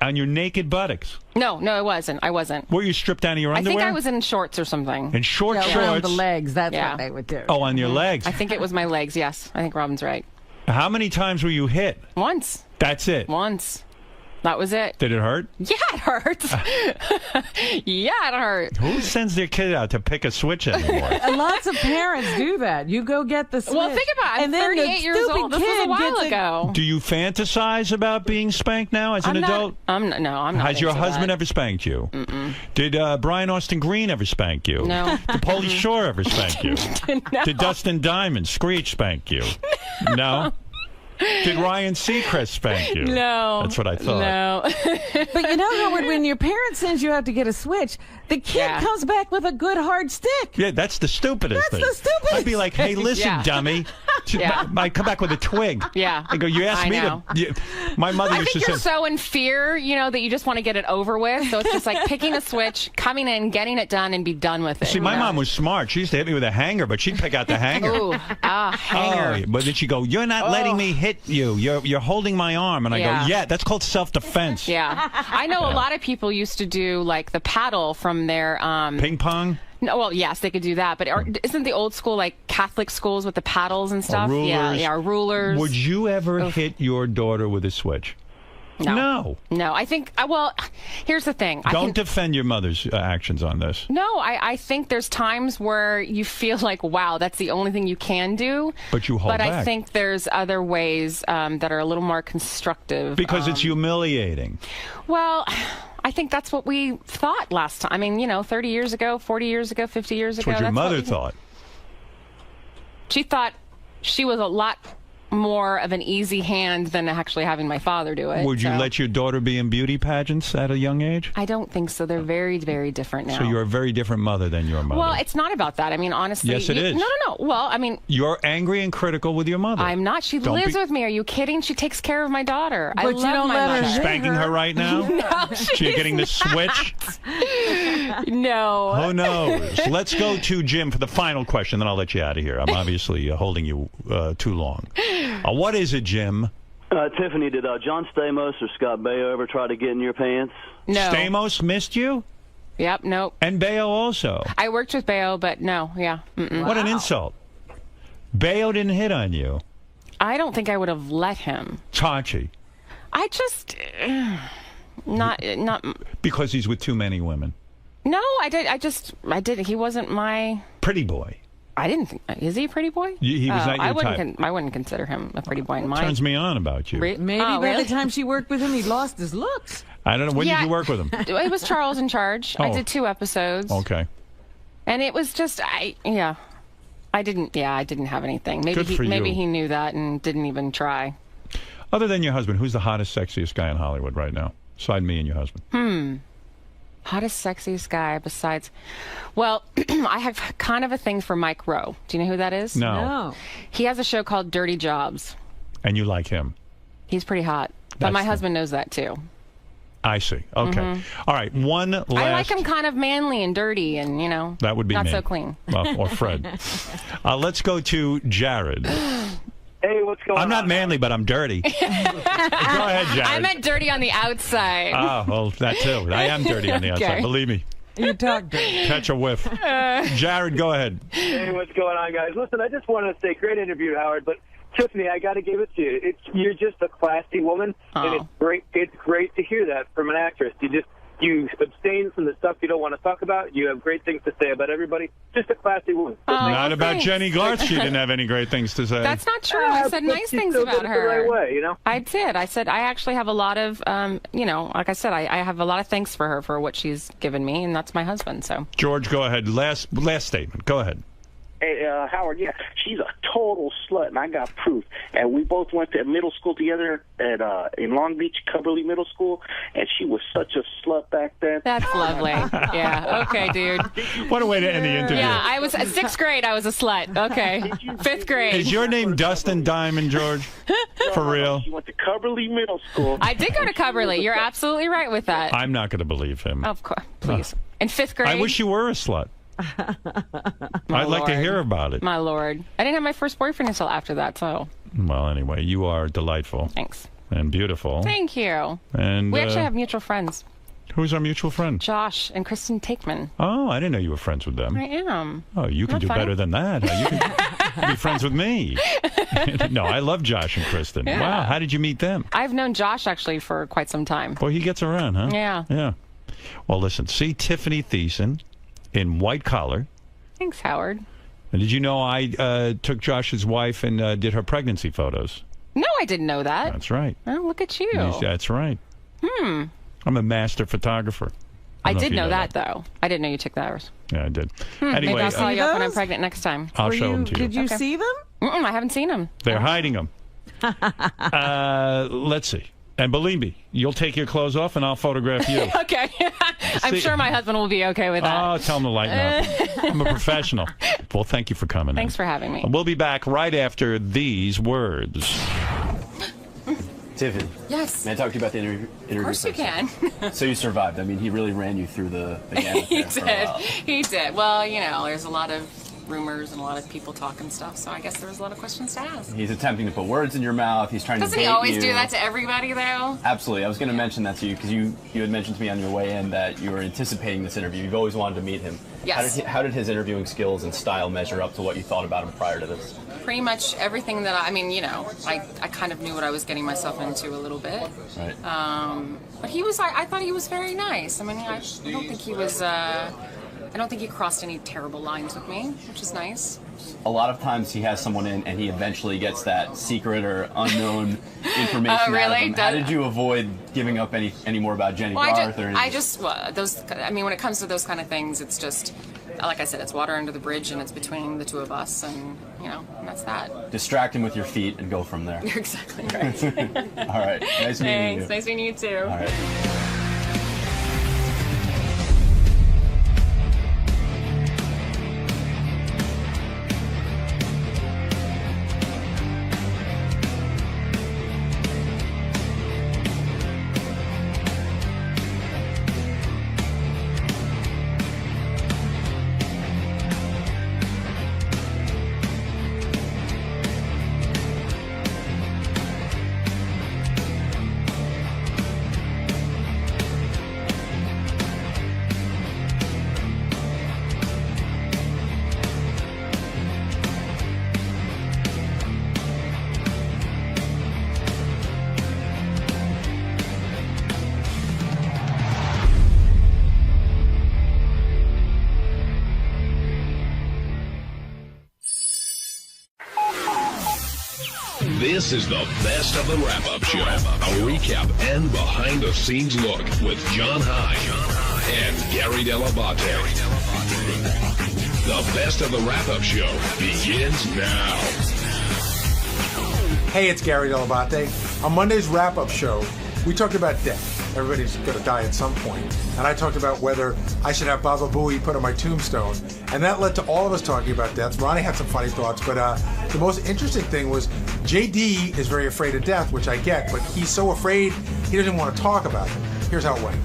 On your naked buttocks? No, it wasn't. I wasn't. Were you stripped down of your underwear? I think I was in shorts or something. In shorts? Around the legs, that's what they would do. Oh, on your legs? I think it was my legs, yes. I think Robin's right. How many times were you hit? Once. That's it? Once. That was it. Did it hurt? Yeah, it hurt. Yeah, it hurt. Who sends their kid out to pick a switch anymore? Lots of parents do that. You go get the switch. Well, think about it. I'm 38 years old. This was a while ago. Do you fantasize about being spanked now as an adult? I'm not. Has your husband ever spanked you? Mm-mm. Did Brian Austin Green ever spank you? No. Did Pauly Shore ever spank you? No. Did Dustin Diamond, Screech, spank you? No? Did Ryan Seacrest spank you? No. That's what I thought. No. But you know, Howard, when your parents sends you out to get a switch, the kid comes back with a good hard stick. Yeah, that's the stupidest thing. That's the stupidest. I'd be like, hey, listen, dummy. I come back with a twig. Yeah. I go, you asked me to. My mother used to say. I think you're so in fear, that you just want to get it over with. So it's just like picking a switch, coming in, getting it done, and be done with it. See, my mom was smart. She used to hit me with a hanger, but she'd pick out the hanger. Ooh, hanger. Oh, but then she'd go, you're not letting me hit you. You're holding my arm. And I go, yeah, that's called self-defense. Yeah. I know a lot of people used to do, like, the paddle from their... Ping pong? No, well, yes, they could do that. But isn't the old school, like, Catholic schools with the paddles and stuff? Rulers. Yeah, rulers. Would you ever hit your daughter with a switch? No. I think, here's the thing. Don't defend your mother's actions on this. No, I think there's times where you feel like, wow, that's the only thing you can do. But you hold back. But I think there's other ways that are a little more constructive. Because it's humiliating. Well, I think that's what we thought last time. I mean, 30 years ago, 40 years ago, 50 years ago. That's what your mother thought. She thought she was a lot more of an easy hand than actually having my father do it. Would you let your daughter be in beauty pageants at a young age? I don't think so. They're very, very different now. So you're a very different mother than your mother. Well, it's not about that. I mean, honestly. Yes, it is. No. Well, I mean. You're angry and critical with your mother. I'm not. She lives with me. Are you kidding? She takes care of my daughter. I love my mother. She's spanking her right now? No, she's getting the switch? No. Who knows? Let's go to Jim for the final question, then I'll let you out of here. I'm obviously holding you too long. What is it, Jim? Tiffany, did John Stamos or Scott Baio ever try to get in your pants? No. Stamos missed you? Yep, nope. And Baio also? I worked with Baio, but no, yeah. Mm-mm. What an insult. Baio didn't hit on you. I don't think I would have let him. Chachi. I just... Not... Because he's with too many women. No, I did. He wasn't my... Pretty boy. I didn't think... Is he a pretty boy? He was not your type. I wouldn't consider him a pretty boy in mine. Turns me on about you. Maybe by the time she worked with him, he lost his looks. I don't know. When did you work with him? It was Charles in Charge. I did 2 episodes. Okay. And it was just... I didn't have anything. Maybe he knew that and didn't even try. Other than your husband, who's the hottest, sexiest guy in Hollywood right now? Beside me and your husband. Hottest, sexiest guy besides... Well, I have kind of a thing for Mike Rowe. Do you know who that is? No. He has a show called Dirty Jobs. And you like him? He's pretty hot. But my husband knows that, too. I see. Okay. All right. One last... I like him kind of manly and dirty and, that would be not me. so clean. Well, or Fred. Let's go to Jared. Hey, what's going on? I'm not manly, but I'm dirty. Go ahead, Jared. I meant dirty on the outside. Oh, well, that too. I am dirty on the outside. Believe me. You talk dirty. Catch a whiff. Jared, go ahead. Hey, what's going on, guys? Listen, I just wanted to say, great interview, Howard, but Tiffany, I got to give it to you. You're just a classy woman, and it's great to hear that from an actress. You abstain from the stuff you don't want to talk about. You have great things to say about everybody. Just a classy woman. Not about Jenny Garth. She didn't have any great things to say. That's not true. I said nice things about her. The right way, you know? I did. I said I actually have a lot of, like I said, I have a lot of thanks for her for what she's given me, and that's my husband. So George, go ahead. Last statement. Go ahead. Hey, Howard, yeah, she's a total slut, and I got proof. And we both went to middle school together at in Long Beach, 𝗛𝗿𝗄 Middle School, and she was such a slut back then. That's lovely. Yeah, okay, dude. What a way to end the interview. Yeah, I was at 6th grade. I was a slut. Okay, 5th grade. Is your name Dustin Diamond, George? For real? She went to '𝗛𝗿𝗄 Middle School. I did go to 𝗛𝗛𝗿𝗍. You're absolutely right with that. I'm not going to believe him. Of course, please. In 5th grade. I wish you were a slut. I'd like to hear about it. My lord. I didn't have my first boyfriend until after that, so. Well, anyway, you are delightful. Thanks. And beautiful. Thank you. And we actually have mutual friends. Who's our mutual friend? Josh and Kristen Takeman. Oh, I didn't know you were friends with them. I am. Oh, you can do better than that. You can be friends with me. No, I love Josh and Kristen. Yeah. Wow, how did you meet them? I've known Josh actually for quite some time. Boy, he gets around, huh? Yeah. Yeah. Well, listen, see Tiffany Thiessen in White Collar. Thanks, Howard. And did you know I took Josh's wife and did her pregnancy photos? No, I didn't know that. That's right. Oh, look at you. That's right. Hmm. I'm a master photographer. I did know that, though. I didn't know you took those. Yeah, I did. Maybe Anyway, I'll call you up when I'm pregnant next time. I'll show them to you. Did you see them? I haven't seen them. They're hiding them. Let's see. And believe me, you'll take your clothes off and I'll photograph you. Okay. I'm sure my husband will be okay with that. Oh, tell him to lighten up. I'm a professional. Well, thank you for coming. Thanks for having me. We'll be back right after these words. Tiffany. Yes. May I talk to you about the interview? Of course you can. So you survived. I mean, he really ran you through the gamut He there for a while. did. He did. Well, you know, there's a lot of rumors and a lot of people talking stuff, so I guess there was a lot of questions to ask. He's attempting to put words in your mouth. He's trying Doesn't to he bait always you. do that to everybody, though? Absolutely. I was going to mention that to you because you had mentioned to me on your way in that you were anticipating this interview. You've always wanted to meet him. Yes. How did his interviewing skills and style measure up to what you thought about him prior to this? Pretty much everything that I mean, you know, I kind of knew what I was getting myself into a little bit. Right. But he was, I thought he was very nice. I mean, I don't think he was, I don't think he crossed any terrible lines with me, which is nice. A lot of times he has someone in and he eventually gets that secret or unknown information out of really? them. How did you avoid giving up any more about Jenny Well, Garth? I mean, when it comes to those kind of things, it's just, like I said, it's water under the bridge and it's between the two of us and, you know, and that's that. Distract him with your feet and go from there. You're exactly right. All right. Nice meeting you. Thanks. Nice meeting you too. All right. This is the best of the wrap-up show. A recap and behind-the-scenes look with John High and Gary 𝗛𝗏𝗏. The best of the wrap-up show begins now. Hey, it's Gary 𝗛𝗏𝗏. On Monday's wrap-up show, we talked about death. Everybody's going to die at some point. And I talked about whether I should have Baba Booey put on my tombstone. And that led to all of us talking about death. Ronnie had some funny thoughts, but the most interesting thing was JD is very afraid of death, which I get, but he's so afraid he doesn't want to talk about it. Here's how it went.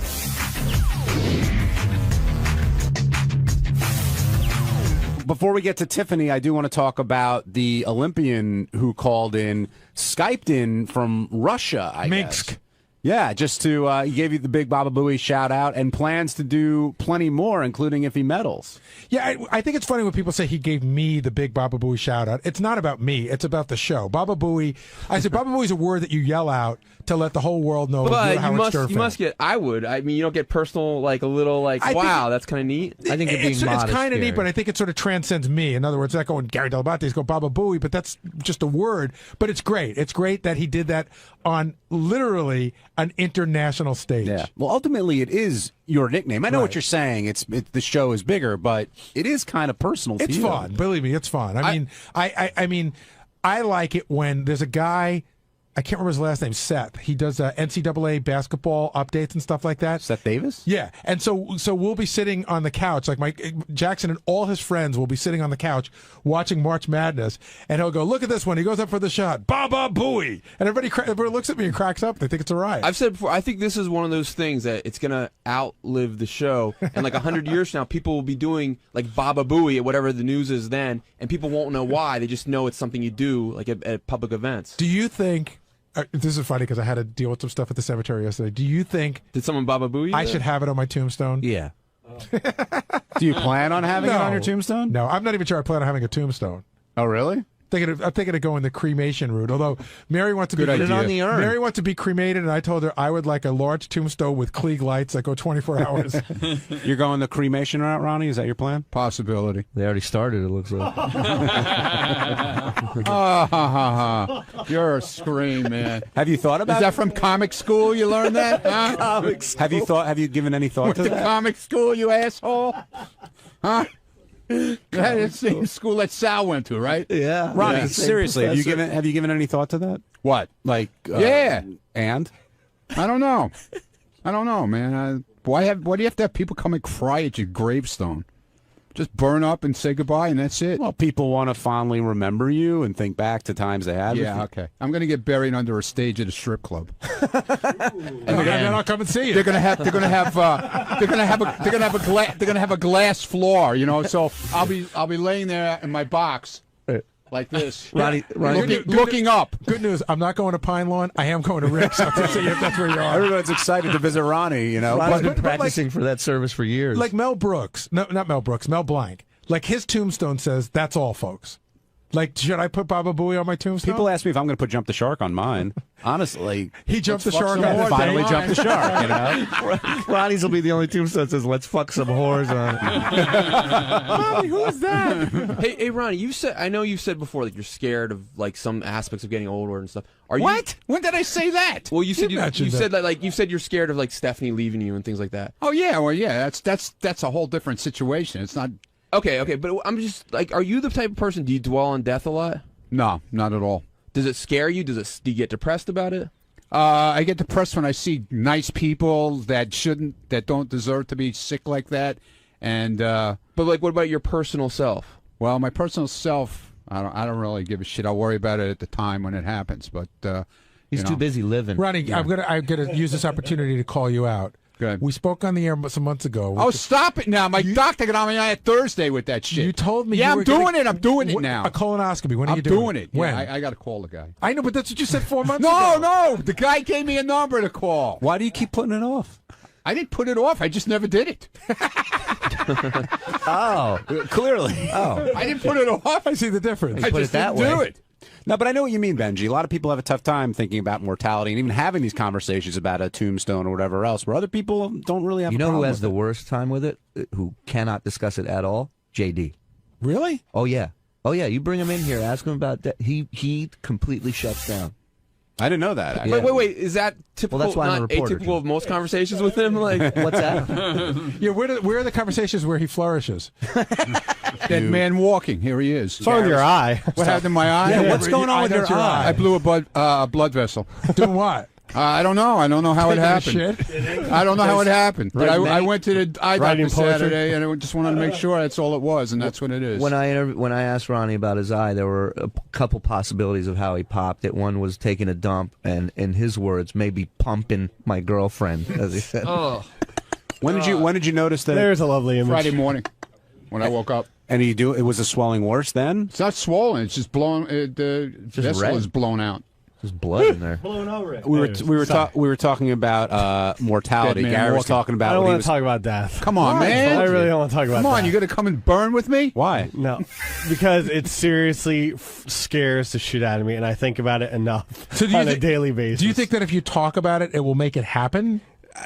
Before we get to Tiffany, I do want to talk about the Olympian who called in, Skyped in from Russia, I guess. Yeah, just to he gave you the big Baba Booey shout out and plans to do plenty more, including if he medals. Yeah, I think it's funny when people say he gave me the big Baba Booey shout out. It's not about me. It's about the show. Baba Booey. I said Baba Booey is a word that you yell out to let the whole world know. But you're you must get. I would. I mean, you don't get personal, like a little, like wow, that's kind of neat. I think it's kind of neat, but I think it sort of transcends me. In other words, not going Gary Dell'Abate, go Baba Booey, but that's just a word. But it's great. It's great that he did that on literally an international stage. Yeah. Well, ultimately, it is your nickname. I know what you're saying. The show is bigger, but it is kind of personal. It's fun. Believe me, it's fun. I mean, I like it when there's a guy. I can't remember his last name, Seth. He does NCAA basketball updates and stuff like that. Seth Davis? Yeah. And so we'll be sitting on the couch, like Mike Jackson and all his friends will be sitting on the couch watching March Madness, and he'll go, look at this one. He goes up for the shot. Baba Booey. And everybody looks at me and cracks up. They think it's a riot. I've said before, I think this is one of those things that it's going to outlive the show. And like 100 years from now, people will be doing like Baba Booey at whatever the news is then, and people won't know why. They just know it's something you do like at public events. Do you think... this is funny because I had to deal with some stuff at the cemetery yesterday. Do you think... Did someone Baba Booey? I should have it on my tombstone? Yeah. Do you plan on having it on your tombstone? No, I'm not even sure I plan on having a tombstone. Oh, really? I'm thinking of going the cremation route. Although Mary wants to Put it on the urn. Mary wants to be cremated, and I told her I would like a large tombstone with Klieg lights that go 24 hours. You're going the cremation route, Ronnie? Is that your plan? Possibility. They already started, it looks like. You're a scream, man. Have you thought about Is that from comic school you learned that? Huh? Comic school. Have you given any thought to Went that? to comic school, you asshole? Huh? That's the school that Sal went to, right? Yeah. Ronnie, Yeah. seriously, have you given any thought to that? What? Like, Yeah. And? I don't know, man. Why do you have to have people come and cry at your gravestone? Just burn up and say goodbye, and that's it. Well, people want to fondly remember you and think back to times they had. Yeah, okay. I'm going to get buried under a stage at a strip club. And then I'll come and see you. They're going to have a glass floor, you know. So I'll be laying there in my box like this, Ronnie, looking up. Good news. I'm not going to Pine Lawn. I am going to Rick's. I'll see if that's where you are. Everyone's excited to visit Ronnie, you know. Ronnie's been practicing for that service for years. Like Mel Brooks. No, not Mel Brooks. Mel Blanc. Like his tombstone says, "That's all, folks." Like, should I put Baba Booey on my tombstone? People ask me if I'm going to put Jump the Shark on mine. Honestly, he jumped the shark on his finally jumped the shark. You know, Ronnie's will be the only tombstone that says, "Let's fuck some whores on it." Ronnie, who is that? Hey, Ronnie, I know you've said before that you're scared of like some aspects of getting older and stuff. Are you? What? When did I say that? Well, you said You you mentioned said that like you said you're scared of like Stephanie leaving you and things like that. Oh yeah, well yeah, that's a whole different situation. It's not. Okay, but I'm just like, are you the type of person? Do you dwell on death a lot? No, not at all. Does it scare you? Do you get depressed about it? I get depressed when I see nice people that don't deserve to be sick like that. And but like, what about your personal self? Well, my personal self, I don't really give a shit. I'll worry about it at the time when it happens. But he's too busy living. Ronnie, yeah. I'm gonna use this opportunity to call you out. Good. We spoke on the air some months ago. Oh, stop it now. My doctor got on me on Thursday with that shit. You told me Yeah, you I'm were doing it. I'm doing it now. A colonoscopy. When are I'm you doing doing it? When? Yeah, I got to call the guy. I know, but that's what you said 4 months ago. No. The guy gave me a number to call. Why do you keep putting it off? I didn't put it off. I just never did it. Oh, clearly. Oh, I didn't put it off. I see the difference. I put just it that didn't do way. it. No, but I know what you mean, Benji. A lot of people have a tough time thinking about mortality and even having these conversations about a tombstone or whatever else, where other people don't really have you a know problem who has with the it. worst time with it? Who cannot discuss it at all? JD. Really? Oh yeah. You bring him in here, ask him about that. He completely shuts down. I didn't know that. Yeah. Wait. Is that typical? Well, that's why I'm a not reporter, atypical of most conversations with him? Like, what's that? Yeah, where are the conversations where he flourishes? That man walking. Here he is. What's wrong with your eye? What happened to my eye? Yeah, what's going on with your eye? I blew a blood vessel. Doing what? I don't know. I don't know how it happened. Shit? I don't know how it happened. But I went to the eye doctor Writing poetry? Saturday, and I just wanted to make sure that's all it was, and that's what it is. When I asked Ronnie about his eye, there were a couple possibilities of how he popped it. One was taking a dump, and in his words, maybe pumping my girlfriend, as he said. oh, When did you notice that? There's a lovely image. Friday morning, when I woke up. And it was a swelling worse then? It's not swollen. It's just blown. The vessel red. is blown out. There's blood in there. Blown over it. We were talking about mortality. Dead man Gary was walking. talking about. I don't what he want was- to talk about death. Come on, man. I really don't want to talk about Come death. on, you going to come and burn with me? Why? No, because it seriously scares the shit out of me, and I think about it enough on a daily basis. Do you think that if you talk about it, it will make it happen?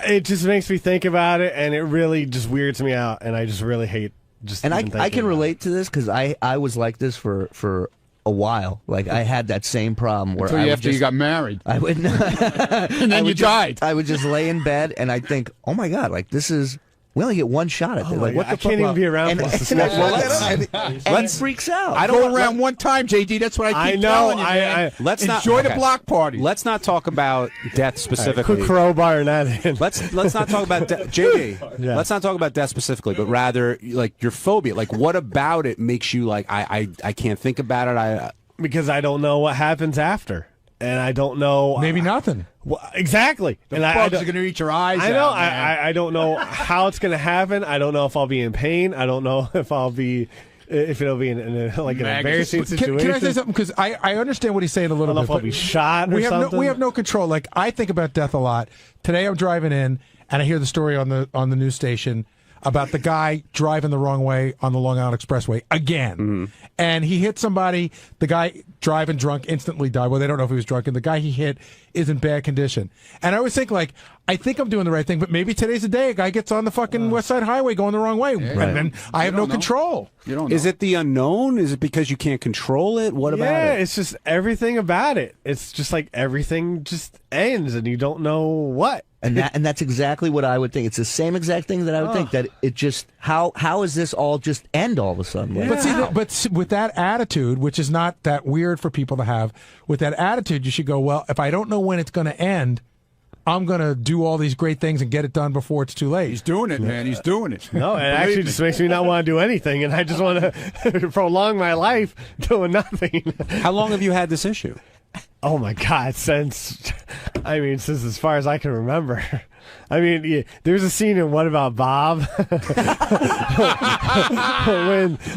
It just makes me think about it, and it really just weirds me out, and I just really hate just. And even I thinking can about relate to this because I was like this for a while. Like I had that same problem where Until after you got married. I would and then you died. I would just lay in bed and I'd think, oh my God, like this is. We only get one shot at this. Like, what the I can't even be around for this. And he freaks out. I don't go around one time, JD. That's what I keep telling you, man. Let's enjoy the block party. Let's not talk about death specifically. Quit crowbarring that in. Let's not talk about JD. Yeah. Let's not talk about death specifically, but rather like your phobia. Like, what about it makes you like I can't think about it. Because I don't know what happens after, and I don't know. Maybe nothing. Well, exactly. The and bugs are going to eat your eyes I know. out, man. I don't know how it's going to happen. I don't know if I'll be in pain. I don't know if it'll be in an embarrassing situation. Can I say something? Because I understand what he's saying a little I don't bit. know if I'll be shot or something. We have no control. Like I think about death a lot. Today I'm driving in and I hear the story on the news station about the guy driving the wrong way on the Long Island Expressway again. And he hit somebody. The guy driving drunk instantly died. Well, they don't know if he was drunk. And the guy he hit is in bad condition. And I always think, like, I think I'm doing the right thing, but maybe today's the day a guy gets on the fucking West Side Highway going the wrong way. And then I have no control. You don't know. Is it the unknown? Is it because you can't control it? What about it? Yeah, it's just everything about it. It's just like everything just ends and you don't know what. And that's exactly what I would think. It's the same exact thing that I would think. That it just how is this all just end all of a sudden? Like, But with that attitude, which is not that weird for people to have, with that attitude, you should go, well, if I don't know when it's going to end, I'm going to do all these great things and get it done before it's too late. He's doing it, man. He's doing it. No, it actually just makes me not want to do anything, and I just want to prolong my life doing nothing. How long have you had this issue? Oh my God! Since as far as I can remember. I mean, yeah, there's a scene in What About Bob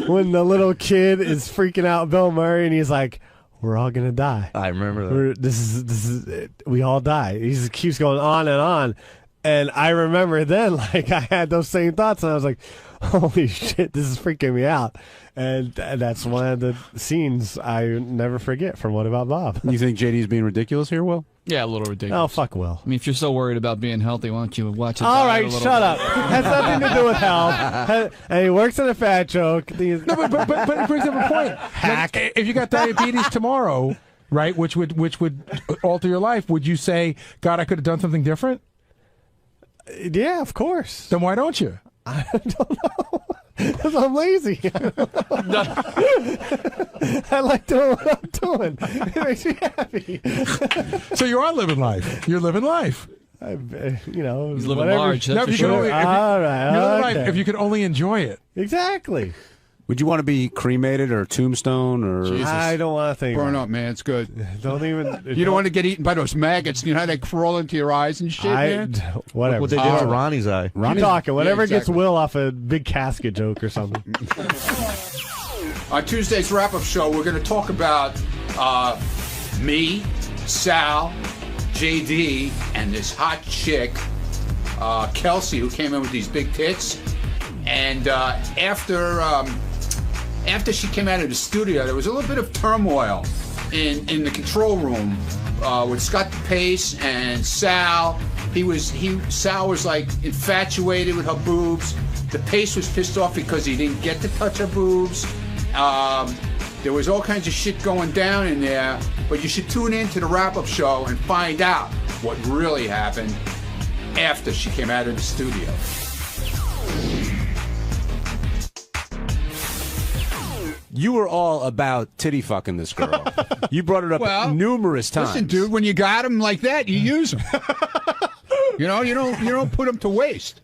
when the little kid is freaking out Bill Murray and he's like, "We're all gonna die." I remember that. This is it. We all die. He just keeps going on and on. And I remember then, like, I had those same thoughts, and I was like, holy shit, this is freaking me out. And that's one of the scenes I never forget from What About Bob. You think JD's being ridiculous here, Will? Yeah, a little ridiculous. Oh, fuck Will. I mean, if you're so worried about being healthy, why don't you watch it? All right, shut up. Has nothing to do with health. And he works in a fat joke. No, but it brings up a point. Hack. Like, if you got diabetes tomorrow, right, which would alter your life, would you say, God, I could have done something different? Yeah, of course. Then why don't you? I don't know. Because I'm lazy. I like doing what I'm doing. It makes me happy. So you are living life. You're living life. He's living whatever. large. That's for sure. All right. You're living Okay. life if you could only enjoy it. Exactly. Would you want to be cremated or tombstone or? Jesus. I don't want to think. Burn about up, man. It's good. Don't even. You don't want to get eaten by those maggots. You know how they crawl into your eyes and shit, man? Whatever. What they did to Ronnie's eye. Keep talking. Whatever Yeah, gets exactly. Will off a big casket joke or something. On Tuesday's wrap-up show, we're going to talk about me, Sal, JD, and this hot chick, Kelsey, who came in with these big tits. And after she came out of the studio, there was a little bit of turmoil in the control room with Scott Pace and Sal. Sal was like infatuated with her boobs. The Pace was pissed off because he didn't get to touch her boobs. There was all kinds of shit going down in there, but you should tune in to the wrap-up show and find out what really happened after she came out of the studio. You were all about titty fucking this girl. You brought it up numerous times. Listen, dude, when you got them like that, you use them. You don't put them to waste.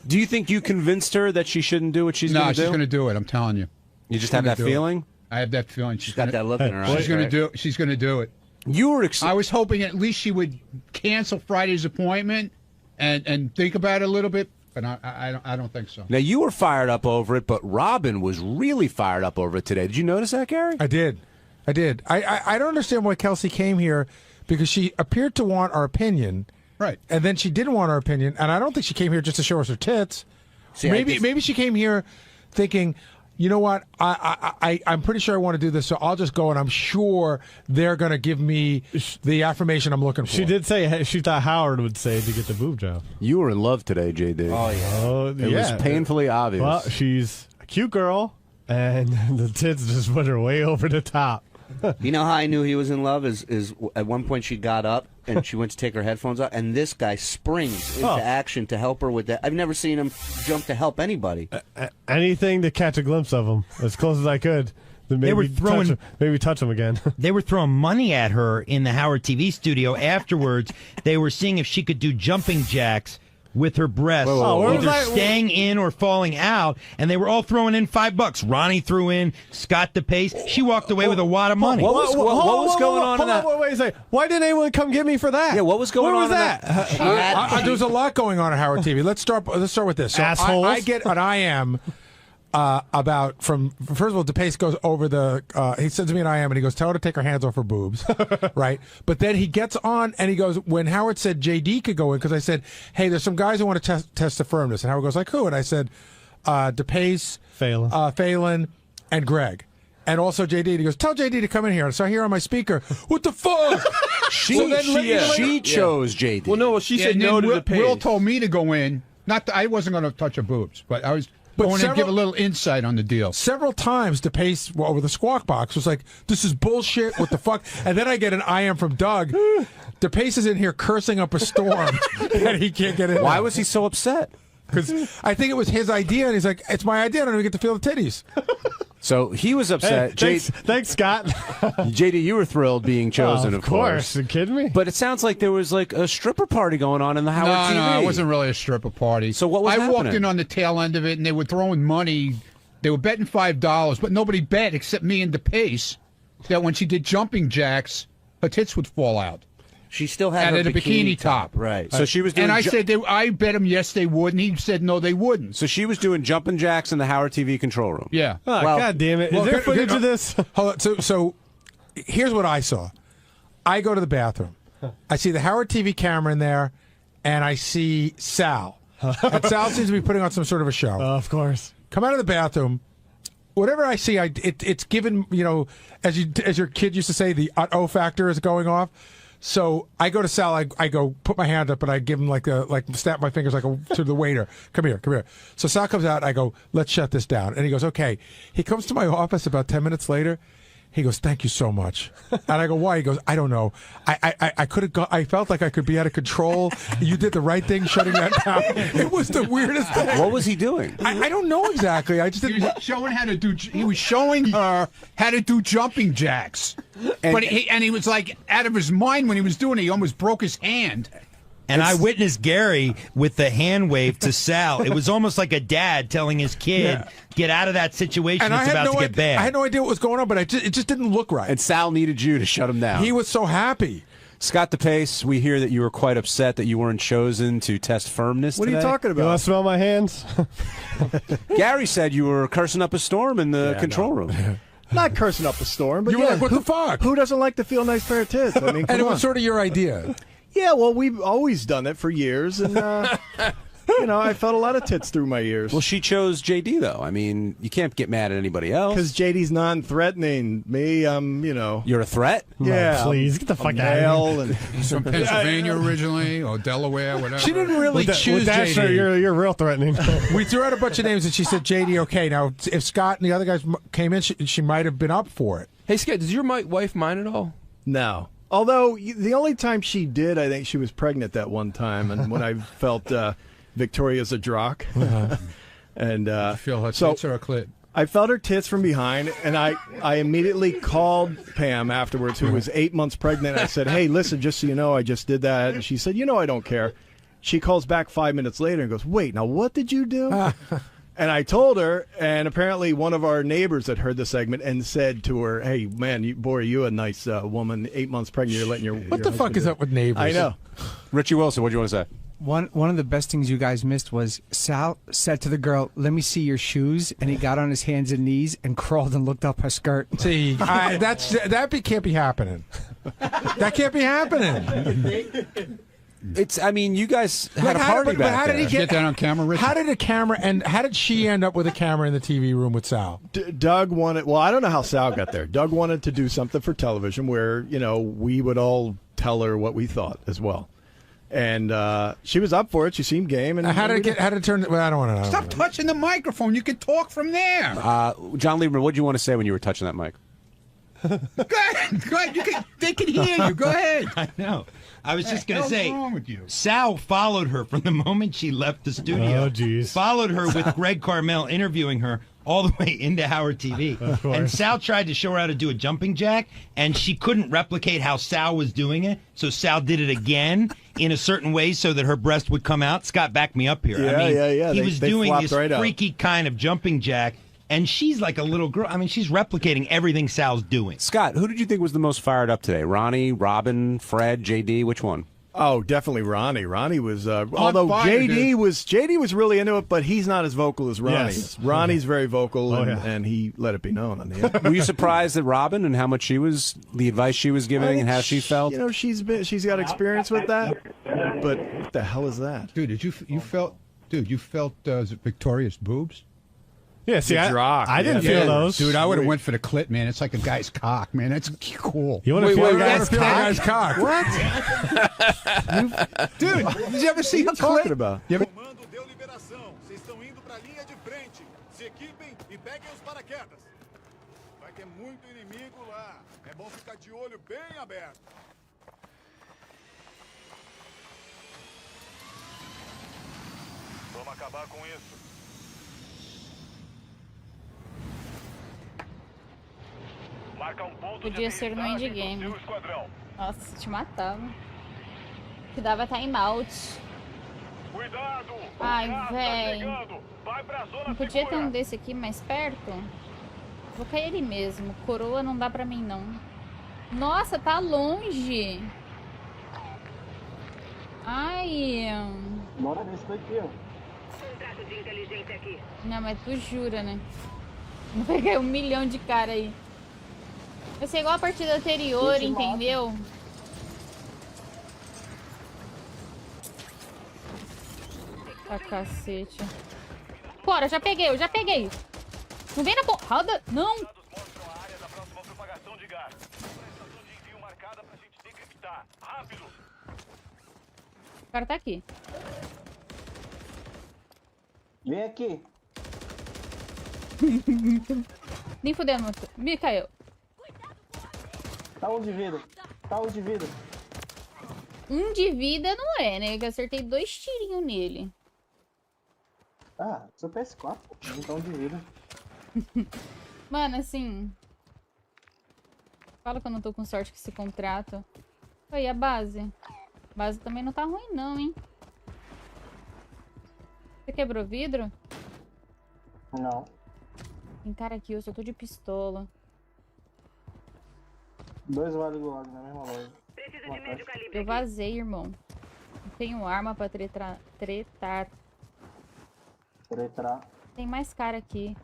Do you think you convinced her that she shouldn't do what she's going to do? No, she's going to do it. I'm telling you. You just have that feeling? I have that feeling. She's got that look in her eyes. She's going to do. She's going to do it. You were. I was hoping at least she would cancel Friday's appointment and think about it a little bit, but I don't think so. Now you were fired up over it, but Robin was really fired up over it today. Did you notice that, Gary? I did. I did. I don't understand why Kelsey came here, because she appeared to want our opinion. Right. And then she didn't want our opinion, and I don't think she came here just to show us her tits. See, maybe she came here thinking, you know what, I'm pretty sure I want to do this, so I'll just go, and I'm sure they're going to give me the affirmation I'm looking for. She did say she thought Howard would say to get the boob job. You were in love today, JD. Oh, yeah. It was painfully obvious. Well, she's a cute girl, and the tits just put her way over the top. You know how I knew he was in love is at one point she got up and she went to take her headphones out, and this guy springs into action to help her with that. I've never seen him jump to help anybody. Anything to catch a glimpse of him, as close as I could. They were throwing, maybe touch him again. They were throwing money at her in the Howard TV studio. Afterwards, they were seeing if she could do jumping jacks with her breasts, either staying in or falling out, and they were all throwing in $5. Ronnie threw in, Scott DePace. She walked away with a wad of money. What was going on in that? Wait a second. Why didn't anyone come get me for that? Yeah, what was going on in that? There's a lot going on at Howard TV. Let's start with this. So Assholes. I get an IM about first of all, DePace goes over he sends me an IM and he goes, tell her to take her hands off her boobs, right? But then he gets on and he goes, when Howard said JD could go in, because I said, hey, there's some guys who want to test the firmness, and Howard goes like, who? And I said, DePace, Phelan, and Greg. And also JD. And he goes, tell JD to come in here. So I hear on my speaker, what the fuck? She chose JD. Well, no, she said no to DePace. Will told me to go in. I wasn't going to touch her boobs, but I was going to give a little insight on the deal. Several times, DePace over the Squawk Box was like, this is bullshit, what the fuck? And then I get an IM from Doug. DePace is in here cursing up a storm, and he can't get in. Why was he so upset? Because I think it was his idea, and he's like, it's my idea, I don't even get to feel the titties. So he was upset. Hey, thanks, Scott. JD, you were thrilled being chosen, of course. Are you kidding me? But it sounds like there was like a stripper party going on in the Howard TV. No, it wasn't really a stripper party. So what was happening? I walked in on the tail end of it, and they were throwing money. They were betting $5, but nobody bet except me and DePace that when she did jumping jacks, her tits would fall out. She still had her bikini top. Right. So she was doing. And I said, I bet him yes they would, and he said no they wouldn't. So she was doing jumping jacks in the Howard TV control room. Yeah. Oh, well, God damn it! Is there footage of this? Hold on. So here's what I saw. I go to the bathroom. I see the Howard TV camera in there, and I see Sal. And Sal seems to be putting on some sort of a show. Of course. Come out of the bathroom. Whatever I see, it's given, as your kid used to say, the uh-oh factor is going off. So I go to Sal. I go put my hand up and I give him like snap my fingers to the waiter. Come here. So Sal comes out. I go, let's shut this down. And he goes, okay. He comes to my office about 10 minutes later. He goes, thank you so much. And I go, why? He goes, I don't know. I could have gone. I felt like I could be out of control. You did the right thing shutting that down. It was the weirdest thing. What was he doing? I don't know exactly. I just didn't. He was showing her how to do jumping jacks. But he was like out of his mind when he was doing it. He almost broke his hand. And I witnessed Gary with the hand wave to Sal. It was almost like a dad telling his kid, get out of that situation. And it's about to get bad. I had no idea what was going on, but it just didn't look right. And Sal needed you to shut him down. He was so happy. Scott DePace, we hear that you were quite upset that you weren't chosen to test firmness What today. are you talking about? You want to smell my hands? Gary said you were cursing up a storm in the control room. Not cursing up a storm, but you were like, what the fuck? Who doesn't like to feel a nice pair of tits? I mean, and it was sort of your idea. Yeah, well, we've always done it for years, and I felt a lot of tits through my ears. Well, she chose JD though. I mean, you can't get mad at anybody else because JD's non-threatening. Me, You're a threat. Yeah, no, please get the fuck out of here. He's from Pennsylvania originally, or Delaware, whatever. She didn't really choose JD. Sure, you're real threatening. We threw out a bunch of names, and she said JD. Okay, now if Scott and the other guys came in, she might have been up for it. Hey, Scott, does your wife mind at all? No. Although the only time she did, I think she was pregnant that one time, and when I felt Victoria's a drock, and you feel her tits or her clit? I felt her tits from behind, and I immediately called Pam afterwards, who was 8 months pregnant. I said, "Hey, listen, just so you know, I just did that," and she said, I don't care. She calls back 5 minutes later and goes, "Wait, now what did you do?" And I told her, and apparently one of our neighbors had heard the segment and said to her, "Hey, man, you a nice woman, 8 months pregnant, you're letting your What the fuck is up with neighbors?" I know. Richie Wilson, what do you want to say? One of the best things you guys missed was Sal said to the girl, "Let me see your shoes," and he got on his hands and knees and crawled and looked up her skirt. See, can't be happening. That can't be happening. I mean, you guys had a party back how there. did he get that on camera, Richard? How did she end up with a camera in the TV room with Sal? Doug wanted, well, I don't know how Sal got there. Doug wanted to do something for television where, we would all tell her what we thought as well. And she was up for it. She seemed game. And how did it turn? Well, I don't want to know. Stop touching the microphone. You can talk from there. John Lieberman, what did you want to say when you were touching that mic? Go ahead. They can hear you. Go ahead. I know. I was just going to say, what's wrong with you? Sal followed her from the moment she left the studio. Oh, geez. Followed her with Greg Carmel interviewing her all the way into Howard TV. And Sal tried to show her how to do a jumping jack, and she couldn't replicate how Sal was doing it. So Sal did it again in a certain way so that her breast would come out. Scott, back me up here. Yeah. He was doing this freaky kind of jumping jack. And she's like a little girl. I mean, she's replicating everything Sal's doing. Scott, who did you think was the most fired up today? Ronnie, Robin, Fred, JD? Which one? Oh, definitely Ronnie. Ronnie was, although JD was really into it, but he's not as vocal as Ronnie. Yes. Ronnie's very vocal, and he let it be known on the end. Were you surprised at Robin and how much the advice she was giving and how she felt? She's got experience with that, but what the hell is that? Dude, you felt Victoria's boobs? Yeah, see, I didn't feel those. Dude, I would have went for the clit, man. It's like a guy's cock, man. That's cool. You want to feel a guy's cock? What? Dude, did you ever see a clit? Talking about? Comando deu liberação. Vocês estão indo para a linha de frente. Se equipem e peguem os paraquedas. Vai ter muito inimigo lá. É bom ficar de olho bem aberto. Vamos acabar com isso. Podia ser no endgame. Nossa, te matava. Te dava time-out. Ai, velho. Não podia ter um desse aqui mais perto? Vou cair ele mesmo. Coroa não dá pra mim, não. Nossa, tá longe. Ai. Bora nesse daqui, ó. Não, mas tu jura, né? Não peguei 1 milhão de cara aí. Vai ser igual a partida anterior, entendeu? Ah, cacete. Bora, já peguei. Não vem na porrada, não. O cara tá aqui. Vem aqui. Nem fudendo, me caiu. Tá um de vida. Um de vida não é, né? Eu acertei 2 tirinhos nele. Ah, seu PS4, então de vida. Mano, assim... Fala que eu não tô com sorte com esse contrato. Oi, a base? A base também não tá ruim não, hein? Você quebrou vidro? Não. Tem cara aqui, eu só tô de pistola. 2 vale do lado na mesma loja. Eu vazei, irmão. Não tenho arma pra tretar. Tem mais cara aqui.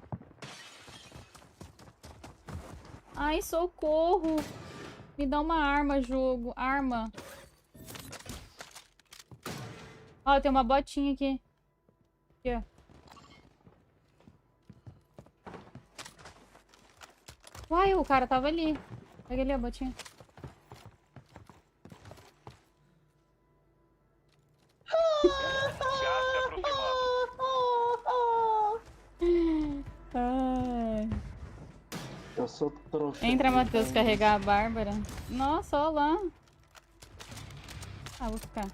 Ai, socorro. Me dá uma arma, jogo. Arma. Ó, tem uma botinha aqui. Aqui, ó. Uai, o cara tava ali. Pega ali a botinha. Ai. Eu sou trouxa. Entra, Matheus, carregar a Bárbara. Nossa, olha lá. Ah, vou ficar.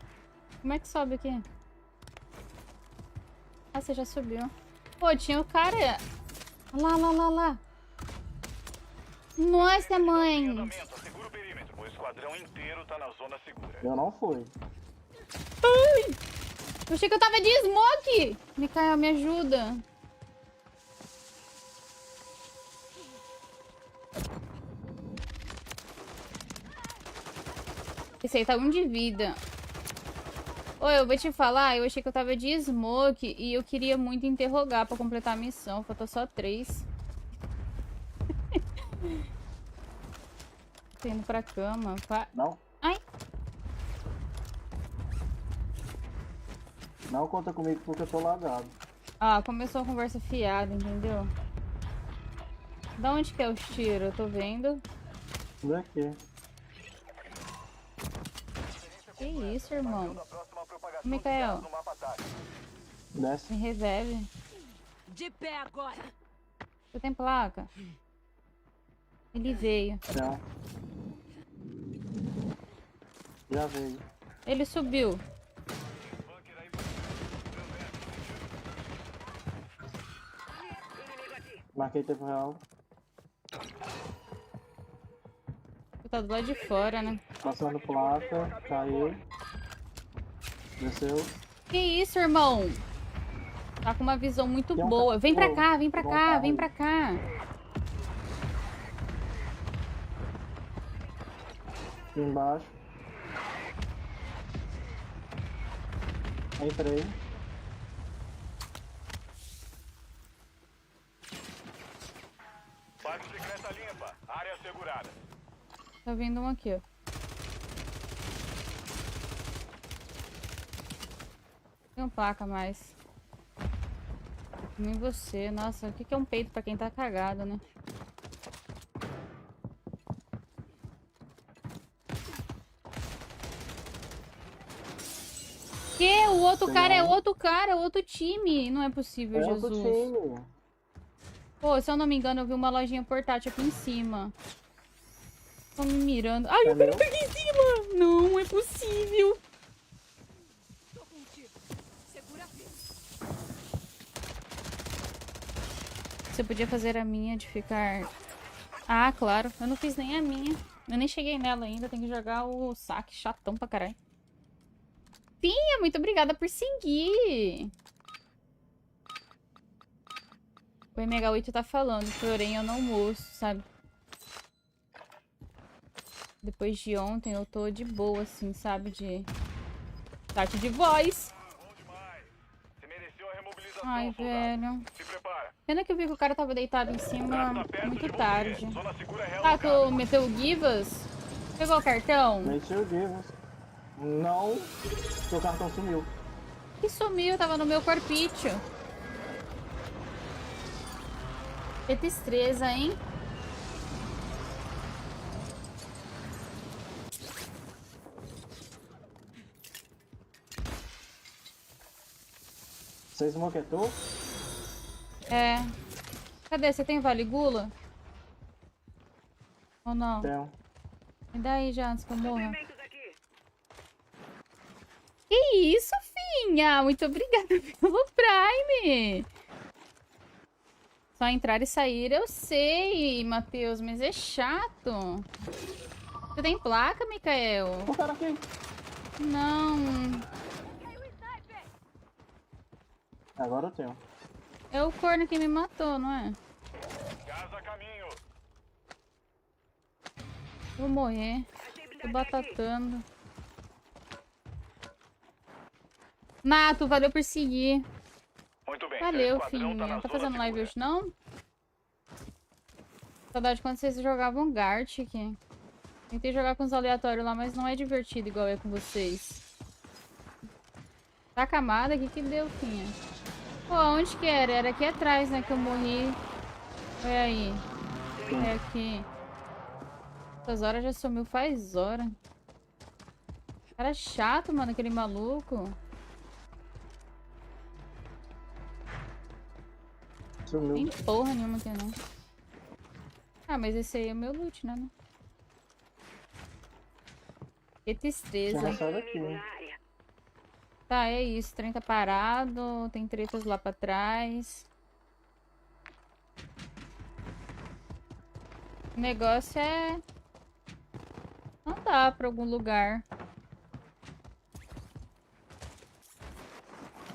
Como é que sobe aqui? Ah, você já subiu. Pô, tinha o cara... Lá. Nossa, mãe. O esquadrão inteiro tá na zona segura. Eu não fui. Ai! Eu achei que eu tava de smoke. Micael, me ajuda. Esse aí tá 1 de vida. Oi, eu vou te falar, eu achei que eu tava de smoke e eu queria muito interrogar pra completar a missão. Faltou só 3. Tô indo pra cama. Não. Ai. Não conta comigo porque eu tô lagado. Ah, começou a conversa fiada, entendeu? Da onde que é os tiros? Eu tô vendo. Daqui. Que isso, irmão? Mikael. Desce. Me revive. De pé agora. Você tem placa? Ele veio. Não. Já veio. Ele subiu. Marquei tempo real. Tá do lado de fora, né? Passando placa. Caiu. Desceu. Que isso, irmão? Tá com uma visão muito boa. Vem pra cá, vem pra cá, vem pra cá. Aqui embaixo. Entrei. Fase secreta limpa. Área assegurada. Tá vindo um aqui, ó. Tem um placa a mais. Nem você. Nossa, o que é um peito pra quem tá cagado, né? Que? O outro cara é outro cara, outro time. Não é possível, É outro Jesus. time. Pô, se eu não me engano, eu vi uma lojinha portátil aqui em cima. Estão me mirando. Ai, o cara tá aqui em cima! Não é possível. Você podia fazer a minha de ficar... Ah, claro. Eu não fiz nem a minha. Eu nem cheguei nela ainda. Tem que jogar o saque chatão pra caralho. Pinha, muito obrigada por seguir. O 𝗦𝗫8 tá falando, porém eu não moço, sabe? Depois de ontem eu tô de boa, assim, sabe? De chat de voz. Ai, velho. Pena que eu vi que o cara tava deitado em cima muito tarde. Ah, tu meteu o 𝗪𝗻𝗋s? Pegou o cartão? Meti o 𝗪𝗻𝗋s. Não, seu cartão sumiu. Que sumiu? Tava no meu corpício. Que tristeza, hein? Você smoketou? É. Cadê? Você tem vale gula? Ou não? Tenho. Me dá aí já antes que eu morra. Que isso, finha? Muito obrigada pelo Prime. Só entrar e sair, eu sei, Matheus, mas é chato. Você tem placa, Mikael? O cara aqui. Não. Agora eu tenho. É o corno que me matou, não é? Casa a caminho. Vou morrer. Tô batatando. Nato, valeu por seguir. Muito bem. Valeu, filhinha. Não tá fazendo live hoje, não? Saudade quando vocês jogavam Gartic. Tentei jogar com os aleatórios lá, mas não é divertido igual é com vocês. Tá camada? O que que deu, finha? Pô, onde que era? Era aqui atrás, né, que eu morri. Olha aí. É aqui. Essas horas já sumiu faz hora. Cara chato, mano, aquele maluco. Sumiu. Tem porra nenhuma aqui, não. Ah, mas esse aí é o meu loot, né? Que tristeza. Tá, é isso. O trem tá parado. Tem tretas lá pra trás. O negócio é... andar pra algum lugar.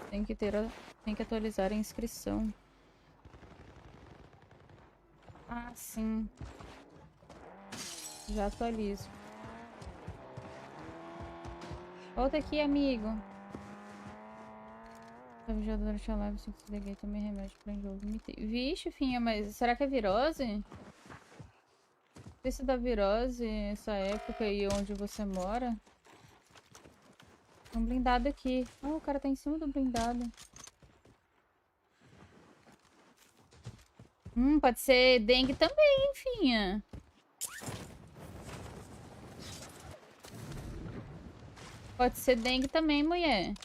Tem que atualizar a inscrição. Ah, sim. Já atualizo. Volta aqui, amigo. Tava já durante a live, assim que se liguei, tomei remédio pra enjoo. Vixe, Finha, mas será que é virose? Não sei se dá virose essa época aí onde você mora. Tem um blindado aqui. Oh, o cara tá em cima do blindado. Pode ser dengue também, Finha. Pode ser dengue também, mulher.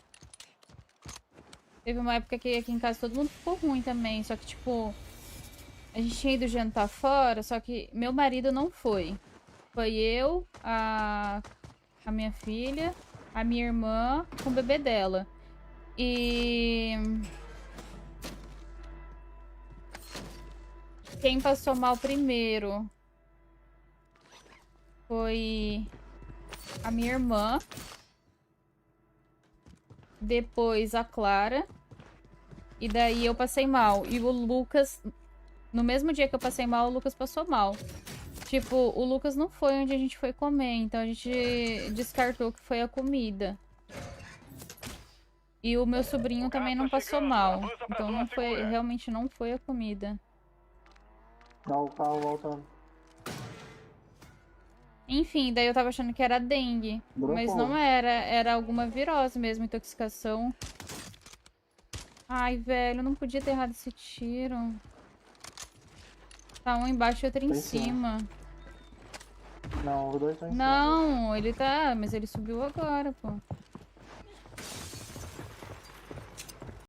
Teve uma época que aqui em casa todo mundo ficou ruim também. Só que, tipo, a gente tinha ido jantar fora, só que meu marido não foi. Foi eu, a minha filha, a minha irmã com o bebê dela. E... quem passou mal primeiro foi a minha irmã. Depois a Clara. E daí eu passei mal. E o Lucas... no mesmo dia que eu passei mal, o Lucas passou mal. Tipo, o Lucas não foi onde a gente foi comer. Então a gente descartou que foi a comida. E o meu sobrinho também não passou mal. Então não foi... realmente não foi a comida. Dá o carro voltando. Enfim, daí eu tava achando que era dengue. Mas não era. Era alguma virose mesmo, intoxicação. Ai, velho, eu não podia ter errado esse tiro. Tá um embaixo e outro em cima. Não, os dois estão em cima. Não, ele tá... mas ele subiu agora, pô.